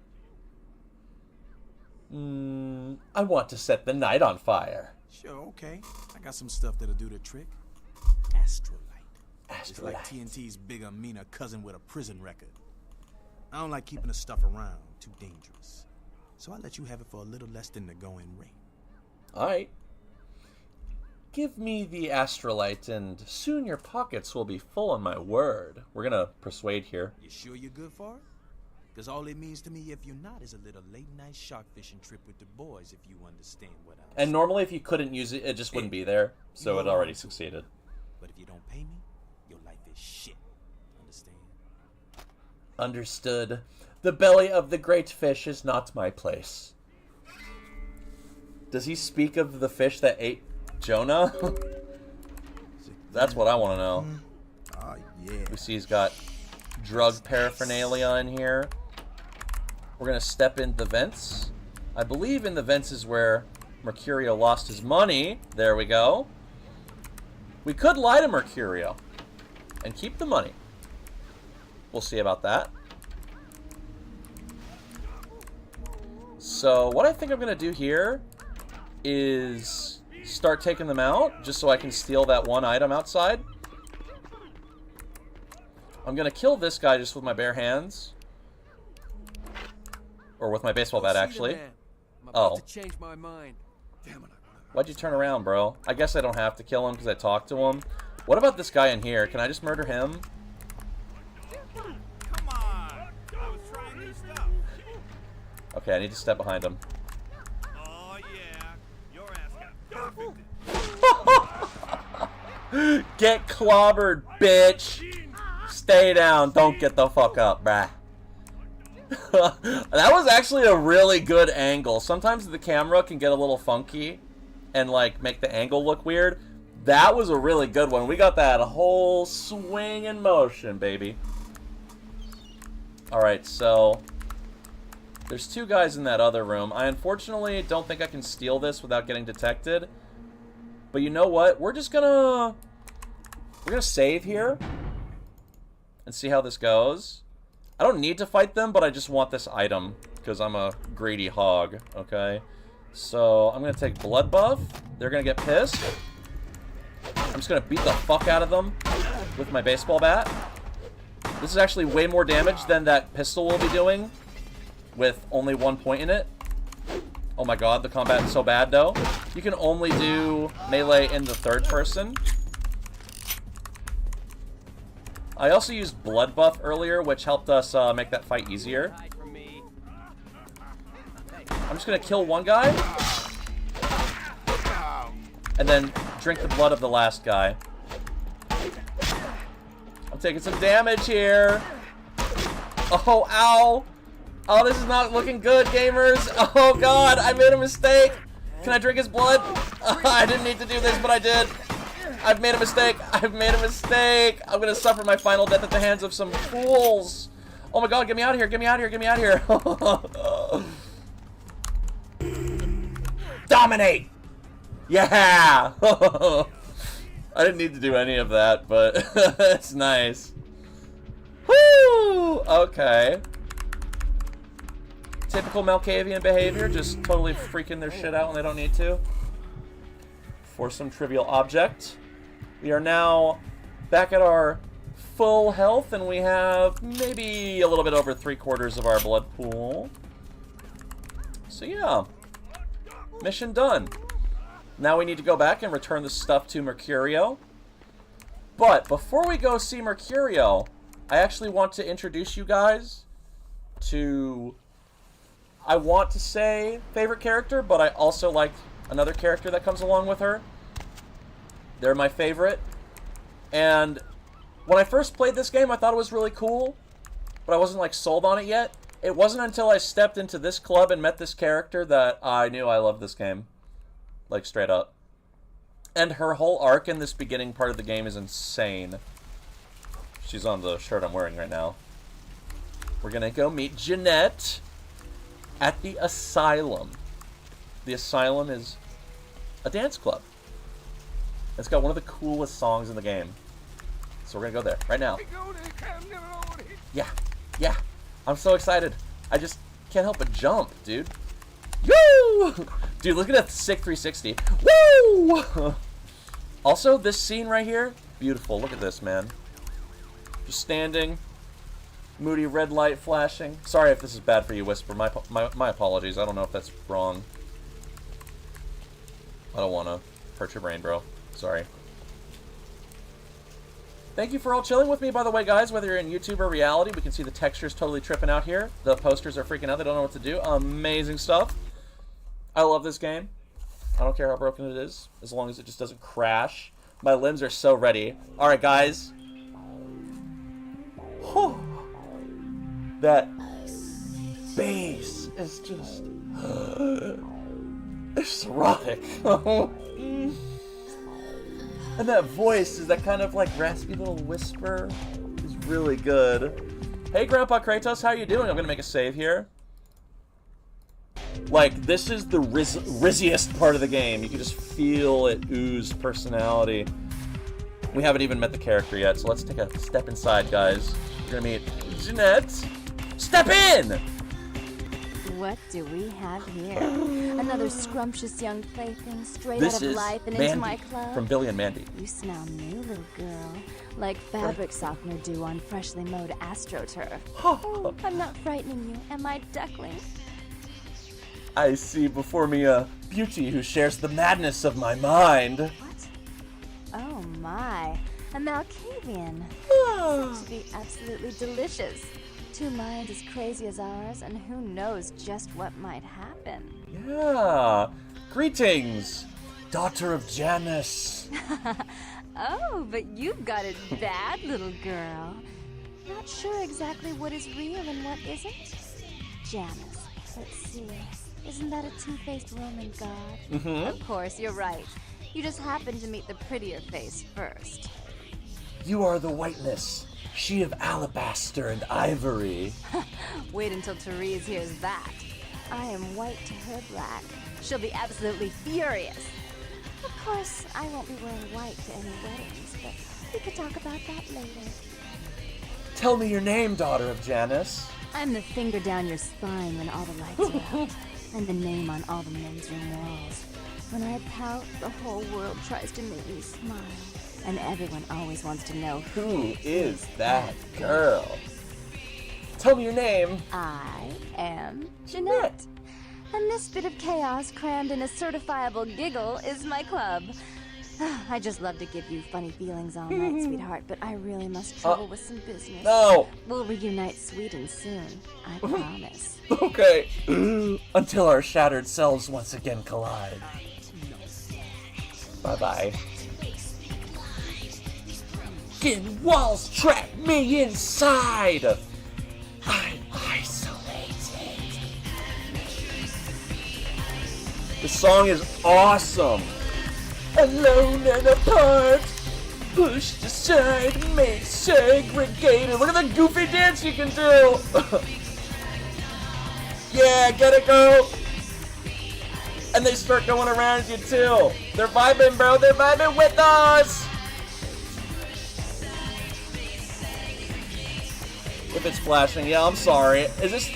I want to set the night on fire. Sure, okay. I got some stuff that'll do the trick. Astrolite. It's like TNT's bigger, meaner cousin with a prison record. I don't like keeping the stuff around. Too dangerous. So I let you have it for a little less than the going rate. Alright. Give me the astrolite, and soon your pockets will be full on my word. We're gonna persuade here. You sure you're good for it? Because all it means to me, if you're not, is a little late-night shark fishing trip with the boys, if you understand what I'm saying. And normally if you couldn't use it, it just wouldn't be there. So it already succeeded. But if you don't pay me, your life is shit. Understand? Understood. The belly of the great fish is not my place. Does he speak of the fish that ate Jonah? That's what I want to know. Oh, yeah. We see he's got drug paraphernalia in here. We're going to step in the vents. I believe in the vents is where Mercurio lost his money. There we go. We could lie to Mercurio and keep the money. We'll see about that. So what I think I'm going to do here is start taking them out just so I can steal that one item outside. I'm going to kill this guy just with my bare hands. Or with my baseball bat, actually. Oh. Change my mind. Damn it. Why'd you turn around, bro? I guess I don't have to kill him because I talked to him. What about this guy in here? Can I just murder him? Come on! I was trying new stuff. Okay, I need to step behind him. Oh yeah, your ass got perfect. Get clobbered, bitch! Stay down, don't get the fuck up, bruh. That was actually a really good angle. Sometimes the camera can get a little funky and like make the angle look weird. That was a really good one. We got that whole swing in motion, baby. Alright, so there's two guys in that other room. I unfortunately don't think I can steal this without getting detected. But you know what? We're gonna save here and see how this goes. I don't need to fight them, but I just want this item because I'm a greedy hog, okay? So I'm going to take blood buff. They're going to get pissed. I'm just going to beat the fuck out of them with my baseball bat. This is actually way more damage than that pistol will be doing with only 1 point in it. Oh my god, the combat is so bad, though. You can only do melee in the third person. I also used blood buff earlier, which helped us make that fight easier. I'm just gonna kill one guy, and then drink the blood of the last guy. I'm taking some damage here. Oh, ow. Oh, this is not looking good, gamers. Oh, God, I made a mistake. Can I drink his blood? I didn't need to do this, but I did. I've made a mistake. I've made a mistake. I'm going to suffer my final death at the hands of some fools. Oh, my God, get me out of here. Get me out of here. Get me out of here. Dominate. Yeah. I didn't need to do any of that, but it's nice. Woo! Okay. Typical Malkavian behavior, just totally freaking their shit out when they don't need to. For some trivial object. We are now back at our full health, and we have maybe a little bit over 3/4 of our blood pool. So yeah. Mission done. Now we need to go back and return the stuff to Mercurio. But before we go see Mercurio, I actually want to introduce you guys to, I want to say favorite character, but I also like another character that comes along with her. They're my favorite. And when I first played this game, I thought it was really cool, but I wasn't like sold on it yet. It wasn't until I stepped into this club and met this character that I knew I loved this game. Like, straight up. And her whole arc in this beginning part of the game is insane. She's on the shirt I'm wearing right now. We're gonna go meet Jeanette at the Asylum. The Asylum is a dance club. It's got one of the coolest songs in the game. So we're gonna go there right now. Yeah, yeah. I'm so excited. I just can't help but jump, dude. Woo! Dude, look at that sick 360. Woo! Also, this scene right here, beautiful. Look at this, man. Just standing, moody red light flashing. Sorry if this is bad for you, Whisper. My apologies. I don't know if that's wrong. I don't want to hurt your brain, bro. Sorry. Thank you for all chilling with me, by the way, guys. Whether you're in YouTube or reality, we can see the textures totally tripping out here. The posters are freaking out. They don't know what to do. Amazing stuff. I love this game. I don't care how broken it is, as long as it just doesn't crash. My limbs are so ready. Alright, guys. Whew. That bass is just... it's erotic. And that voice is that kind of like raspy little whisper. Is really good. Hey, Grandpa Kratos, how you doing? I'm gonna make a save here. Like, this is the rizziest part of the game. You can just feel it ooze personality. We haven't even met the character yet, so let's take a step inside, guys. We're gonna meet Jeanette. Step in! What do we have here? Another scrumptious young plaything straight out of life and into my club? From Billy and Mandy. You smell new, little girl. Like fabric softener do on freshly mowed AstroTurf. Oh, I'm not frightening you, am I, duckling? I see before me a beauty who shares the madness of my mind. What? Oh my, a Malkavian. Seems to be absolutely delicious. Two minds as crazy as ours, and who knows just what might happen. Yeah. Greetings, daughter of Janus. Oh, but you've got it bad, little girl. Not sure exactly what is real and what isn't? Janus. Let's see. Isn't that a two-faced Roman god? Mm-hmm. Of course, you're right. You just happened to meet the prettier face first. You are the whiteness, she of alabaster and ivory. Wait until Therese hears that. I am white to her black. She'll be absolutely furious. Of course, I won't be wearing white to any weddings, but we could talk about that later. Tell me your name, daughter of Janus. I'm the finger down your spine when all the lights are out, and the name on all the men's room walls. When I pout, the whole world tries to make me smile, and everyone always wants to know who is that girl. Tell me your name. I am Jeanette. And this bit of chaos crammed in a certifiable giggle is my club. I just love to give you funny feelings all night, sweetheart, but I really must travel with some business. No! We'll reunite Sweden soon. I promise. Okay. Until our shattered selves once again collide. Bye-bye. Fucking walls trap me inside! I'm isolated. The song is awesome. Alone and apart, pushed aside, made segregated. Look at the goofy dance you can do. Yeah, get it, girl. And they start going around you too. They're vibing, bro. They're vibing with us. If it's flashing, yeah, I'm sorry. Is this?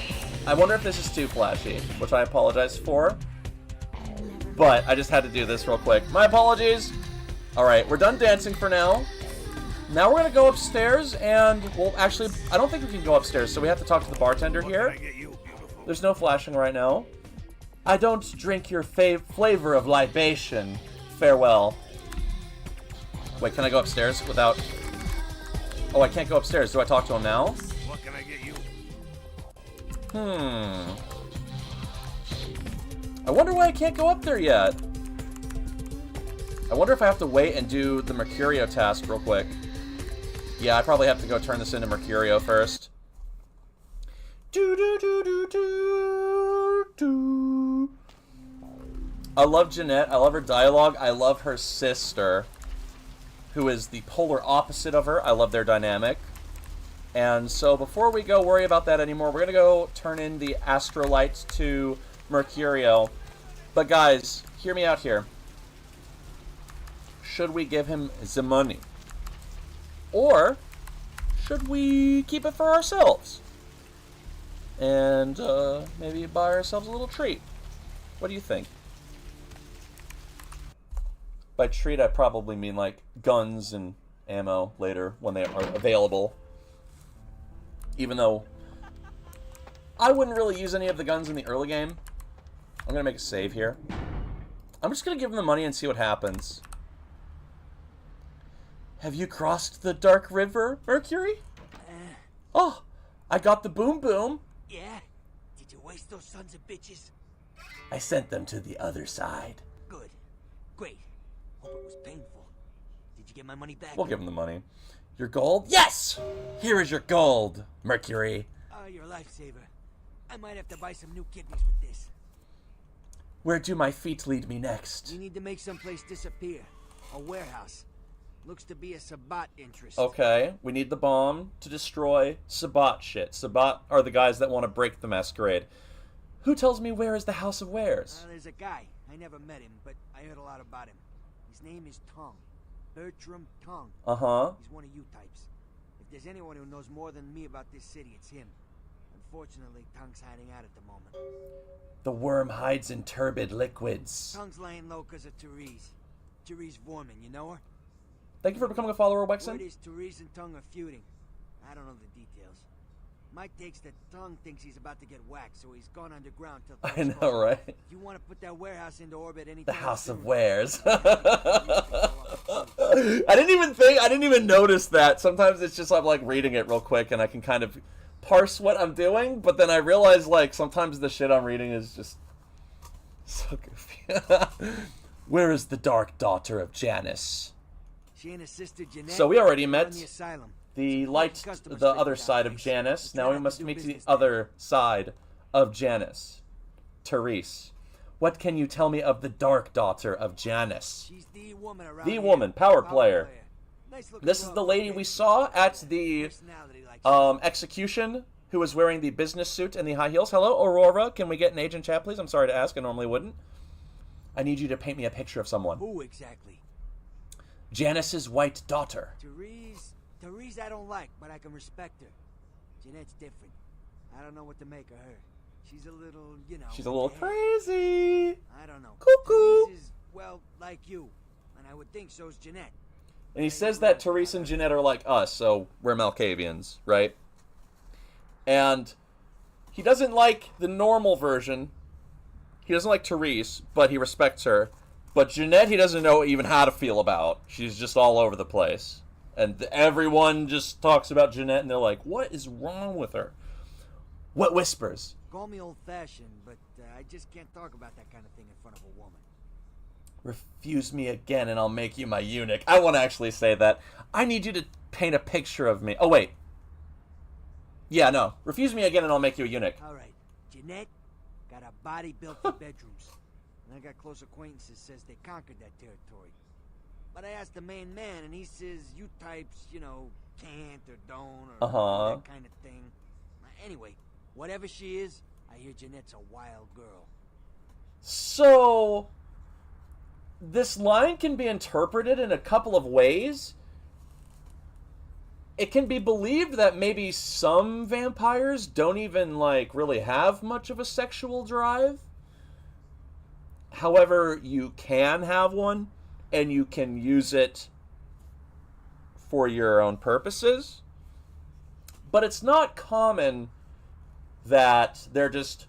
I wonder if this is too flashy, which I apologize for. But I just had to do this real quick. My apologies. Alright, we're done dancing for now. Now we're gonna go upstairs and, well, actually, I don't think we can go upstairs, so we have to talk to the bartender here. There's no flashing right now. I don't drink your flavor of libation. Farewell. Wait, can I go upstairs without... Oh, I can't go upstairs. Do I talk to him now? What can I get you? I wonder why I can't go up there yet. I wonder if I have to wait and do the Mercurio task real quick. Yeah, I probably have to go turn this into Mercurio first. I love Jeanette. I love her dialogue. I love her sister, who is the polar opposite of her. I love their dynamic. And so before we go worry about that anymore, we're going to go turn in the Astrolight to Mercurio. But guys, hear me out here. Should we give him the money? Or should we keep it for ourselves? And maybe buy ourselves a little treat? What do you think? By treat, I probably mean like guns and ammo later when they are available. Even though I wouldn't really use any of the guns in the early game. I'm going to make a save here. I'm just going to give him the money and see what happens. Have you crossed the Dark River, Mercury? Oh, I got the boom boom. Yeah? Did you waste those sons of bitches? I sent them to the other side. Good. Great. Hope it was painful. Did you get my money back? We'll give him the money. Your gold? Yes! Here is your gold, Mercury. Oh, you're a lifesaver. I might have to buy some new kidneys with this. Where do my feet lead me next? We need to make someplace disappear. A warehouse. Looks to be a Sabbat interest. Okay, we need the bomb to destroy Sabbat shit. Sabbat are the guys that want to break the Masquerade. Who tells me where is the House of Wares? There's a guy. I never met him, but I heard a lot about him. His name is Tong. Bertram Tong. Uh-huh. He's one of you types. If there's anyone who knows more than me about this city, it's him. Unfortunately, Tong's hiding out at the moment. The worm hides in turbid liquids. Tong's laying low because of Therese. Therese Vorman, you know her? Thank you for becoming a follower, Word Wexen. is Therese and Tong are feuding. I don't know the details. Mike takes that Tong thinks he's about to get whacked, so he's gone underground till I know, right? If you want to put that warehouse into orbit anytime The House soon, of Wares. I didn't even notice that. Sometimes it's just I'm like reading it real quick and I can kind of parse what I'm doing, but then I realize like sometimes the shit I'm reading is just so goofy. Where is the dark daughter of Janus? She and her sister Jeanette So we already met run the asylum. the other side of Janus. Now we must meet the other side of Janus. Therese. What can you tell me of the dark daughter of Janus? She's the woman around The here. woman, power player. Nice looking This is girl, the lady we saw at the execution, who was wearing the business suit and the high heels. Hello, Aurora. Can we get an agent chat, please? I'm sorry to ask. I normally wouldn't. I need you to paint me a picture of someone. Who exactly? Janus's white daughter. Therese I don't like, but I can respect her. Jeanette's different. I don't know what to make of her. She's a little, you know... She's a little crazy. I don't know. Cuckoo. Therese is, well, like you. And I would think so's Jeanette. And he says that Therese and Jeanette are like us, so we're Malkavians, right? And he doesn't like the normal version. He doesn't like Therese, but he respects her. But Jeanette, he doesn't know even how to feel about. She's just all over the place. And everyone just talks about Jeanette, and they're like, what is wrong with her? What whispers? Call me old-fashioned, but I just can't talk about that kind of thing in front of a woman. Refuse me again, and I'll make you my eunuch. I want to actually say that. I need you to paint a picture of me. Oh, wait. Yeah, no. Refuse me again, and I'll make you a eunuch. All right. Jeanette got a body built for bedrooms. And I got close acquaintances says they conquered that territory. But I asked the main man, and he says you types, you know, can't or don't or that kind of thing. Anyway, whatever she is, I hear Jeanette's a wild girl. So, this line can be interpreted in a couple of ways. It can be believed that maybe some vampires don't even, like, really have much of a sexual drive. However, you can have one, and you can use it for your own purposes. But it's not common that they're just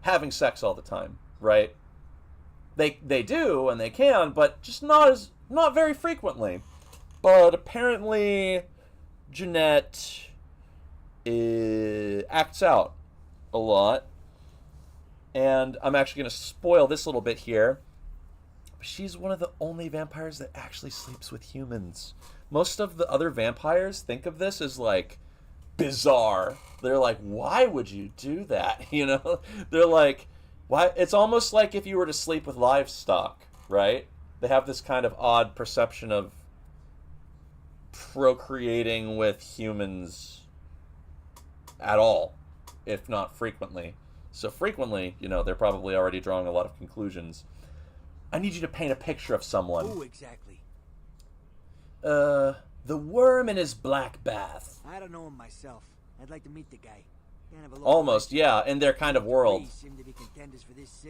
having sex all the time, right? They do, and they can, but just not very frequently. But apparently, Jeanette acts out a lot. And I'm actually going to spoil this little bit here. She's one of the only vampires that actually sleeps with humans. Most of the other vampires think of this as, like, bizarre. They're like, why would you do that? You know? They're like, why? It's almost like if you were to sleep with livestock, right? They have this kind of odd perception of procreating with humans at all, if not frequently. So frequently, you know, they're probably already drawing a lot of conclusions. I need you to paint a picture of someone. Who exactly? The worm in his black bath. I don't know him myself. I'd like to meet the guy. Almost, yeah, in their kind of world.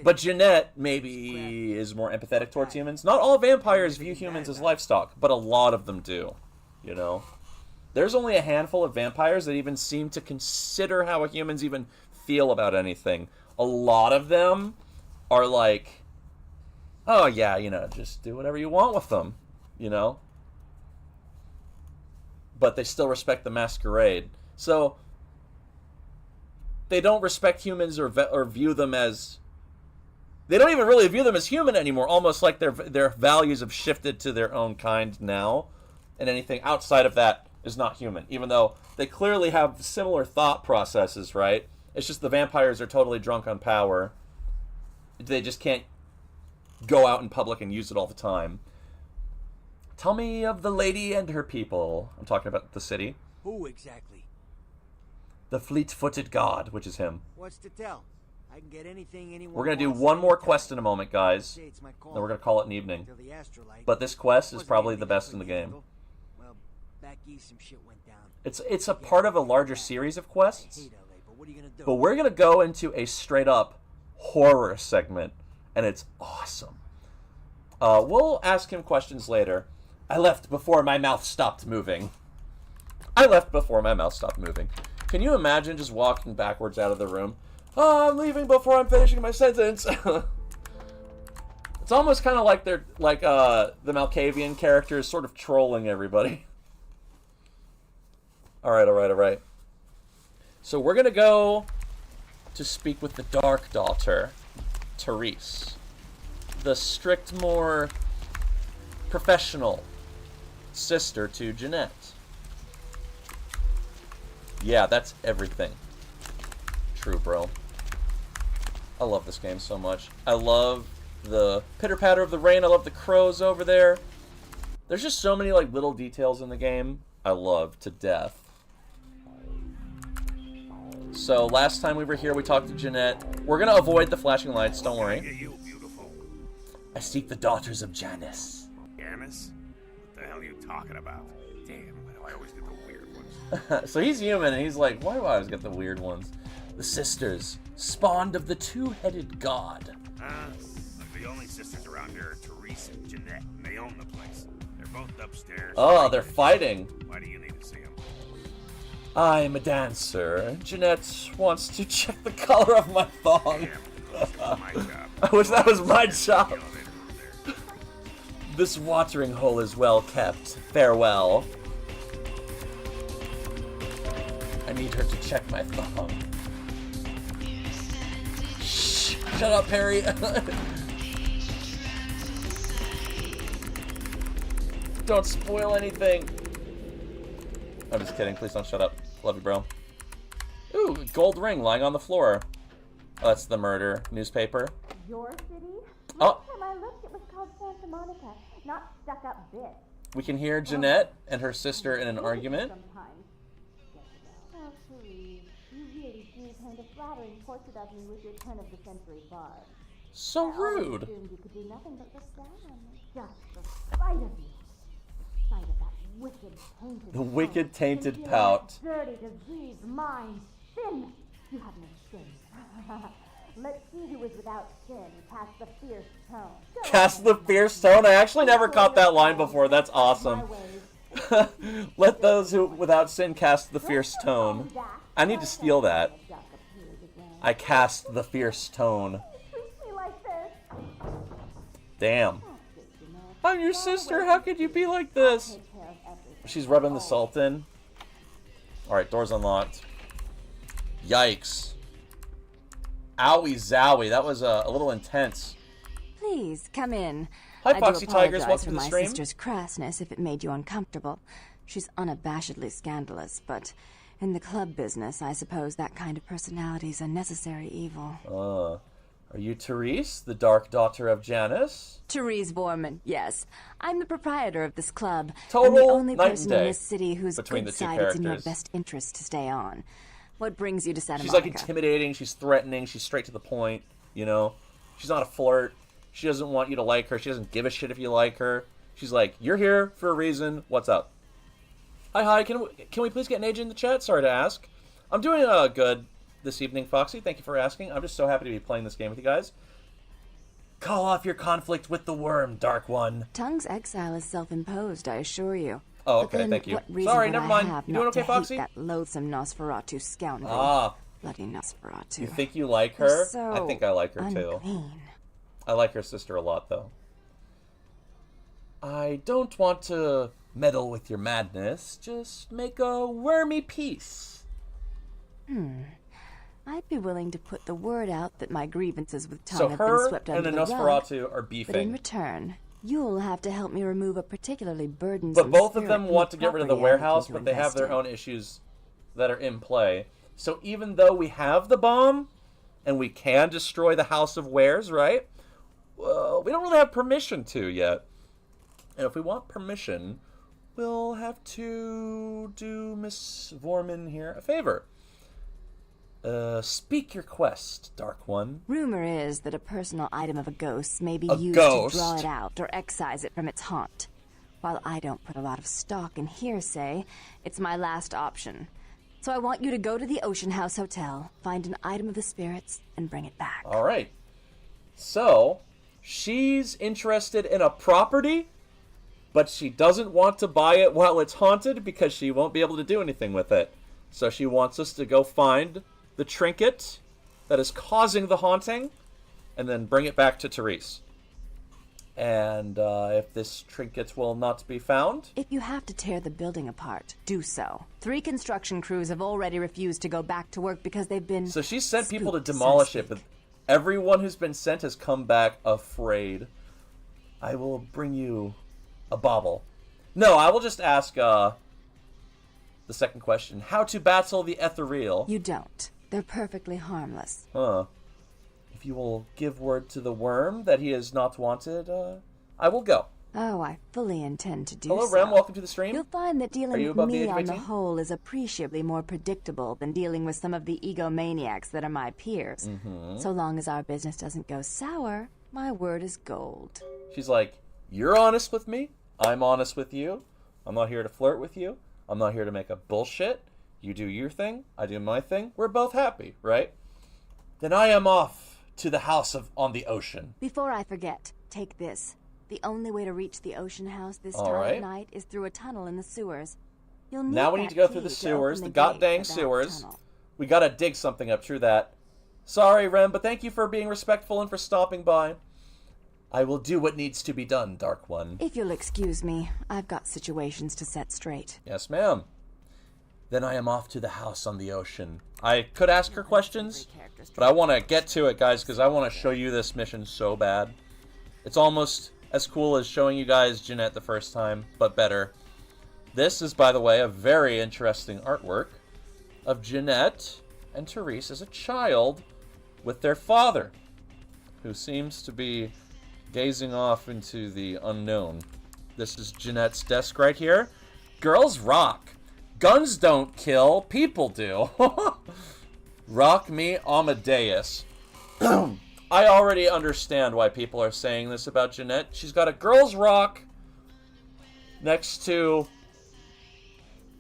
But Jeanette maybe is more empathetic towards humans. Not all vampires view humans as livestock, but a lot of them do, you know? There's only a handful of vampires that even seem to consider how humans even feel about anything. A lot of them are like, oh yeah, you know, just do whatever you want with them, you know? But they still respect the Masquerade. So they don't respect humans or view them as... They don't even really view them as human anymore. Almost like their values have shifted to their own kind now. And anything outside of that is not human. Even though they clearly have similar thought processes, right? It's just the vampires are totally drunk on power. They just can't go out in public and use it all the time. Tell me of the lady and her people. I'm talking about the city. Who exactly? The fleet-footed god, which is him. What's to tell? I can get anything anyone We're going to do one more quest in a moment, guys. Then we're going to call it an evening. But this quest is probably the best in the game. Well, back east some shit went down. It's a part of a larger series of quests. But we're going to go into a straight-up horror segment, and it's awesome. We'll ask him questions later. I left before my mouth stopped moving. I left before my mouth stopped moving. Can you imagine just walking backwards out of the room? Oh, I'm leaving before I'm finishing my sentence. It's almost kind of like they're like the Malkavian character is sort of trolling everybody. All right. So we're gonna go to speak with the Dark Daughter, Therese, the strict, more professional sister to Jeanette. Yeah, that's everything. True, bro. I love this game so much. I love the pitter-patter of the rain. I love the crows over there. There's just so many like little details in the game I love to death. So last time we were here, we talked to Jeanette. We're gonna avoid the flashing lights. Don't worry. I seek the daughters of Janus. Janus? What the hell are you talking about? Damn, why do I always get the weird ones? So he's human, and he's like, why do I always get the weird ones? The sisters, spawned of the two-headed god. Look, the only sisters around here are Therese and Jeanette, and they own the place. They're both upstairs. Oh, they're fighting. Why do you need to see them? I'm a dancer. Jeanette wants to check the color of my thong. Yeah, my job. I wish that was my job. This watering hole is well kept. Farewell. I need her to check my thumb. Shh! Shut up, Harry. Don't spoil anything. I'm just kidding. Please don't shut up. Love you, bro. Ooh, gold ring lying on the floor. Oh, that's the murder newspaper. Your city? Oh. Last time I looked, it was called Santa Monica, not stuck-up bitch. We can hear Jeanette and her sister in an argument. Oh, Therese, you really do paint a flattering portrait of me with your turn-of-the-century barb. So rude. I assumed you could do nothing but look down. Just the sight of you. Sight of that wicked, tainted The wicked, tainted pout. pout. Dirty, diseased mind. Sin. You have no shame. Let's see who is without sin. Cast the fierce tone. Cast the fierce tone? I actually never caught that line before. That's awesome. Let those who without sin cast the fierce tone. I need to steal that. I cast the fierce tone. Damn. I'm your sister. How could you be like this? She's rubbing the salt in. Alright, door's unlocked. Yikes. Owie zowie. That was a little intense. Please, come in. Hi, Foxy Tigers. I do apologize Welcome for to the my stream. sister's crassness if it made you uncomfortable. She's unabashedly scandalous, but in the club business, I suppose that kind of personality's a necessary evil. Are you Therese, the dark daughter of Janus? Therese Vorman, yes. I'm the proprietor of this club. Total I'm the only night and person day in this city whose between good the two side it's in your characters. best interest to stay on. What brings you to Santa She's Monica? like intimidating, she's threatening, she's straight to the point, you know? She's not a flirt. She doesn't want you to like her. She doesn't give a shit if you like her. She's like, you're here for a reason. What's up? Hi. Can we please get an agent in the chat? Sorry to ask. I'm doing good this evening, Foxy. Thank you for asking. I'm just so happy to be playing this game with you guys. Call off your conflict with the worm, Dark One. Tongue's exile is self-imposed, I assure you. Oh, But okay, then thank you. What reason Sorry, would never I mind. have You not doing okay, to Foxy? hate that loathsome Nosferatu scoundrel? Ah. Bloody Nosferatu. You think you like You're her? so I think I like her too. unclean. I like her sister a lot, though. I don't want to meddle with your madness. Just make a wormy peace. I'd be willing to put the word out that my grievances with Tongue So have been her swept and under the the rug. Nosferatu are But in beefing. return, you'll have to help me remove a particularly burdensome But both of spirit them from want to get rid of the property I'm warehouse, looking to but they have invest their in. own issues that are in play. So even though we have the bomb, and we can destroy the House of Wares, right? Well, we don't really have permission to yet. And if we want permission, we'll have to do Miss Vorman here a favor. Speak your quest, Dark One. Rumor is that a personal item of a ghost may be A used ghost? to draw it out or excise it from its haunt. While I don't put a lot of stock in hearsay, it's my last option. So I want you to go to the Ocean House Hotel, find an item of the spirits, and bring it back. All right. So, she's interested in a property, but she doesn't want to buy it while it's haunted because she won't be able to do anything with it. So she wants us to go find the trinket that is causing the haunting and then bring it back to Therese. And if this trinket will not be found... If you have to tear the building apart, do so. 3 construction crews have already refused to go back to work because they've been... So she sent people to spooked, so demolish to it, but speak. everyone who's been sent has come back afraid. I will bring you a bauble. No, I will just ask the second question. How to battle the ethereal? You don't. They're perfectly harmless. Huh. If you will give word to the worm that he is not wanted, I will go. Oh, I fully intend to do Hello, so. Rem. Welcome to the stream. You'll find that Are dealing you with above the me age of on the 18? whole is appreciably more predictable than dealing with some of the egomaniacs that are my peers. Mm-hmm. So long as our business doesn't go sour, my word is gold. She's like, you're honest with me. I'm honest with you. I'm not here to flirt with you. I'm not here to make a bullshit. You do your thing. I do my thing. We're both happy, right? Then I am off to the house on the ocean. Before I forget, take this. The only way to reach the Ocean House this All time right. of night is through a tunnel in the sewers. You'll need Now we need that to go key through the to sewers, open the gate goddamn for that sewers. tunnel. We gotta dig something up, true that. Sorry, Rem, but thank you for being respectful and for stopping by. I will do what needs to be done, Dark One. If you'll excuse me, I've got situations to set straight. Yes, ma'am. Then I am off to the house on the ocean. I could ask her questions, but I want to get to it, guys, because I want to show you this mission so bad. It's almost as cool as showing you guys Jeanette the first time, but better. This is, by the way, a very interesting artwork of Jeanette and Therese as a child with their father, who seems to be gazing off into the unknown. This is Jeanette's desk right here. Girls rock. Guns don't kill, people do. Rock me, Amadeus. I already understand why people are saying this about Jeanette. She's got a girls rock next to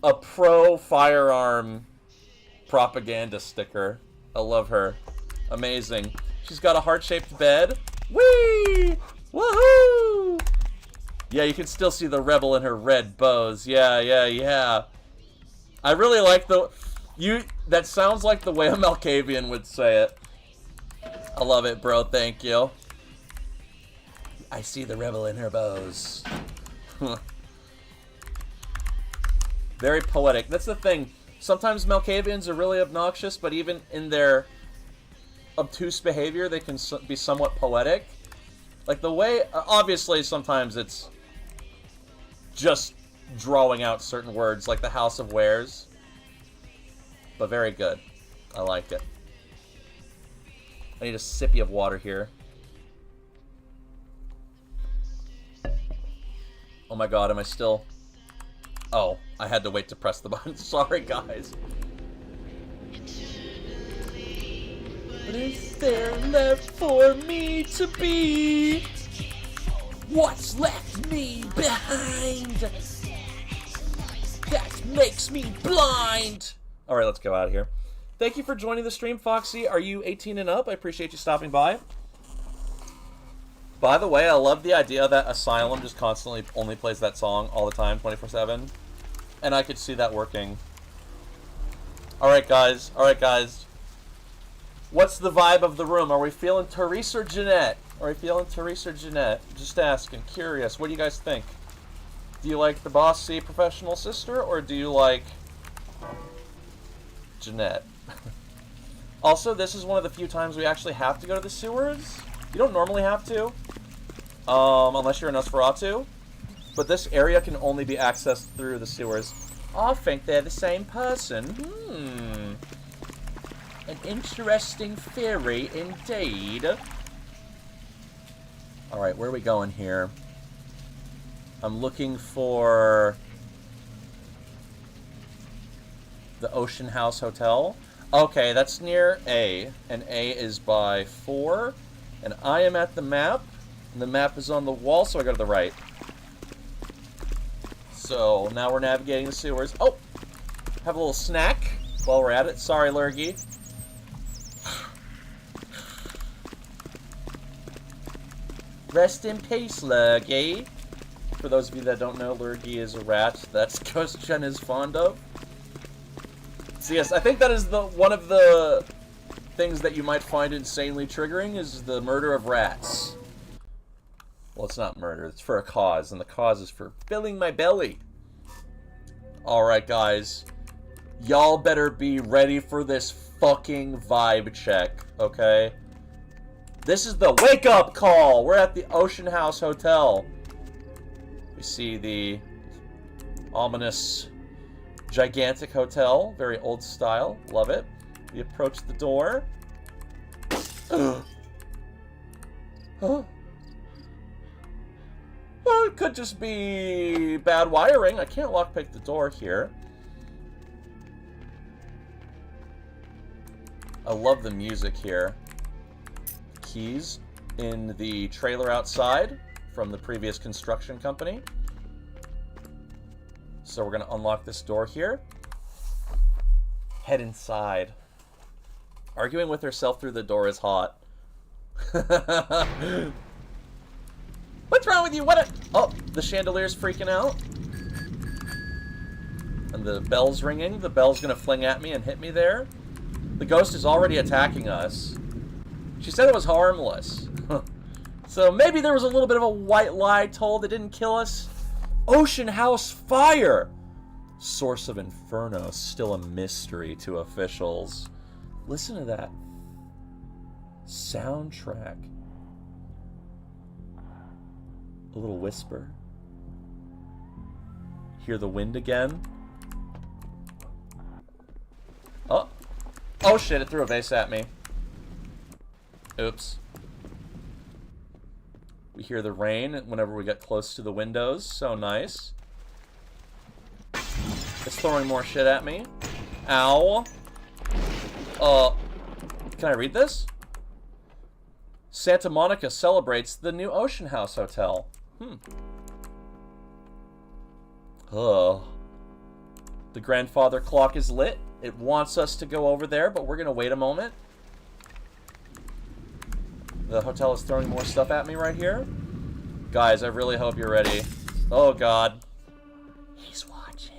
a pro-firearm propaganda sticker. I love her. Amazing. She's got a heart-shaped bed. Whee! Woohoo! Yeah, you can still see the rebel in her red bows. Yeah. I really like that sounds like the way a Malkavian would say it. I love it, bro. Thank you. I see the rebel in her bows. Very poetic. That's the thing. Sometimes Malkavians are really obnoxious, but even in their obtuse behavior, they can be somewhat poetic. Like the way, obviously, sometimes it's just drawing out certain words, like the House of Wares. But very good. I like it. I need a sippy of water here. Oh my god, am I still... Oh, I had to wait to press the button. Sorry, guys. What is there left for me to be? What's left me behind? That makes me blind. Alright, let's go out of here. Thank you for joining the stream, Foxy. Are you 18 and up? I appreciate you stopping by. By the way, I love the idea that Asylum just constantly only plays that song all the time, 24/7. And I could see that working. Alright, guys. What's the vibe of the room? Are we feeling Therese or Jeanette? Just asking. Curious. What do you guys think? Do you like the bossy professional sister, or do you like Jeanette? Also, this is one of the few times we actually have to go to the sewers. You don't normally have to, unless you're a Nosferatu. But this area can only be accessed through the sewers. I think they're the same person. An interesting theory indeed. Alright, where are we going here? I'm looking for the Ocean House Hotel. Okay, that's near A, and A is by 4. And I am at the map, and the map is on the wall, so I go to the right. So, now we're navigating the sewers. Oh! Have a little snack while we're at it. Sorry, Lurgy. Rest in peace, Lurgy. For those of you that don't know, Lurgy is a rat that Ghost Jen is fond of. So yes, I think that is one of the things that you might find insanely triggering is the murder of rats. Well, it's not murder, it's for a cause, and the cause is for filling my belly. Alright, guys. Y'all better be ready for this fucking vibe check, okay? This is the wake-up call! We're at the Ocean House Hotel. We see the ominous, gigantic hotel. Very old style. Love it. We approach the door. Oh, it could just be bad wiring. I can't lockpick the door here. I love the music here. Keys in the trailer outside from the previous construction company. So we're going to unlock this door here. Head inside. Arguing with herself through the door is hot. What's wrong with you? Oh, the chandelier's freaking out. And the bell's ringing. The bell's going to fling at me and hit me there. The ghost is already attacking us. She said it was harmless. So maybe there was a little bit of a white lie told that didn't kill us. Ocean House fire! Source of Inferno, still a mystery to officials. Listen to that soundtrack. A little whisper. Hear the wind again. Oh. Oh shit, it threw a vase at me. Oops. We hear the rain whenever we get close to the windows. So nice. It's throwing more shit at me. Ow. Can I read this? Santa Monica celebrates the new Ocean House Hotel. The grandfather clock is lit. It wants us to go over there, but we're gonna wait a moment. The hotel is throwing more stuff at me right here. Guys, I really hope you're ready. Oh, God. He's watching.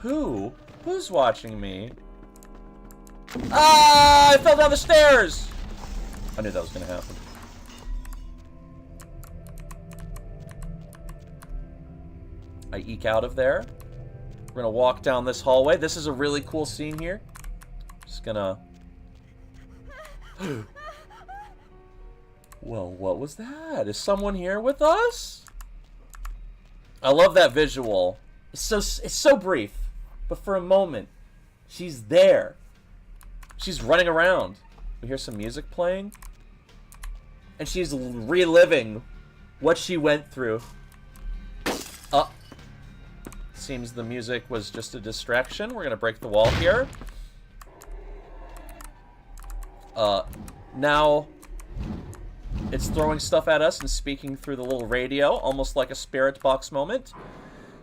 Who? Who's watching me? Ah! I fell down the stairs! I knew that was going to happen. I eke out of there. We're going to walk down this hallway. This is a really cool scene here. Just gonna... Well, what was that? Is someone here with us? I love that visual. It's so brief, but for a moment, she's there. She's running around. We hear some music playing, and she's reliving what she went through. Seems the music was just a distraction. We're gonna break the wall here. Now it's throwing stuff at us and speaking through the little radio, almost like a spirit box moment.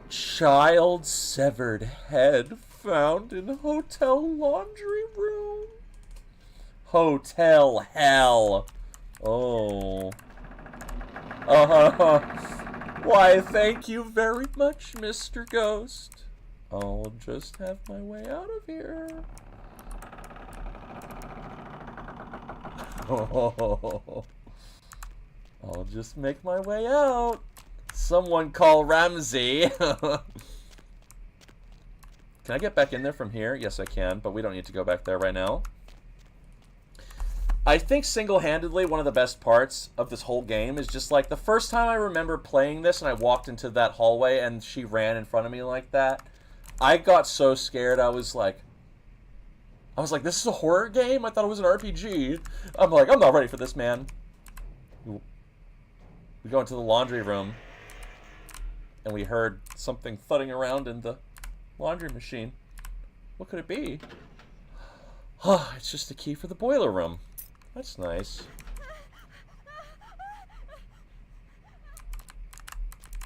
Child severed head found in hotel laundry room. Hotel hell. Oh. Why, thank you very much, Mr. Ghost. I'll just have my way out of here. I'll just make my way out. Someone call Ramsey. Can I get back in there from here? Yes, I can, but we don't need to go back there right now. I think single-handedly one of the best parts of this whole game is just like the first time I remember playing this and I walked into that hallway and she ran in front of me like that. I got so scared. I was like, this is a horror game? I thought it was an RPG. I'm like, I'm not ready for this, man. We go into the laundry room, and we heard something thudding around in the laundry machine. What could it be? It's just the key for the boiler room. That's nice.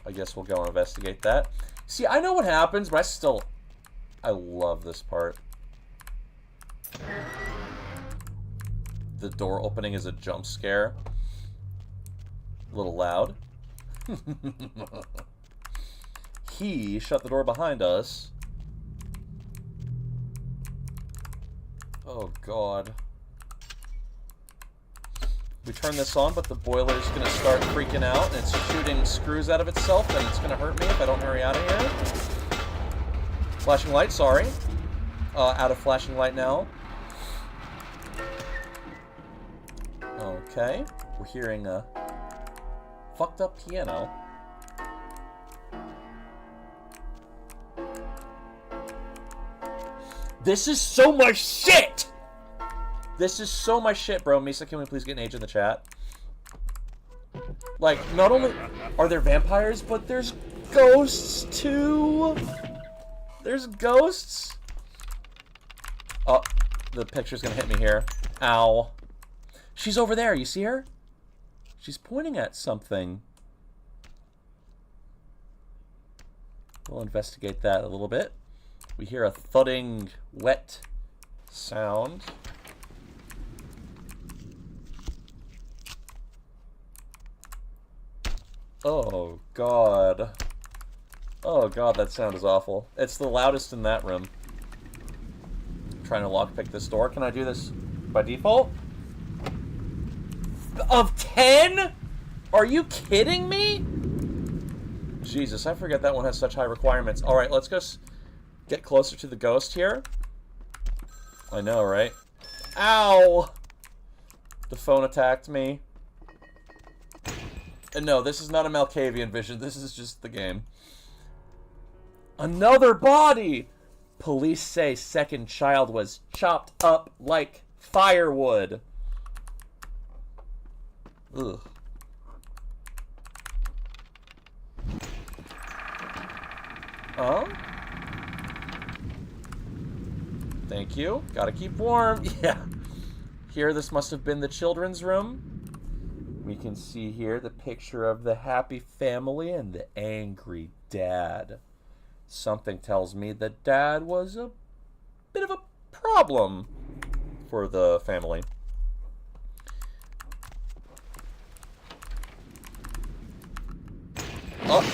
I guess we'll go investigate that. See, I know what happens, but I love this part. The door opening is a jump scare. A little loud. He shut the door behind us. Oh, God. We turn this on, but the boiler's going to start freaking out, and it's shooting screws out of itself, and it's going to hurt me if I don't hurry out of here. Flashing light, sorry. Out of flashing light now. Okay. We're hearing a fucked up piano. This is so much shit! This is so much shit, bro. Misa, can we please get an age in the chat? Like, not only are there vampires, but there's ghosts, too. There's ghosts. Oh, the picture's gonna hit me here. Ow. She's over there. You see her? She's pointing at something. We'll investigate that a little bit. We hear a thudding, wet sound. Oh, God. Oh, God, that sound is awful. It's the loudest in that room. I'm trying to lockpick this door. Can I do this by default? of 10? Are you kidding me? Jesus, I forget that one has such high requirements. Alright, let's go get closer to the ghost here. I know, right? Ow! The phone attacked me. And no, this is not a Malkavian vision. This is just the game. Another body! Police say second child was chopped up like firewood. Ugh. Oh? Thank you. Gotta keep warm. Yeah. Here, this must have been the children's room. We can see here the picture of the happy family and the angry dad. Something tells me that dad was a bit of a problem for the family. Oh!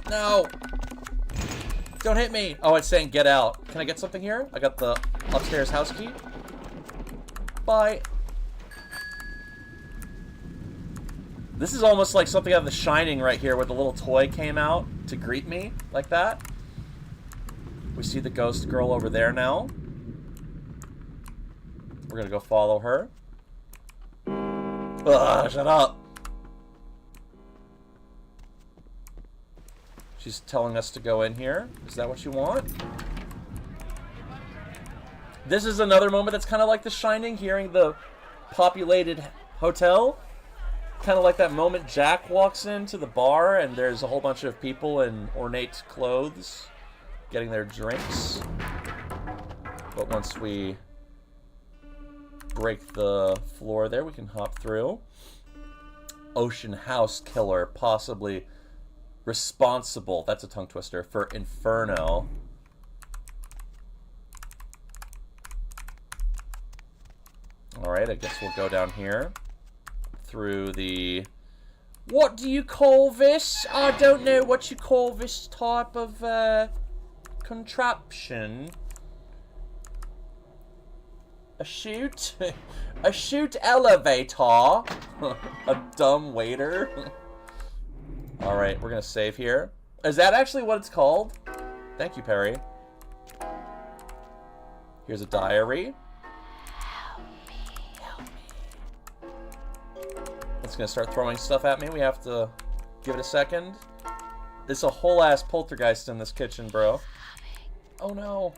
No! Don't hit me! Oh, it's saying get out. Can I get something here? I got the upstairs house key. Bye. This is almost like something out of The Shining right here, where the little toy came out to greet me, like that. We see the ghost girl over there now. We're gonna go follow her. Ugh, shut up. She's telling us to go in here. Is that what you want? This is another moment that's kind of like The Shining, hearing the populated hotel. Kind of like that moment Jack walks into the bar and there's a whole bunch of people in ornate clothes getting their drinks. But once we break the floor there, we can hop through. Ocean House Killer, possibly responsible, that's a tongue twister, for Inferno. Alright, I guess we'll go down here. Through the... What do you call this? I don't know what you call this type of contraption. A chute? A chute elevator? A dumb waiter? Alright, we're gonna save here. Is that actually what it's called? Thank you, Perry. Here's a diary. It's gonna start throwing stuff at me. We have to give it a second. There's a whole ass poltergeist in this kitchen, bro. Oh no.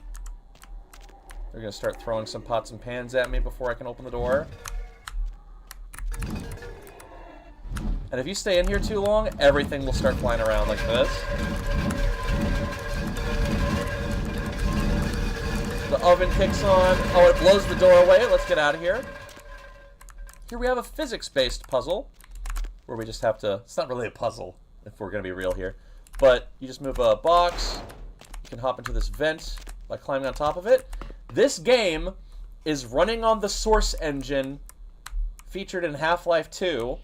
They're gonna start throwing some pots and pans at me before I can open the door. And if you stay in here too long, everything will start flying around like this. The oven kicks on. Oh, it blows the door away. Let's get out of here. Here we have a physics-based puzzle, where we just have to... It's not really a puzzle, if we're going to be real here. But you just move a box. You can hop into this vent by climbing on top of it. This game is running on the Source engine featured in Half-Life 2.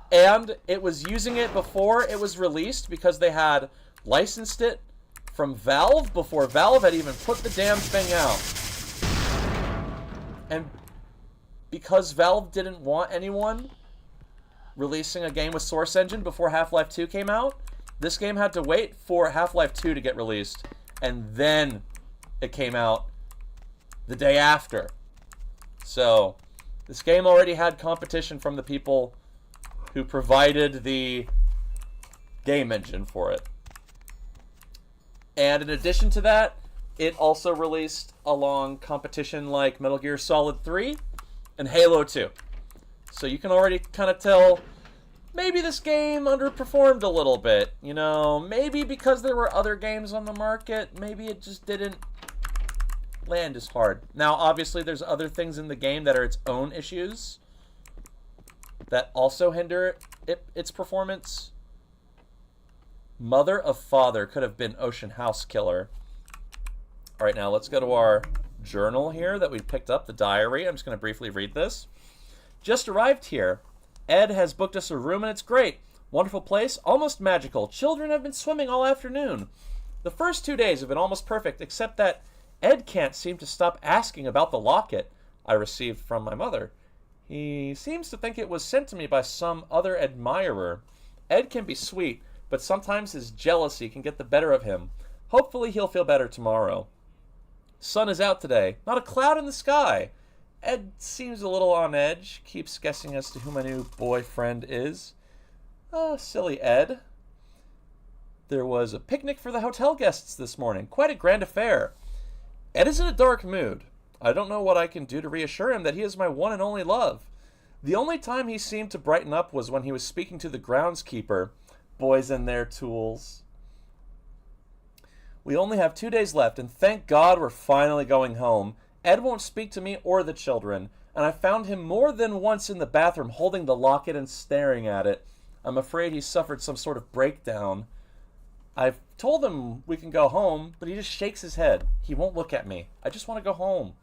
And it was using it before it was released because they had licensed it from Valve before Valve had even put the damn thing out. And because Valve didn't want anyone releasing a game with Source Engine before Half-Life 2 came out, this game had to wait for Half-Life 2 to get released, and then it came out the day after. So, this game already had competition from the people who provided the game engine for it. And in addition to that, it also released along competition like Metal Gear Solid 3 and Halo 2. So you can already kind of tell maybe this game underperformed a little bit. You know, maybe because there were other games on the market, maybe it just didn't land as hard. Now, obviously, there's other things in the game that are its own issues that also hinder its performance. Mother of Father could have been Ocean House Killer. Alright, now let's go to our journal here that we picked up, the diary. I'm just going to briefly read this. Just arrived here. Ed has booked us a room and it's great. Wonderful place, almost magical. Children have been swimming all afternoon. The first 2 days have been almost perfect, except that Ed can't seem to stop asking about the locket I received from my mother. He seems to think it was sent to me by some other admirer. Ed can be sweet, but sometimes his jealousy can get the better of him. Hopefully he'll feel better tomorrow. Sun is out today. Not a cloud in the sky. Ed seems a little on edge. Keeps guessing as to who my new boyfriend is. Silly Ed. There was a picnic for the hotel guests this morning. Quite a grand affair. Ed is in a dark mood. I don't know what I can do to reassure him that he is my one and only love. The only time he seemed to brighten up was when he was speaking to the groundskeeper. Boys and their tools. We only have 2 days left, and thank God we're finally going home. Ed won't speak to me or the children, and I found him more than once in the bathroom holding the locket and staring at it. I'm afraid he suffered some sort of breakdown. I've told him we can go home, but he just shakes his head. He won't look at me. I just want to go home.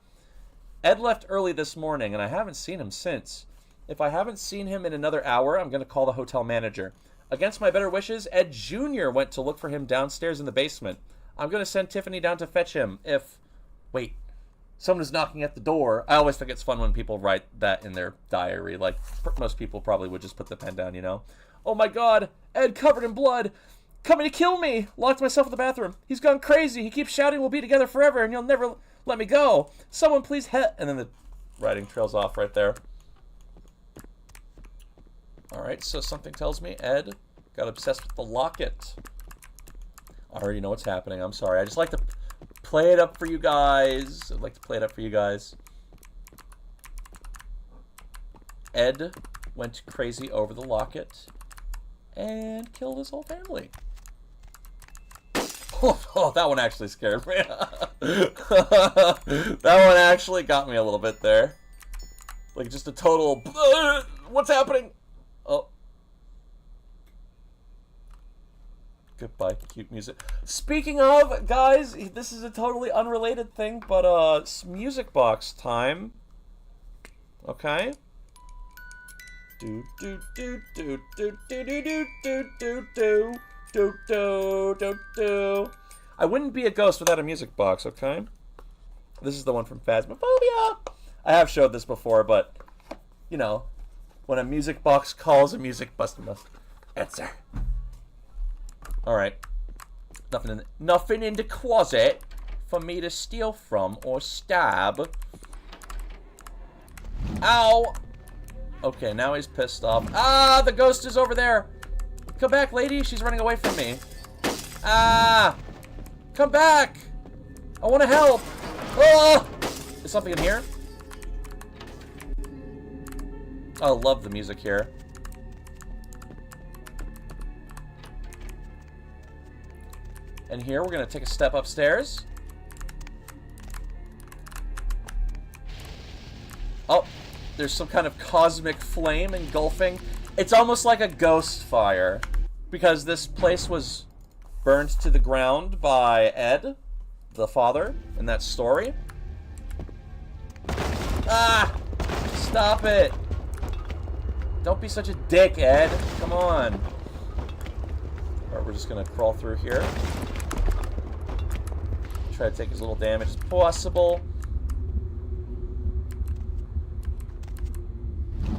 Ed left early this morning, and I haven't seen him since. If I haven't seen him in another hour, I'm going to call the hotel manager. Against my better wishes, Ed Jr. went to look for him downstairs in the basement. I'm going to send Tiffany down to fetch him if... Wait. Someone is knocking at the door. I always think it's fun when people write that in their diary. Like, most people probably would just put the pen down, you know? Oh my God! Ed covered in blood! Coming to kill me! Locked myself in the bathroom. He's gone crazy. He keeps shouting we'll be together forever and you'll never let me go. Someone please And then the writing trails off right there. Alright, so something tells me Ed got obsessed with the locket. I already know what's happening. I'm sorry. I just like to play it up for you guys. I'd like to play it up for you guys. Ed went crazy over the locket and killed his whole family. Oh, that one actually scared me. That one actually got me a little bit there. Like just a total... What's happening? Oh. Goodbye, cute music. Speaking of, guys, this is a totally unrelated thing, but music box time. Okay. Do do do do do do do do do do do do do do do. I wouldn't be a ghost without a music box, okay? This is the one from Phasmophobia. I have showed this before, but you know, when a music box calls, a music buster must answer. All right, nothing in the closet for me to steal from or stab. Ow! Okay, now he's pissed off. Ah, the ghost is over there. Come back, lady. She's running away from me. Ah! Come back! I want to help. Oh! Is something in here? I love the music here. And here we're going to take a step upstairs. Oh, there's some kind of cosmic flame engulfing. It's almost like a ghost fire. Because this place was burned to the ground by Ed, the father, in that story. Ah! Stop it! Don't be such a dick, Ed. Come on. Alright, we're just going to crawl through here. Try to take as little damage as possible.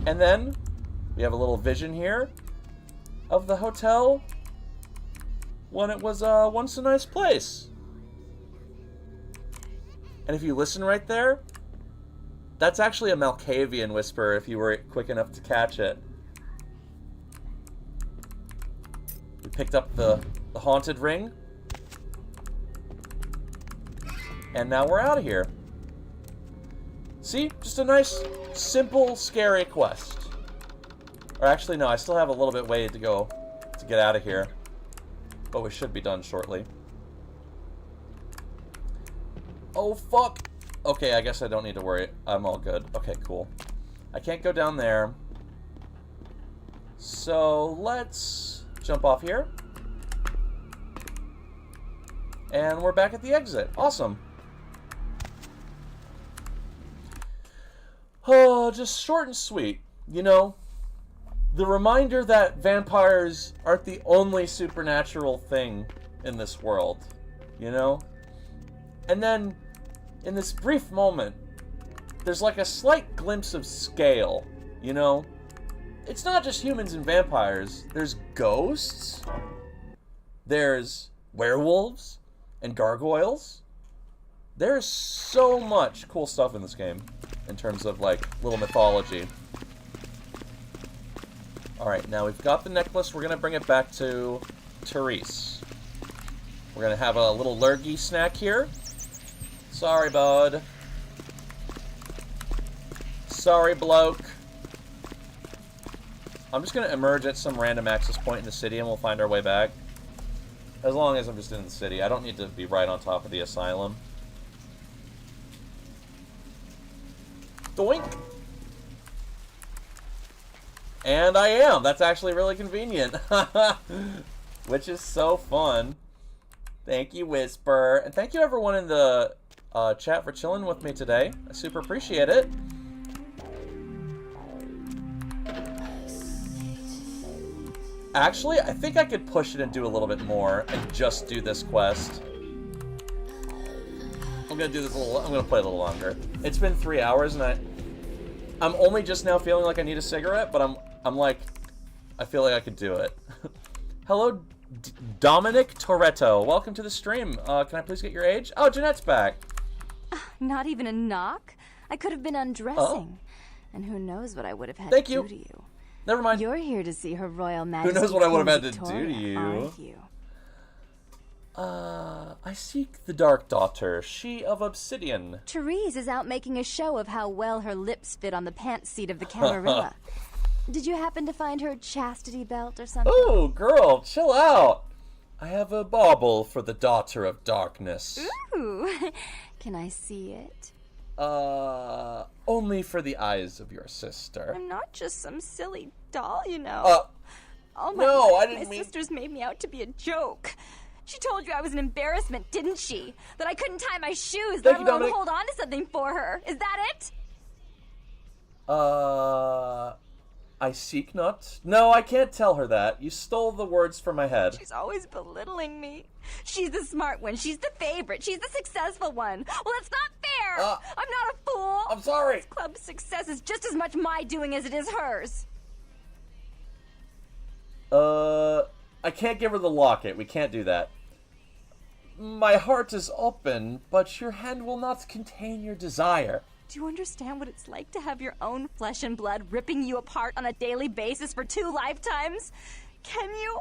And then we have a little vision here of the hotel when it was once a nice place. And if you listen right there, that's actually a Malkavian whisper if you were quick enough to catch it. We picked up the haunted ring. And now we're out of here. See? Just a nice, simple, scary quest. Or actually, no, I still have a little bit way to go to get out of here. But we should be done shortly. Oh, fuck! Okay, I guess I don't need to worry. I'm all good. Okay, cool. I can't go down there. So, let's jump off here. And we're back at the exit. Awesome. Oh, just short and sweet. You know, the reminder that vampires aren't the only supernatural thing in this world. You know? And then in this brief moment, there's like a slight glimpse of scale, you know? It's not just humans and vampires. There's ghosts. There's werewolves and gargoyles. There's so much cool stuff in this game in terms of, like, little mythology. Alright, now we've got the necklace. We're going to bring it back to Therese. We're going to have a little lurgy snack here. Sorry, bud. Sorry, bloke. I'm just going to emerge at some random access point in the city and we'll find our way back. As long as I'm just in the city. I don't need to be right on top of the asylum. Doink! And I am! That's actually really convenient. Which is so fun. Thank you, Whisper. And thank you everyone in the chat for chilling with me today. I super appreciate it. Actually, I think I could push it and do a little bit more and just do this quest. I'm gonna do this a little. I'm gonna play a little longer. It's been 3 hours and I'm only just now feeling like I need a cigarette, but I'm like, I feel like I could do it. Hello, Dominic Toretto. Welcome to the stream. Can I please get your age? Oh, Jeanette's back. Not even a knock? I could have been undressing. Oh. And who knows what I would have had Thank to you. do to you. Never mind. You're here to see Her Royal Majesty. Who knows what I would have had to Victoria, do to you? aren't you? I seek the Dark Daughter, she of Obsidian. Therese is out making a show of how well her lips fit on the pants seat of the Camarilla. Did you happen to find her chastity belt or something? Ooh, girl, chill out. I have a bauble for the Daughter of Darkness. Ooh, can I see it? Only for the eyes of your sister. I'm not just some silly doll, you know. All my no, life, I didn't my mean... sisters made me out to be a joke. She told you I was an embarrassment, didn't she? That I couldn't tie my shoes, let alone hold on to something for her. Is that it? I seek not. No, I can't tell her that. You stole the words from my head. She's always belittling me. She's the smart one. She's the favorite. She's the successful one. Well, it's not fair. I'm not a fool. I'm sorry. This club's success is just as much my doing as it is hers. I can't give her the locket. We can't do that. My heart is open, but your hand will not contain your desire. Do you understand what it's like to have your own flesh and blood ripping you apart on a daily basis for 2 lifetimes? Can you?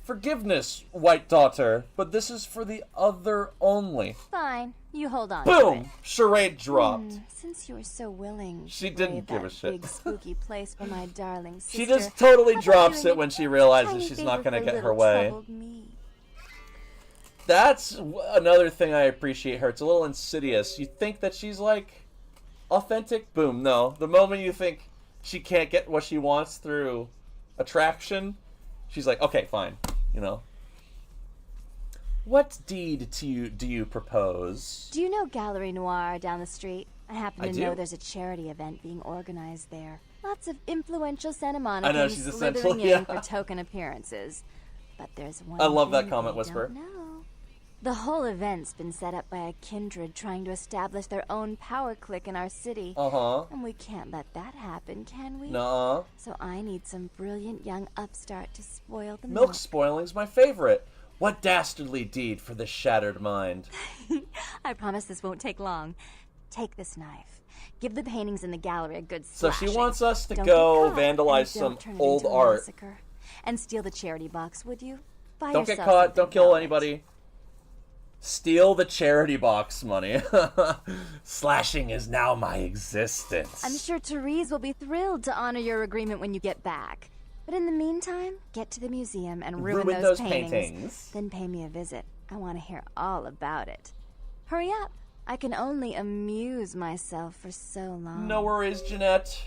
Forgiveness, White Daughter, but this is for the other only. Fine. You hold on. Boom! Charade dropped. Since you were so willing, she didn't give a shit. Big spooky place for my darling sister. She just totally drops it when she realizes she's not going to get her way. That's another thing I appreciate her. It's a little insidious. You think that she's like authentic? Boom, no. The moment you think she can't get what she wants through attraction, she's like, okay, fine. You know. What deed do you propose? Do you know Gallery Noir down the street? I happen to know do. there's a charity event being organized there. Lots of influential Santa Monicans I know, she's essentially, slithering in yeah. for token appearances. But there's one I love that thing comment, they Whisper. don't know. The whole event's been set up by a kindred trying to establish their own power clique in our city. Uh-huh. And we can't let that happen, can we? Nuh-uh. So I need some brilliant young upstart to spoil the Milk spoiling's my favorite. What dastardly deed for this shattered mind? I promise this won't take long. Take this knife. Give the paintings in the gallery a good So slashing. she wants us to Don't go get caught, vandalize and some don't turn it old into a art. massacre. And steal the charity box, would you? Buy Don't get yourself caught. something Don't kill valid. anybody. Steal the charity box money. Slashing is now my existence. I'm sure Therese will be thrilled to honor your agreement when you get back. But in the meantime, get to the museum and ruin those paintings. Then pay me a visit. I want to hear all about it. Hurry up. I can only amuse myself for so long. No worries, Jeanette.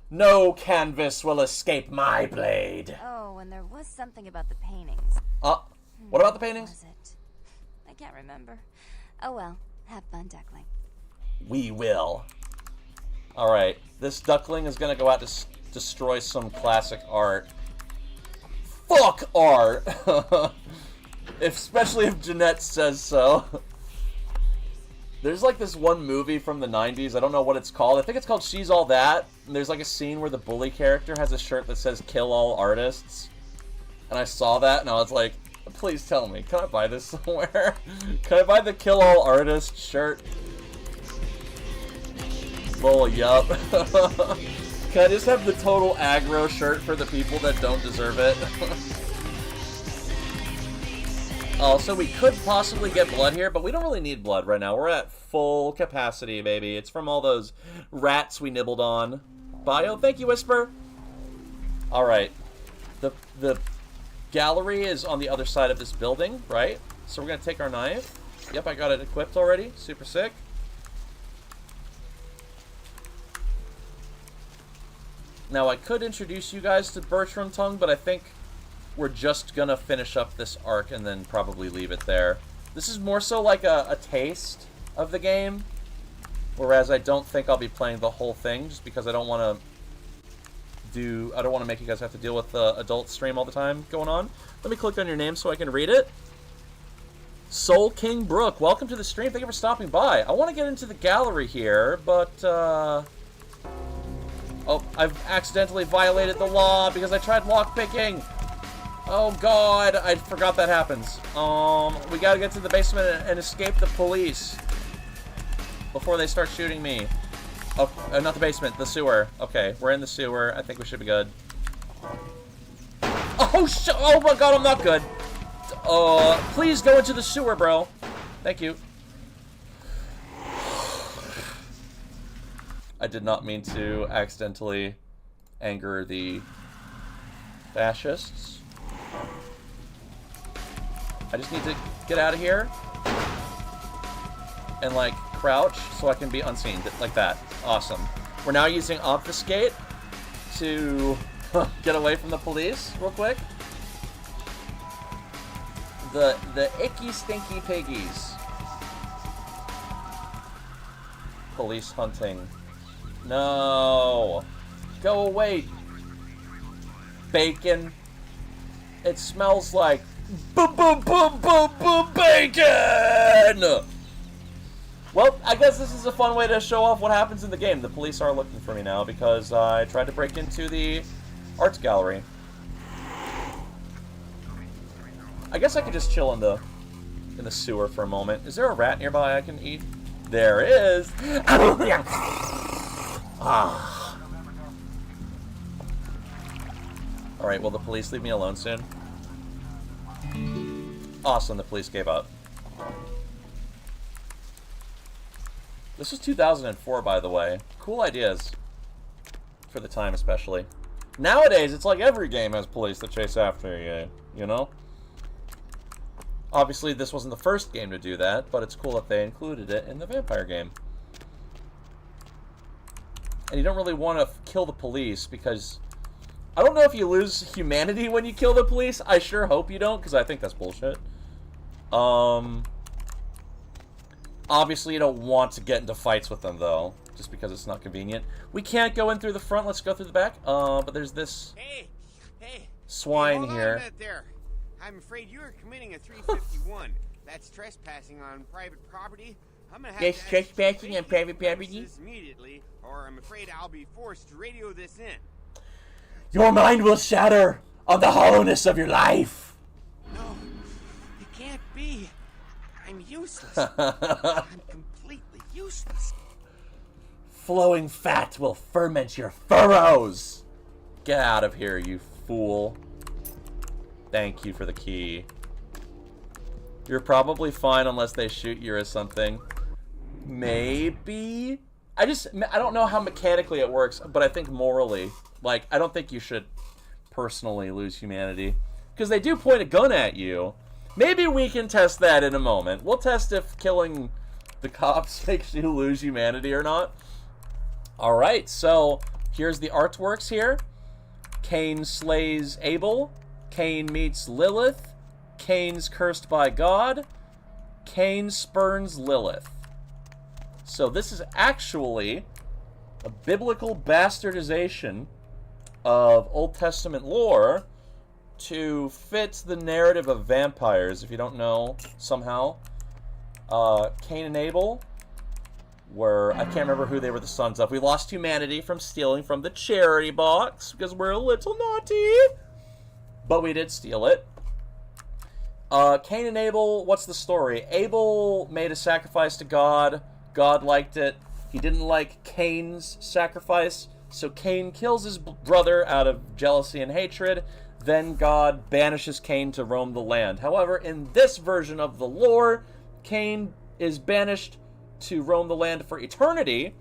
No canvas will escape my blade. Oh, and there was something about the paintings. What about the paintings? Was it? I can't remember. Oh well, have fun, Duckling. We will. Alright, this duckling is gonna go out to destroy some classic art. fuck art. Especially if Jeanette says so. There's like this one movie from the 90s, I don't know what it's called. I think it's called She's All That. And there's like a scene where the bully character has a shirt that says "Kill All Artists." And I saw that and I was like, please tell me, can I buy this somewhere? Can I buy the "Kill All Artists" shirt? Lol, yup. Can I just have the total aggro shirt for the people that don't deserve it? Also, we could possibly get blood here, but we don't really need blood right now. We're at full capacity, baby. It's from all those rats we nibbled on. Bio, thank you, Whisper. Alright. The gallery is on the other side of this building, right? So we're going to take our knife. Yep, I got it equipped already. Super sick. Now, I could introduce you guys to Bertram Tongue, but I think we're just gonna finish up this arc and then probably leave it there. This is more so like a taste of the game, whereas I don't think I'll be playing the whole thing, just because I don't want to make you guys have to deal with the adult stream all the time going on. Let me click on your name so I can read it. Soul King Brook, welcome to the stream. Thank you for stopping by. I want to get into the gallery here, but oh, I've accidentally violated the law because I tried lockpicking. Oh god, I forgot that happens. We gotta get to the basement and escape the police before they start shooting me. Oh, not the basement, the sewer. Okay, we're in the sewer. I think we should be good. Oh my god, I'm not good. Please go into the sewer, bro. Thank you. I did not mean to accidentally anger the fascists. I just need to get out of here and, like, crouch so I can be unseen, like that. Awesome. We're now using Obfuscate to get away from the police real quick. The icky, stinky piggies. Police hunting. No. Go away, bacon. It smells like boom, boom, boom, boom, boom, bacon! Well, I guess this is a fun way to show off what happens in the game. The police are looking for me now because I tried to break into the arts gallery. I guess I could just chill in the sewer for a moment. Is there a rat nearby I can eat? There is! Alright, will the police leave me alone soon? Awesome, the police gave up. This was 2004, by the way. Cool ideas. For the time, especially. Nowadays, it's like every game has police that chase after you, you know? Obviously, this wasn't the first game to do that, but it's cool that they included it in the vampire game. And you don't really want to kill the police, because I don't know if you lose humanity when you kill the police. I sure hope you don't, because I think that's bullshit. Obviously, you don't want to get into fights with them, though, just because it's not convenient. We can't go in through the front. Let's go through the back. But there's this swine hold here. On a minute there. I'm afraid you are committing a 351. That's trespassing on private property. I'm gonna have Yes, to trespassing on private property. immediately, or I'm afraid I'll be forced to radio this in. Your mind will shatter on the hollowness of your life. No, it can't be. I'm useless. I'm completely useless. Flowing fat will ferment your furrows. Get out of here, you fool. Thank you for the key. You're probably fine unless they shoot you or something. Maybe? I don't know how mechanically it works, but I think morally, like, I don't think you should personally lose humanity. Because they do point a gun at you. Maybe we can test that in a moment. We'll test if killing the cops makes you lose humanity or not. Alright, so here's the artworks here. Cain slays Abel. Cain meets Lilith. Cain's cursed by God. Cain spurns Lilith. So this is actually a biblical bastardization of Old Testament lore to fit the narrative of vampires, if you don't know, somehow, Cain and Abel were, I can't remember who they were the sons of. We lost humanity from stealing from the charity box, because we're a little naughty. But we did steal it. Cain and Abel, what's the story? Abel made a sacrifice to God. God liked it. He didn't like Cain's sacrifice, so Cain kills his brother out of jealousy and hatred. Then God banishes Cain to roam the land. However, in this version of the lore, Cain is banished to roam the land for eternity,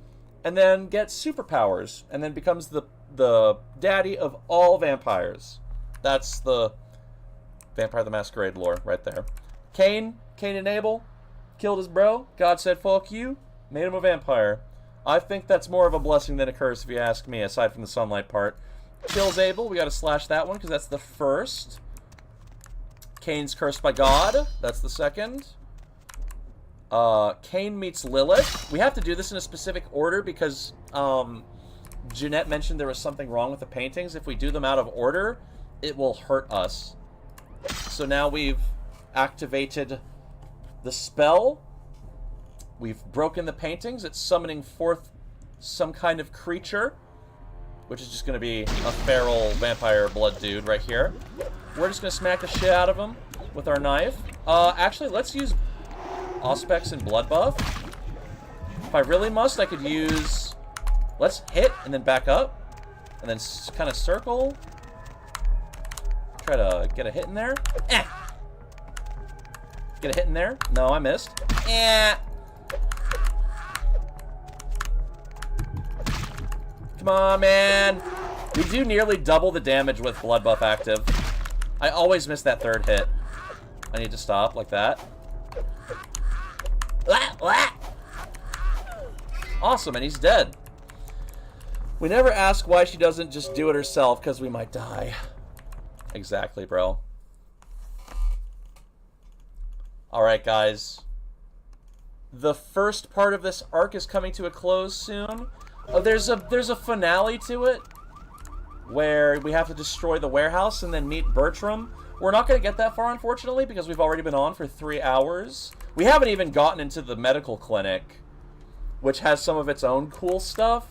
and then gets superpowers, and then becomes the daddy of all vampires. That's the Vampire the Masquerade lore right there. Cain and Abel, killed his bro. God said, fuck you, made him a vampire. I think that's more of a blessing than a curse, if you ask me, aside from the sunlight part. Kills Abel, we gotta slash that one, because that's the first. Cain's cursed by God, that's the second. Cain meets Lilith. We have to do this in a specific order because Jeanette mentioned there was something wrong with the paintings. If we do them out of order, it will hurt us. So now we've activated the spell. We've broken the paintings. It's summoning forth some kind of creature, which is just going to be a feral vampire blood dude right here. We're just going to smack the shit out of him with our knife. Actually, let's use Auspex and Blood Buff. If I really must, I could use... Let's hit and then back up. And then kind of circle. Try to get a hit in there. Eh! Get a hit in there. No, I missed. Eh! Come on, man. We do nearly double the damage with Blood Buff active. I always miss that third hit. I need to stop like that. Awesome, and he's dead. We never ask why she doesn't just do it herself, because we might die. Exactly, bro. Alright, guys. The first part of this arc is coming to a close soon. Oh, there's a finale to it, where we have to destroy the warehouse and then meet Bertram. We're not going to get that far, unfortunately, because we've already been on for 3 hours. We haven't even gotten into the medical clinic, which has some of its own cool stuff.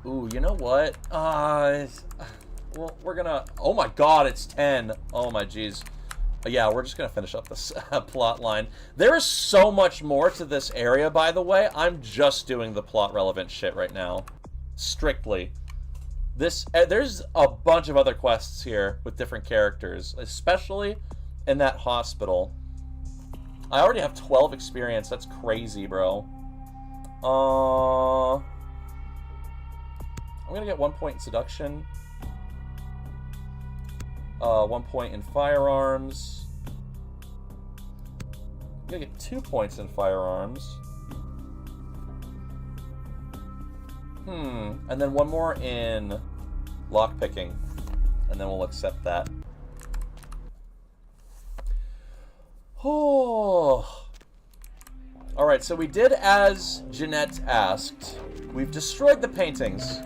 Ooh, you know what? Well, we're gonna... Oh my god, it's 10. Oh my jeez. Yeah, we're just gonna finish up this plot line. There is so much more to this area, by the way. I'm just doing the plot-relevant shit right now. Strictly. There's a bunch of other quests here with different characters, especially in that hospital. I already have 12 experience. That's crazy, bro. I'm gonna get 1 point in seduction. 1 point in firearms. I'm gonna get 2 points in firearms. And then 1 more in lockpicking. And then we'll accept that. Oh. Alright, so we did as Jeanette asked. We've destroyed the paintings.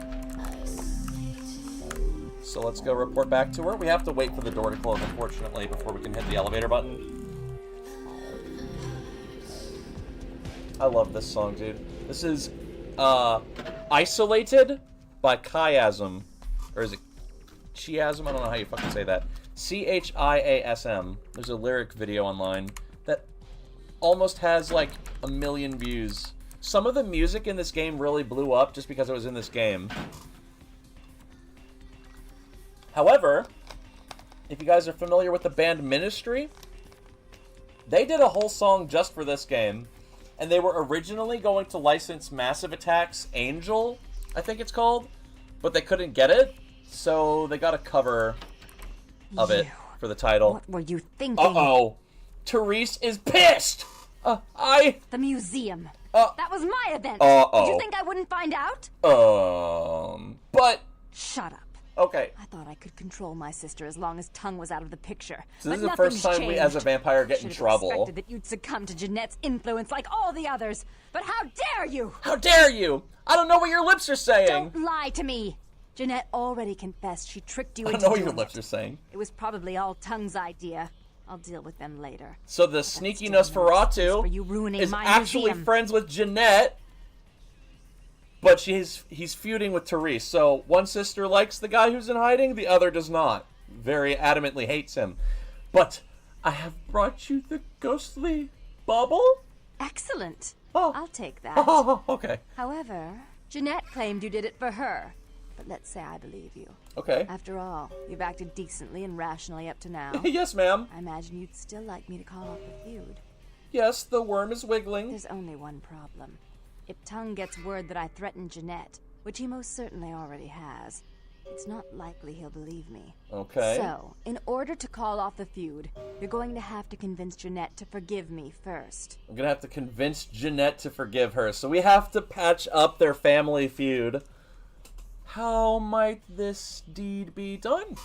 So let's go report back to her. We have to wait for the door to close, unfortunately, before we can hit the elevator button. I love this song, dude. This is, Isolated by Chiasm. Or is it Chiasm? I don't know how you fucking say that. C-H-I-A-S-M. There's a lyric video online that almost has, like, 1 million views. Some of the music in this game really blew up just because it was in this game. However, if you guys are familiar with the band Ministry, they did a whole song just for this game. And they were originally going to license Massive Attack's Angel, I think it's called, but they couldn't get it, so they got a cover of it for the title. What were you thinking? Uh-oh. Therese is pissed! The museum. That was my event. Did you think I wouldn't find out? But... Shut up. Okay. I thought I could control my sister as long as Tongue was out of the picture. So this is the first time we, as a vampire, get in trouble. I expected that you'd succumb to Jeanette's influence like all the others. But how dare you? How dare you? I don't know what your lips are saying. Don't lie to me. Jeanette already confessed she tricked you I into know what doing your lips it. are saying. It was probably all Tongue's idea. I'll deal with them later. So the sneaky Nosferatu is actually museum. friends with Jeanette, but he's feuding with Therese. So one sister likes the guy who's in hiding, the other does not. Very adamantly hates him. But I have brought you the ghostly bauble? Excellent. Oh. I'll take that. Oh, okay. However, Jeanette claimed you did it for her. But let's say I believe you. Okay. After all, you've acted decently and rationally up to now. Yes, ma'am. I imagine you'd still like me to call off the feud. Yes, the worm is wiggling. There's only one problem. If Tongue gets word that I threatened Jeanette, which he most certainly already has, it's not likely he'll believe me. Okay. So, in order to call off the feud, you're going to have to convince Jeanette to forgive me first. I'm gonna have to convince Jeanette to forgive her, so we have to patch up their family feud. How might this deed be done?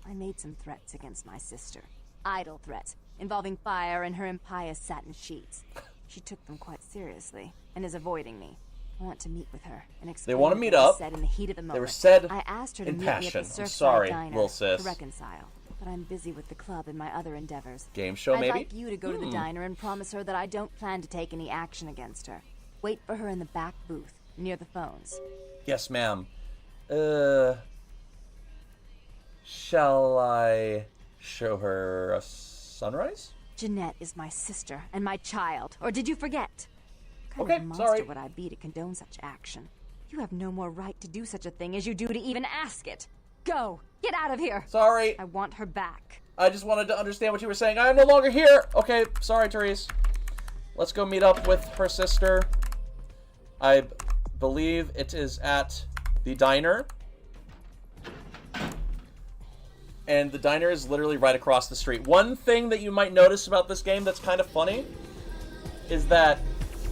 I made some threats against my sister. Idle threats, involving fire and her impious satin sheets. She took them quite seriously, and is avoiding me. I want to meet with her and explain. They want to meet what was up. said in the heat of the moment. They were said I asked her to in meet passion. me at the I'm Surfside sorry, Diner little sis. to reconcile, but I'm busy with the club and my other endeavors. Game show, maybe? I'd like you to go to the diner and promise her that I don't plan to take any action against her. Wait for her in the back booth, near the phones. Yes, ma'am. Shall I show her a sunrise? Jeanette is my sister and my child, or did you forget? What kind Okay, of monster sorry. would I be to condone such action? You have no more right to do such a thing as you do to even ask it. Go! Get out of here! Sorry. I want her back. I just wanted to understand what you were saying. I am no longer here! Okay, sorry, Therese. Let's go meet up with her sister. I believe it is at the diner. And the diner is literally right across the street. One thing that you might notice about this game that's kind of funny is that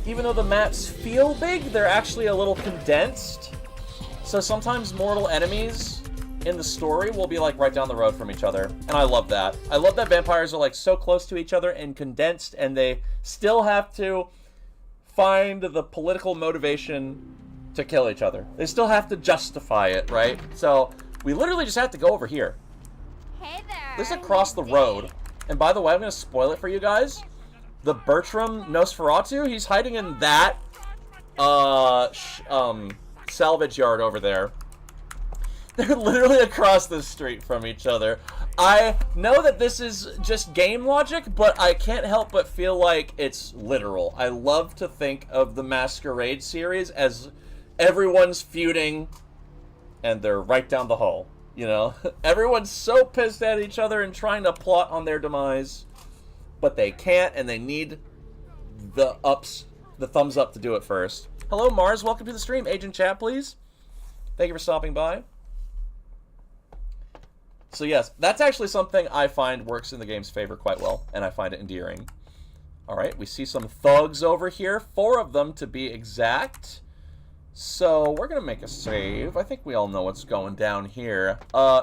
even though the maps feel big, they're actually a little condensed. So sometimes mortal enemies in the story will be like right down the road from each other. And I love that. I love that vampires are like so close to each other and condensed, and they still have to find the political motivation to kill each other. They still have to justify it, right? So we literally just have to go over here. Hey there. This is across the road. And by the way, I'm going to spoil it for you guys. The Bertram Nosferatu, he's hiding in that salvage yard over there. They're literally across the street from each other. I know that this is just game logic, but I can't help but feel like it's literal. I love to think of the Masquerade series as everyone's feuding and they're right down the hall. You know, everyone's so pissed at each other and trying to plot on their demise, but they can't, and they need the thumbs up to do it first. Hello, Mars. Welcome to the stream. Agent Chat, please. Thank you for stopping by. So yes, that's actually something I find works in the game's favor quite well, and I find it endearing. All right, we see some thugs over here, 4 of them to be exact. So we're gonna make a save. I think we all know what's going down here.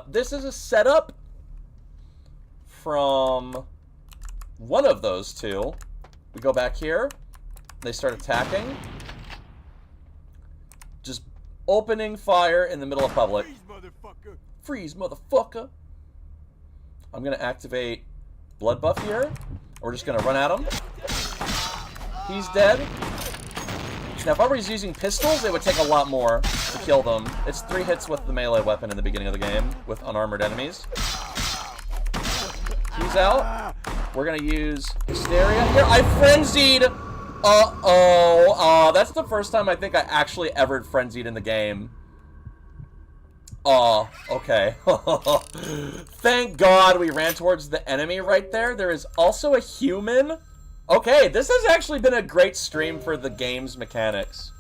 This is a setup from one of those two. We go back here. They start attacking. Just opening fire in the middle of public. Freeze, motherfucker. Freeze, motherfucker. I'm gonna activate blood buff here. We're just gonna run at him. He's dead. Now, if I was using pistols, it would take a lot more to kill them. It's 3 hits with the melee weapon in the beginning of the game with unarmored enemies. He's out. We're gonna use Hysteria here. I frenzied! Uh-oh. That's the first time I think I actually ever frenzied in the game. Okay. Thank God we ran towards the enemy right there. There is also a human. Okay, this has actually been a great stream for the game's mechanics.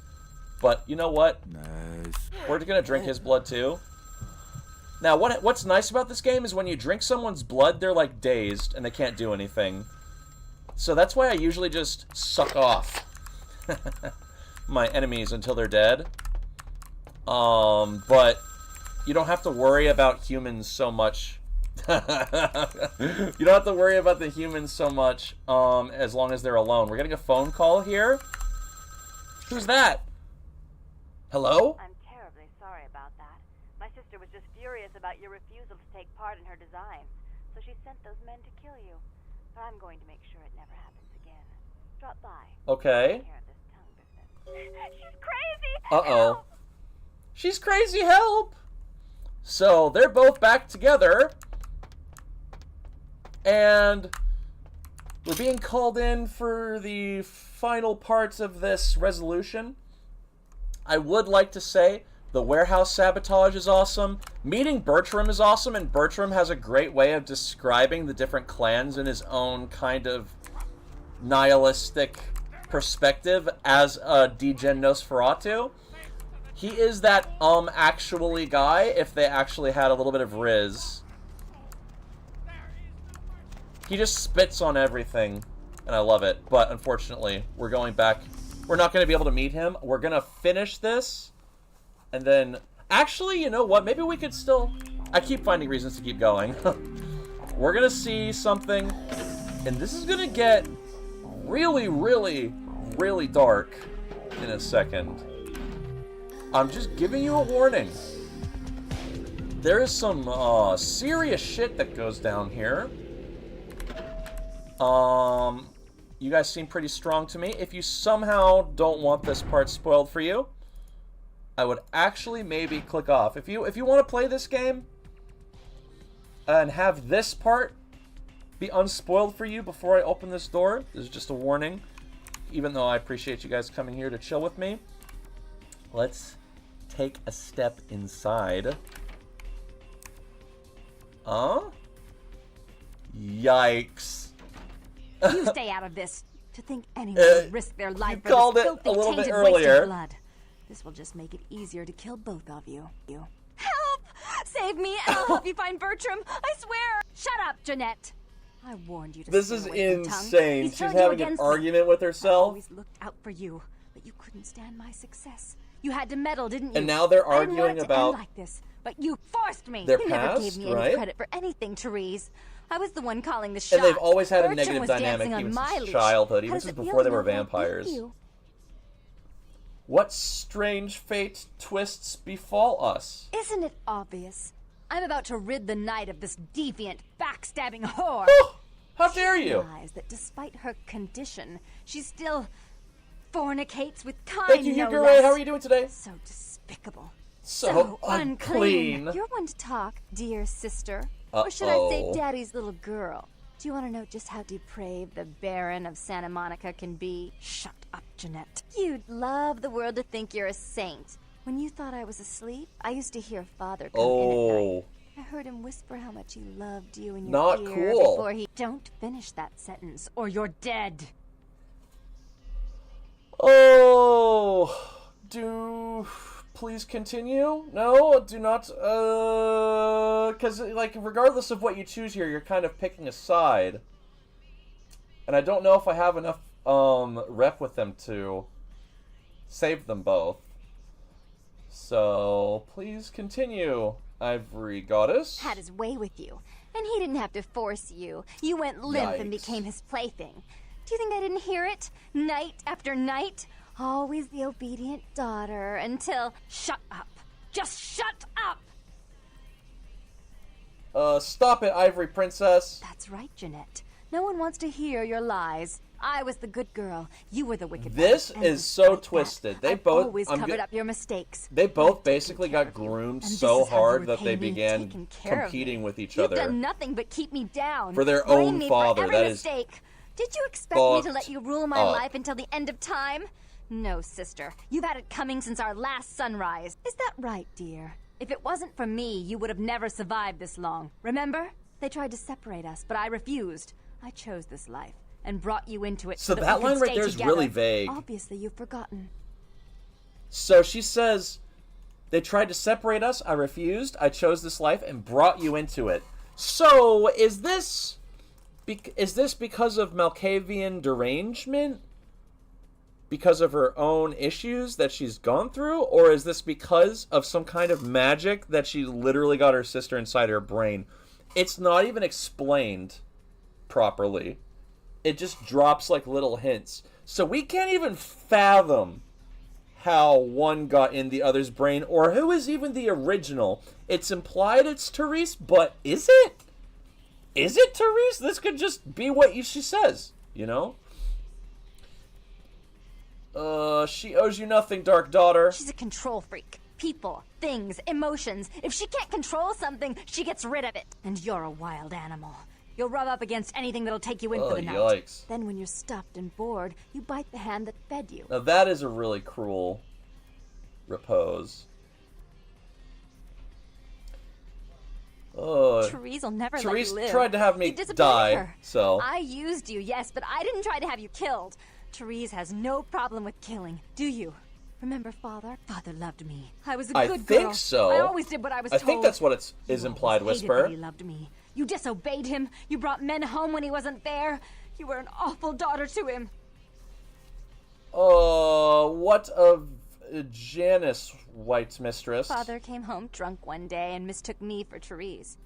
But you know what? Nice. We're gonna drink his blood too. Now, what's nice about this game is when you drink someone's blood, they're like dazed and they can't do anything. So that's why I usually just suck off my enemies until they're dead. But you don't have to worry about humans so much. You don't have to worry about the humans so much as long as they're alone. We're getting a phone call here. Who's that? Hello? I'm terribly sorry about that. sister was just furious about your refusal to take part in her designs, so she sent those men to kill you. But I'm going to make sure it never happens again. Drop by. Okay. Take care of this tongue business. She's crazy! Uh-oh. She's crazy, help! So, they're both back together. And we're being called in for the final parts of this resolution. I would like to say the warehouse sabotage is awesome. Meeting Bertram is awesome, and Bertram has a great way of describing the different clans in his own kind of nihilistic perspective as a degen Nosferatu. He is that actually guy if they actually had a little bit of Riz. He just spits on everything, and I love it. But unfortunately, we're going back. We're not going to be able to meet him. We're going to finish this, and then... Actually, you know what? Maybe we could still... I keep finding reasons to keep going. We're going to see something, and this is going to get really, really, really dark in a second. I'm just giving you a warning. There is some serious shit that goes down here. You guys seem pretty strong to me. If you somehow don't want this part spoiled for you, I would actually maybe click off. If you want to play this game and have this part be unspoiled for you before I open this door, this is just a warning. Even though I appreciate you guys coming here to chill with me, let's take a step inside. Yikes. You stay out of this. To think anyone would risk their life for this filthy, tainted waste of blood. This will just make it easier to kill both of you. Help! Save me, and I'll help you find Bertram. I swear. Shut up, Jeanette. I warned you to This stay is away from Tongue. insane. He's She's turned you having an against me. argument with I herself. always looked out for you, but you couldn't stand my success. You had to meddle, didn't you? And now they're I didn't want arguing it to about end like this, but you forced me. their You never gave past, me any right? credit for anything, Therese. I was the one calling the shots. And they've always had a Bertram negative was dynamic dancing on even my since leash. childhood, How even does since it feel before they to were know how I beat vampires. you? What strange fate twists befall us? Isn't it obvious? I'm about to rid the night of this deviant, backstabbing whore. How dare you? Realize that despite her condition, she still fornicates with kind. Thank you, no Hugure. less. How are you doing today? So despicable. So unclean. unclean. You're one to talk, dear sister. Or should I say daddy's little girl? Do you want to know just how depraved the Baron of Santa Monica can be? Shut up, Jeanette. You'd love the world to think you're a saint. When you thought I was asleep, I used to hear Father come in at night. I heard him whisper how much he loved you in your Not ear cool. before he... Don't finish that sentence, or you're dead. Oh, do please continue? No, do not, because, like, regardless of what you choose here, you're kind of picking a side. And I don't know if I have enough, rep with them to save them both. So, please continue, Ivory Goddess. Had his way with you, and he didn't have to force you. You went limp and Yikes. became his plaything. Do you think I didn't hear it? Night after night? Always the obedient daughter until... Shut up. Just shut up! Stop it, Ivory Princess. That's right, Jeanette. No one wants to hear your lies. I was the good girl. You were the wicked This one. is so twisted. They both... Always covered up your mistakes. They both basically got groomed And this so is how you hard that they repay me, began taking care of competing with each You've other. done nothing but keep me down. For their Blame own me father. For every That is mistake. Did you expect me to fucked let you rule my up. life until the end of time? No, sister. You've had it coming since our last sunrise. Is that right, dear? If it wasn't for me, you would have never survived this long. Remember? They tried to separate us, but I refused. I chose this life and brought you into it. So that that we could line right stay there is together. really vague. Obviously, you've forgotten. So she says, they tried to separate us, I refused, I chose this life, and brought you into it. So, is this because of Malkavian derangement? Because of her own issues that she's gone through? Or is this because of some kind of magic that she literally got her sister inside her brain? It's not even explained properly. It just drops like little hints. So we can't even fathom how one got in the other's brain, or who is even the original. It's implied it's Therese, but is it? Is it Therese? This could just be what she says, you know? She owes you nothing, Dark Daughter. She's a control freak. People, things, emotions. If she can't control something, she gets rid of it. And you're a wild animal. You'll rub up against anything that'll take you in for the night. Yikes. Then when you're stuffed and bored, you bite the hand that fed you. Now that is a really cruel repose. Therese will never Therese let you live. tried to have me die, her. so... I used you, yes, but I didn't try to have you killed. Therese has no problem with killing, do you? Remember Father? Father loved me. I was a good girl. I think so. I always did what I was told. I think that's what is implied, Whisper. He loved me. You disobeyed him. You brought men home when he wasn't there. You were an awful daughter to him. What of Janice, White's mistress? Father came home drunk one day and mistook me for Therese.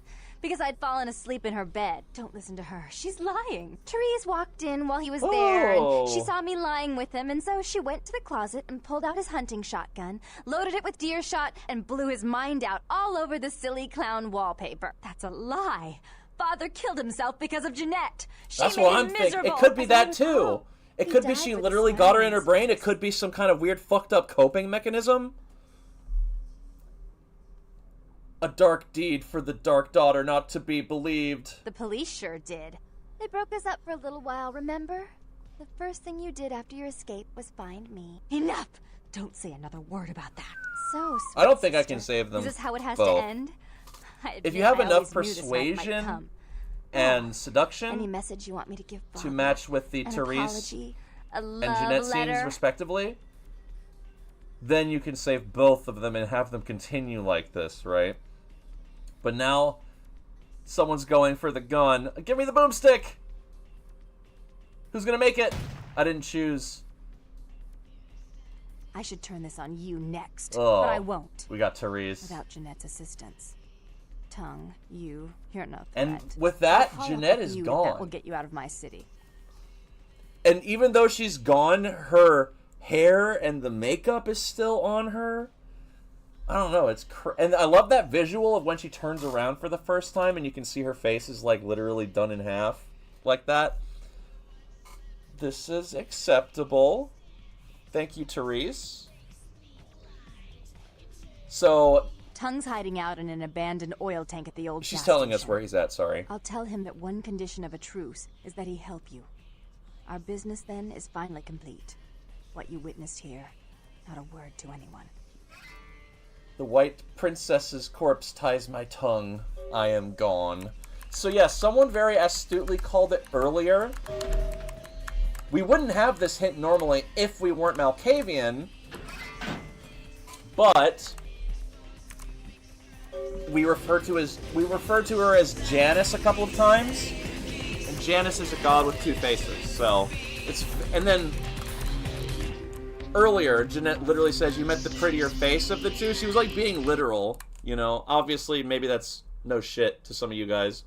Because I'd fallen asleep in her bed. Don't listen to her. She's lying. Therese walked in while he was there, and she saw me lying with him, and so she went to the closet and pulled out his hunting shotgun, loaded it with deer shot, and blew his mind out all over the silly clown wallpaper. That's a lie. Father killed himself because of Jeanette. That's what I'm thinking. It could be that, too. It could be she literally got her in her brain. It could be some kind of weird fucked up coping mechanism. A dark deed for the Dark Daughter not to be believed. The police sure did. They broke us up for a little while, remember? The first thing you did after your escape was find me. Enough! Don't say another word about that. So, sweet I don't think sister. I can save them. Is this how it has both. to end? If you have enough persuasion and seduction any message you want me to give Bob? To match with the An Therese apology, a and love Jeanette letter. scenes respectively, then you can save both of them and have them continue like this, right? But now, someone's going for the gun. Give me the boomstick! Who's gonna make it? I didn't choose. I should turn this on you next, Oh, but I won't. We got Therese. Without Jeanette's assistance. You're no threat. And with that, I'll follow Jeanette up with is you if gone. That will get you out of my city. And even though she's gone, her hair and the makeup is still on her. I don't know, and I love that visual of when she turns around for the first time and you can see her face is like literally done in half like that. This is acceptable. Thank you, Therese. So Tongue's hiding out in an abandoned oil tank at the old she's gas telling us station. where he's at, sorry. I'll tell him that one condition of a truce is that he help you. Our business then is finally complete. What you witnessed here, not a word to anyone. The white princess's corpse ties my tongue. I am gone. So yeah, someone very astutely called it earlier. We wouldn't have this hint normally if we weren't Malkavian, but we refer to her as Janice a couple of times, and Janice is a god with two faces. So and then earlier, Jeanette literally says you met the prettier face of the two. She was like being literal, you know. Obviously, maybe that's no shit to some of you guys.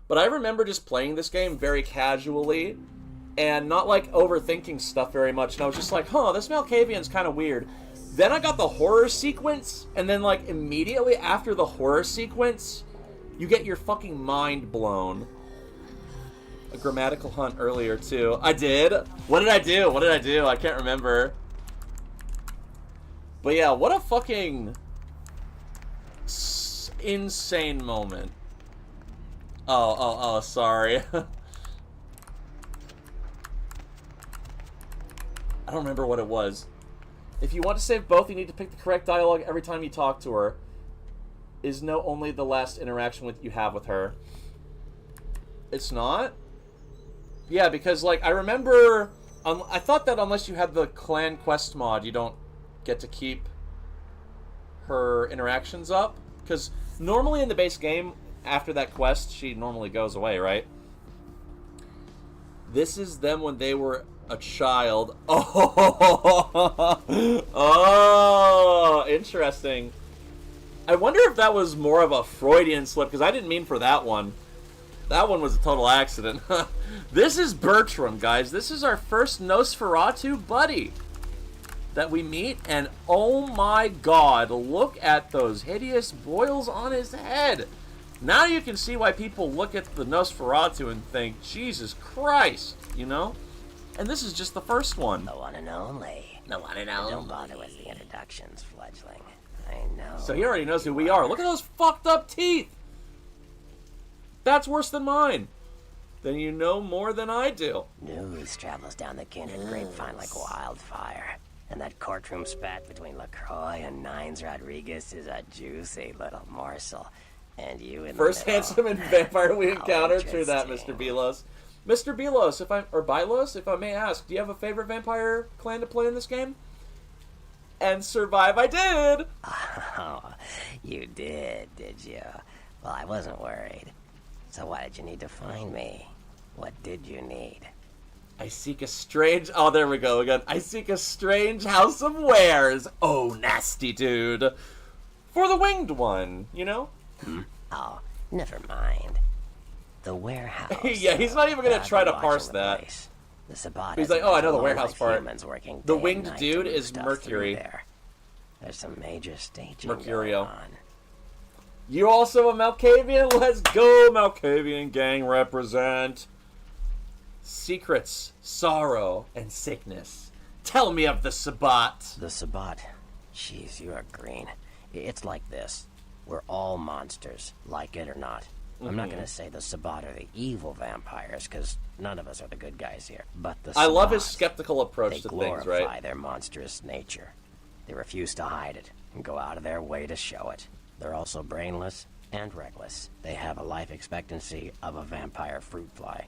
But I remember just playing this game very casually and not like overthinking stuff very much. And I was just like, huh, this Malkavian's kind of weird. Then I got the horror sequence, and then like immediately after the horror sequence, you get your fucking mind blown. A grammatical hunt earlier, too. I did? What did I do? What did I do? I can't remember. But yeah, what a fucking insane moment. Oh, sorry. I don't remember what it was. If you want to save both, you need to pick the correct dialogue every time you talk to her. Is no only the last interaction you have with her. It's not? Yeah, because, like, I remember... I thought that unless you had the clan quest mod, you don't get to keep her interactions up. Because normally in the base game, after that quest, she normally goes away, right? This is them when they were a child. Oh, interesting. I wonder if that was more of a Freudian slip, because I didn't mean for that one. That one was a total accident. This is Bertram, guys. This is our first Nosferatu buddy. that we meet, and oh my god, look at those hideous boils on his head. Now you can see why people look at the Nosferatu and think, Jesus Christ, you know? And this is just the first one. The one and only. The one and only. Don't bother with the introductions, fledgling. I know. So he already knows who we are. Look at those fucked up teeth. That's worse than mine. Then you know more than I do. News travels down the kindred grapevine like wildfire. And that courtroom spat between LaCroix and Nines Rodriguez is a juicy little morsel. And you in First the middle. handsome vampire we How encountered. True that, interesting. Mr. Belos. Mr. Belos, Bylos, if I may ask, do you have a favorite vampire clan to play in this game? And survive I did! Oh, you did you? Well, I wasn't worried. So why did you need to find me? What did you need? I seek a strange... Oh, there we go again. I seek a strange house of wares. Oh, nasty dude. For the winged one, you know? Oh, never mind. The warehouse. Yeah, he's not even going to try to parse that. The Sabbat He's like, oh, I know the warehouse part. Working The day winged and night dude to move is stuff Mercury. through there. There's some major staging Mercurio. going on. You also a Malkavian? Let's go, Malkavian gang represent. Secrets, sorrow, and sickness. Tell me of the Sabbat. The Sabbat. Jeez, you are green. It's like this. We're all monsters, like it or not. I'm not going to say the Sabbat are the evil vampires, because none of us are the good guys here. But the Sabbat, I love his skeptical approach they to glorify things, right? their monstrous nature. They refuse to hide it and go out of their way to show it. They're also brainless and reckless. They have a life expectancy of a vampire fruit fly.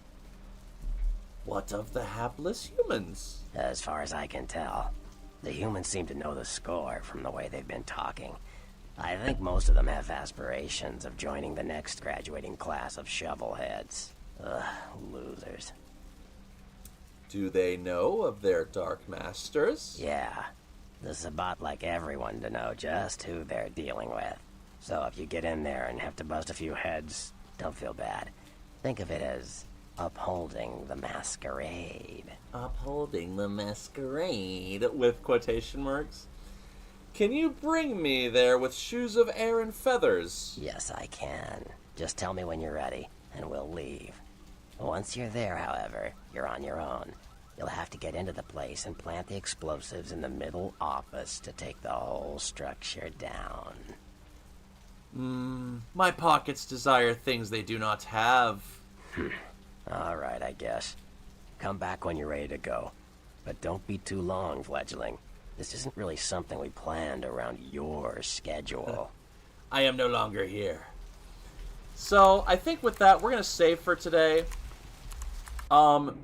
What of the hapless humans? As far as I can tell, the humans seem to know the score from the way they've been talking. I think most of them have aspirations of joining the next graduating class of shovelheads. Ugh, losers. Do they know of their dark masters? Yeah. The Sabbat like everyone to know just who they're dealing with. So if you get in there and have to bust a few heads, don't feel bad. Think of it as upholding the masquerade. Upholding the masquerade, with quotation marks. Can you bring me there with shoes of air and feathers? Yes, I can. Just tell me when you're ready, and we'll leave. Once you're there, however, you're on your own. You'll have to get into the place and plant the explosives in the middle office to take the whole structure down. My pockets desire things they do not have. All right, I guess. Come back when you're ready to go. But don't be too long, fledgling. This isn't really something we planned around your schedule. I am no longer here. So, I think with that, we're going to save for today. To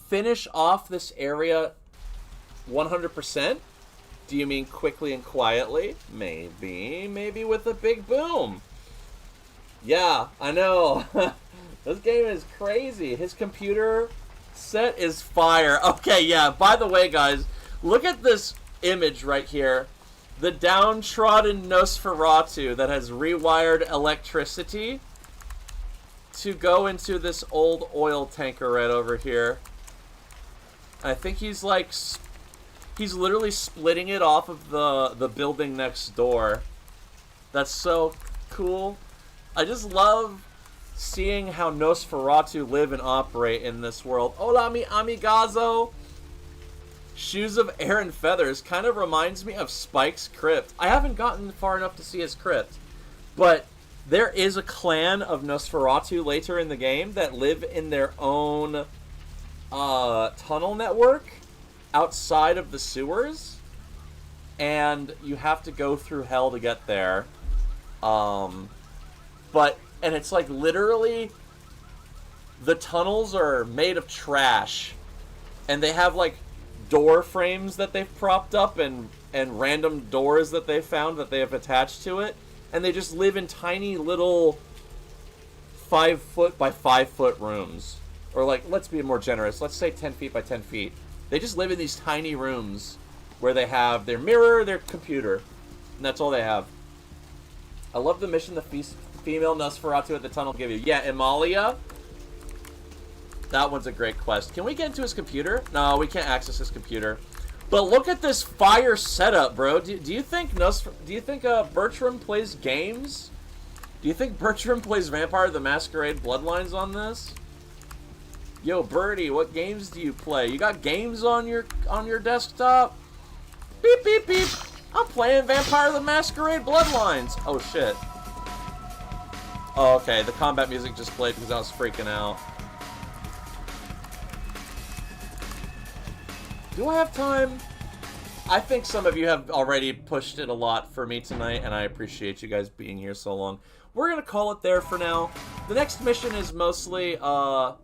finish off this area 100%, do you mean quickly and quietly? Maybe with a big boom. Yeah, I know. This game is crazy. His computer set is fire. Okay, yeah, by the way, guys, look at this image right here. The downtrodden Nosferatu that has rewired electricity to go into this old oil tanker right over here. I think he's like, he's literally splitting it off of the building next door. That's so cool. I just love seeing how Nosferatu live and operate in this world. Hola, mi amigazo. Shoes of Air and Feathers kind of reminds me of Spike's crypt. I haven't gotten far enough to see his crypt, but there is a clan of Nosferatu later in the game that live in their own tunnel network outside of the sewers, and you have to go through hell to get there. And it's like literally the tunnels are made of trash, and they have like door frames that they've propped up and random doors that they found that they have attached to it, and they just live in tiny little 5 foot by 5 foot rooms, or like, let's be more generous, let's say 10 feet by 10 feet. They just live in these tiny rooms where they have their mirror, their computer, and that's all they have. I love the mission the female Nosferatu at the tunnel give you. Yeah, Emalia. That one's a great quest. Can we get into his computer? No, we can't access his computer. But look at this fire setup, bro. Do you think Bertram plays games? Do you think Bertram plays Vampire the Masquerade Bloodlines on this? Yo, Birdie, what games do you play? You got games on your desktop? Beep, beep, beep. I'm playing Vampire the Masquerade Bloodlines. Oh, shit. Oh, okay. The combat music just played because I was freaking out. Do I have time? I think some of you have already pushed it a lot for me tonight, and I appreciate you guys being here so long. We're going to call it there for now. The next mission is mostly, I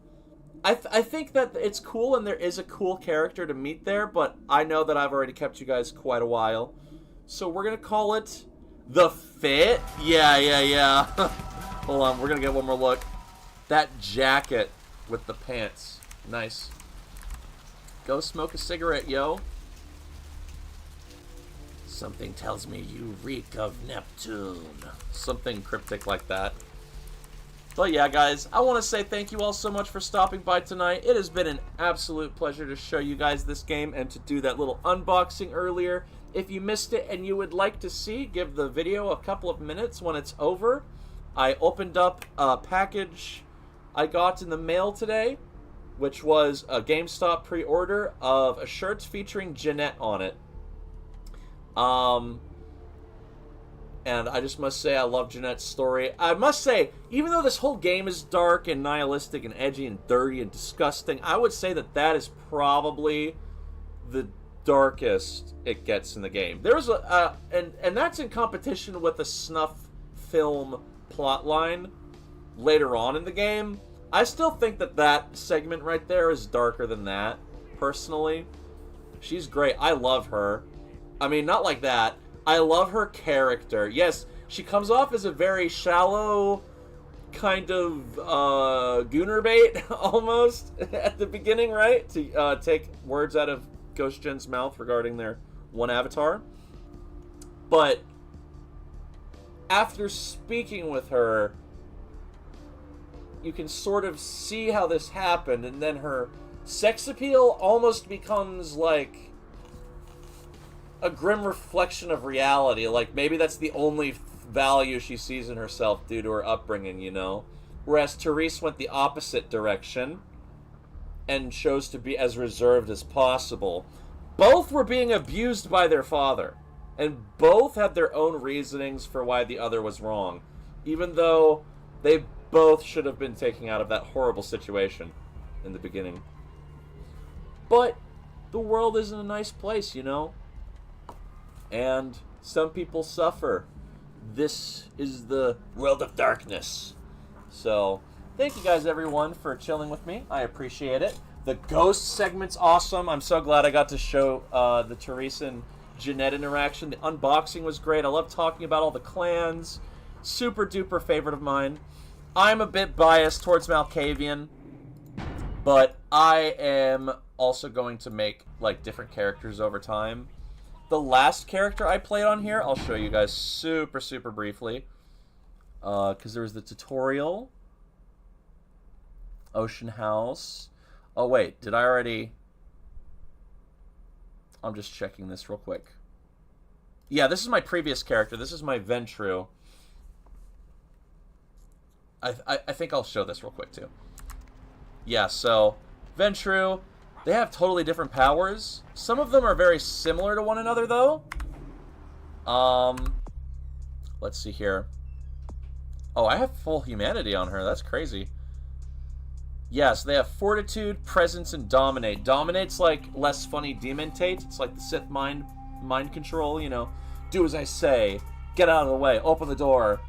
think that it's cool, and there is a cool character to meet there, but I know that I've already kept you guys quite a while. So we're going to call it The Fit. Yeah. Hold on, we're going to get one more look. That jacket with the pants. Nice. Go smoke a cigarette, yo. Something tells me you reek of Neptune. Something cryptic like that. But yeah, guys, I want to say thank you all so much for stopping by tonight. It has been an absolute pleasure to show you guys this game and to do that little unboxing earlier. If you missed it and you would like to see, give the video a couple of minutes when it's over. I opened up a package I got in the mail today, which was a GameStop pre-order of a shirt featuring Jeanette on it. And I just must say I love Jeanette's story. I must say, even though this whole game is dark and nihilistic and edgy and dirty and disgusting, I would say that that is probably the darkest it gets in the game. There's and that's in competition with a snuff film plotline later on in the game. I still think that that segment right there is darker than that, personally. She's great. I love her. I mean, not like that. I love her character. Yes, she comes off as a very shallow kind of gooner bait, almost, at the beginning, right? To take words out of Ghost Gen's mouth regarding their one avatar. But after speaking with her, you can sort of see how this happened, and then her sex appeal almost becomes like a grim reflection of reality. Like, maybe that's the only value she sees in herself due to her upbringing, you know? Whereas Therese went the opposite direction and chose to be as reserved as possible. Both were being abused by their father, and both had their own reasonings for why the other was wrong, even though they both should have been taken out of that horrible situation in the beginning. But the world isn't a nice place, you know? And some people suffer. This is the world of darkness. So, thank you guys, everyone, for chilling with me. I appreciate it. The ghost segment's awesome. I'm so glad I got to show the Teresa and Jeanette interaction. The unboxing was great. I love talking about all the clans. Super duper favorite of mine. I'm a bit biased towards Malkavian, but I am also going to make like different characters over time. The last character I played on here, I'll show you guys super briefly, because there was the tutorial, Ocean House. Oh wait, did I already? I'm just checking this real quick. Yeah, this is my previous character. This is my Ventru. I think I'll show this real quick too. Yeah, so Ventru, they have totally different powers. Some of them are very similar to one another though. Let's see here. Oh, I have full humanity on her. That's crazy. Yes, they have Fortitude, Presence, and Dominate. Dominate's like less funny Demontate. It's like the Sith mind control, you know. Do as I say. Get out of the way. Open the door.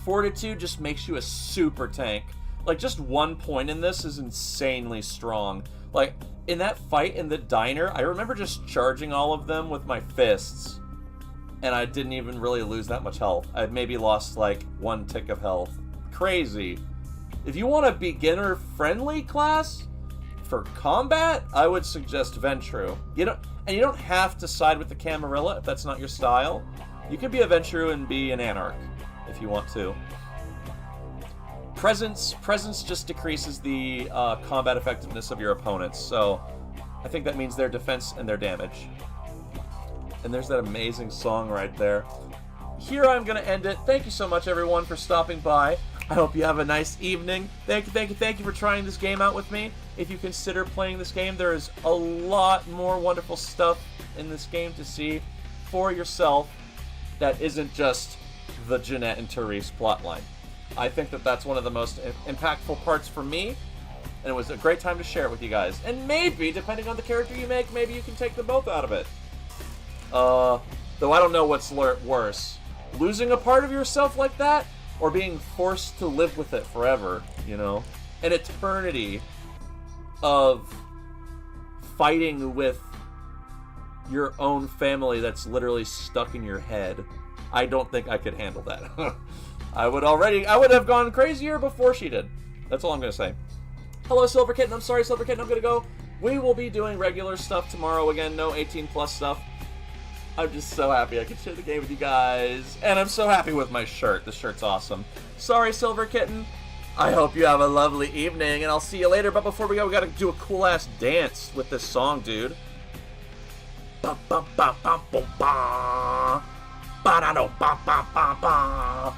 Fortitude just makes you a super tank. Like, just 1 point in this is insanely strong. Like, in that fight in the diner, I remember just charging all of them with my fists. And I didn't even really lose that much health. I maybe lost, like, 1 tick of health. Crazy. If you want a beginner-friendly class for combat, I would suggest Ventru. And you don't have to side with the Camarilla if that's not your style. You could be a Ventru and be an Anarch if you want to. Presence just decreases the combat effectiveness of your opponents, so I think that means their defense and their damage. And there's that amazing song right there. Here I'm going to end it. Thank you so much, everyone, for stopping by. I hope you have a nice evening. Thank you for trying this game out with me. If you consider playing this game, there is a lot more wonderful stuff in this game to see for yourself that isn't just the Jeanette and Therese plotline. I think that that's one of the most impactful parts for me, and it was a great time to share it with you guys. And maybe, depending on the character you make, maybe you can take them both out of it. Though I don't know what's worse. Losing a part of yourself like that, or being forced to live with it forever, you know? An eternity of fighting with your own family that's literally stuck in your head. I don't think I could handle that. I would have gone crazier before she did. That's all I'm going to say. Hello, Silver Kitten. I'm sorry, Silver Kitten. I'm going to go. We will be doing regular stuff tomorrow again. No 18+ stuff. I'm just so happy I could share the game with you guys. And I'm so happy with my shirt. The shirt's awesome. Sorry, Silver Kitten. I hope you have a lovely evening, and I'll see you later. But before we go, we got to do a cool-ass dance with this song, dude. Ba ba ba ba ba ba. Ba da do ba ba ba ba.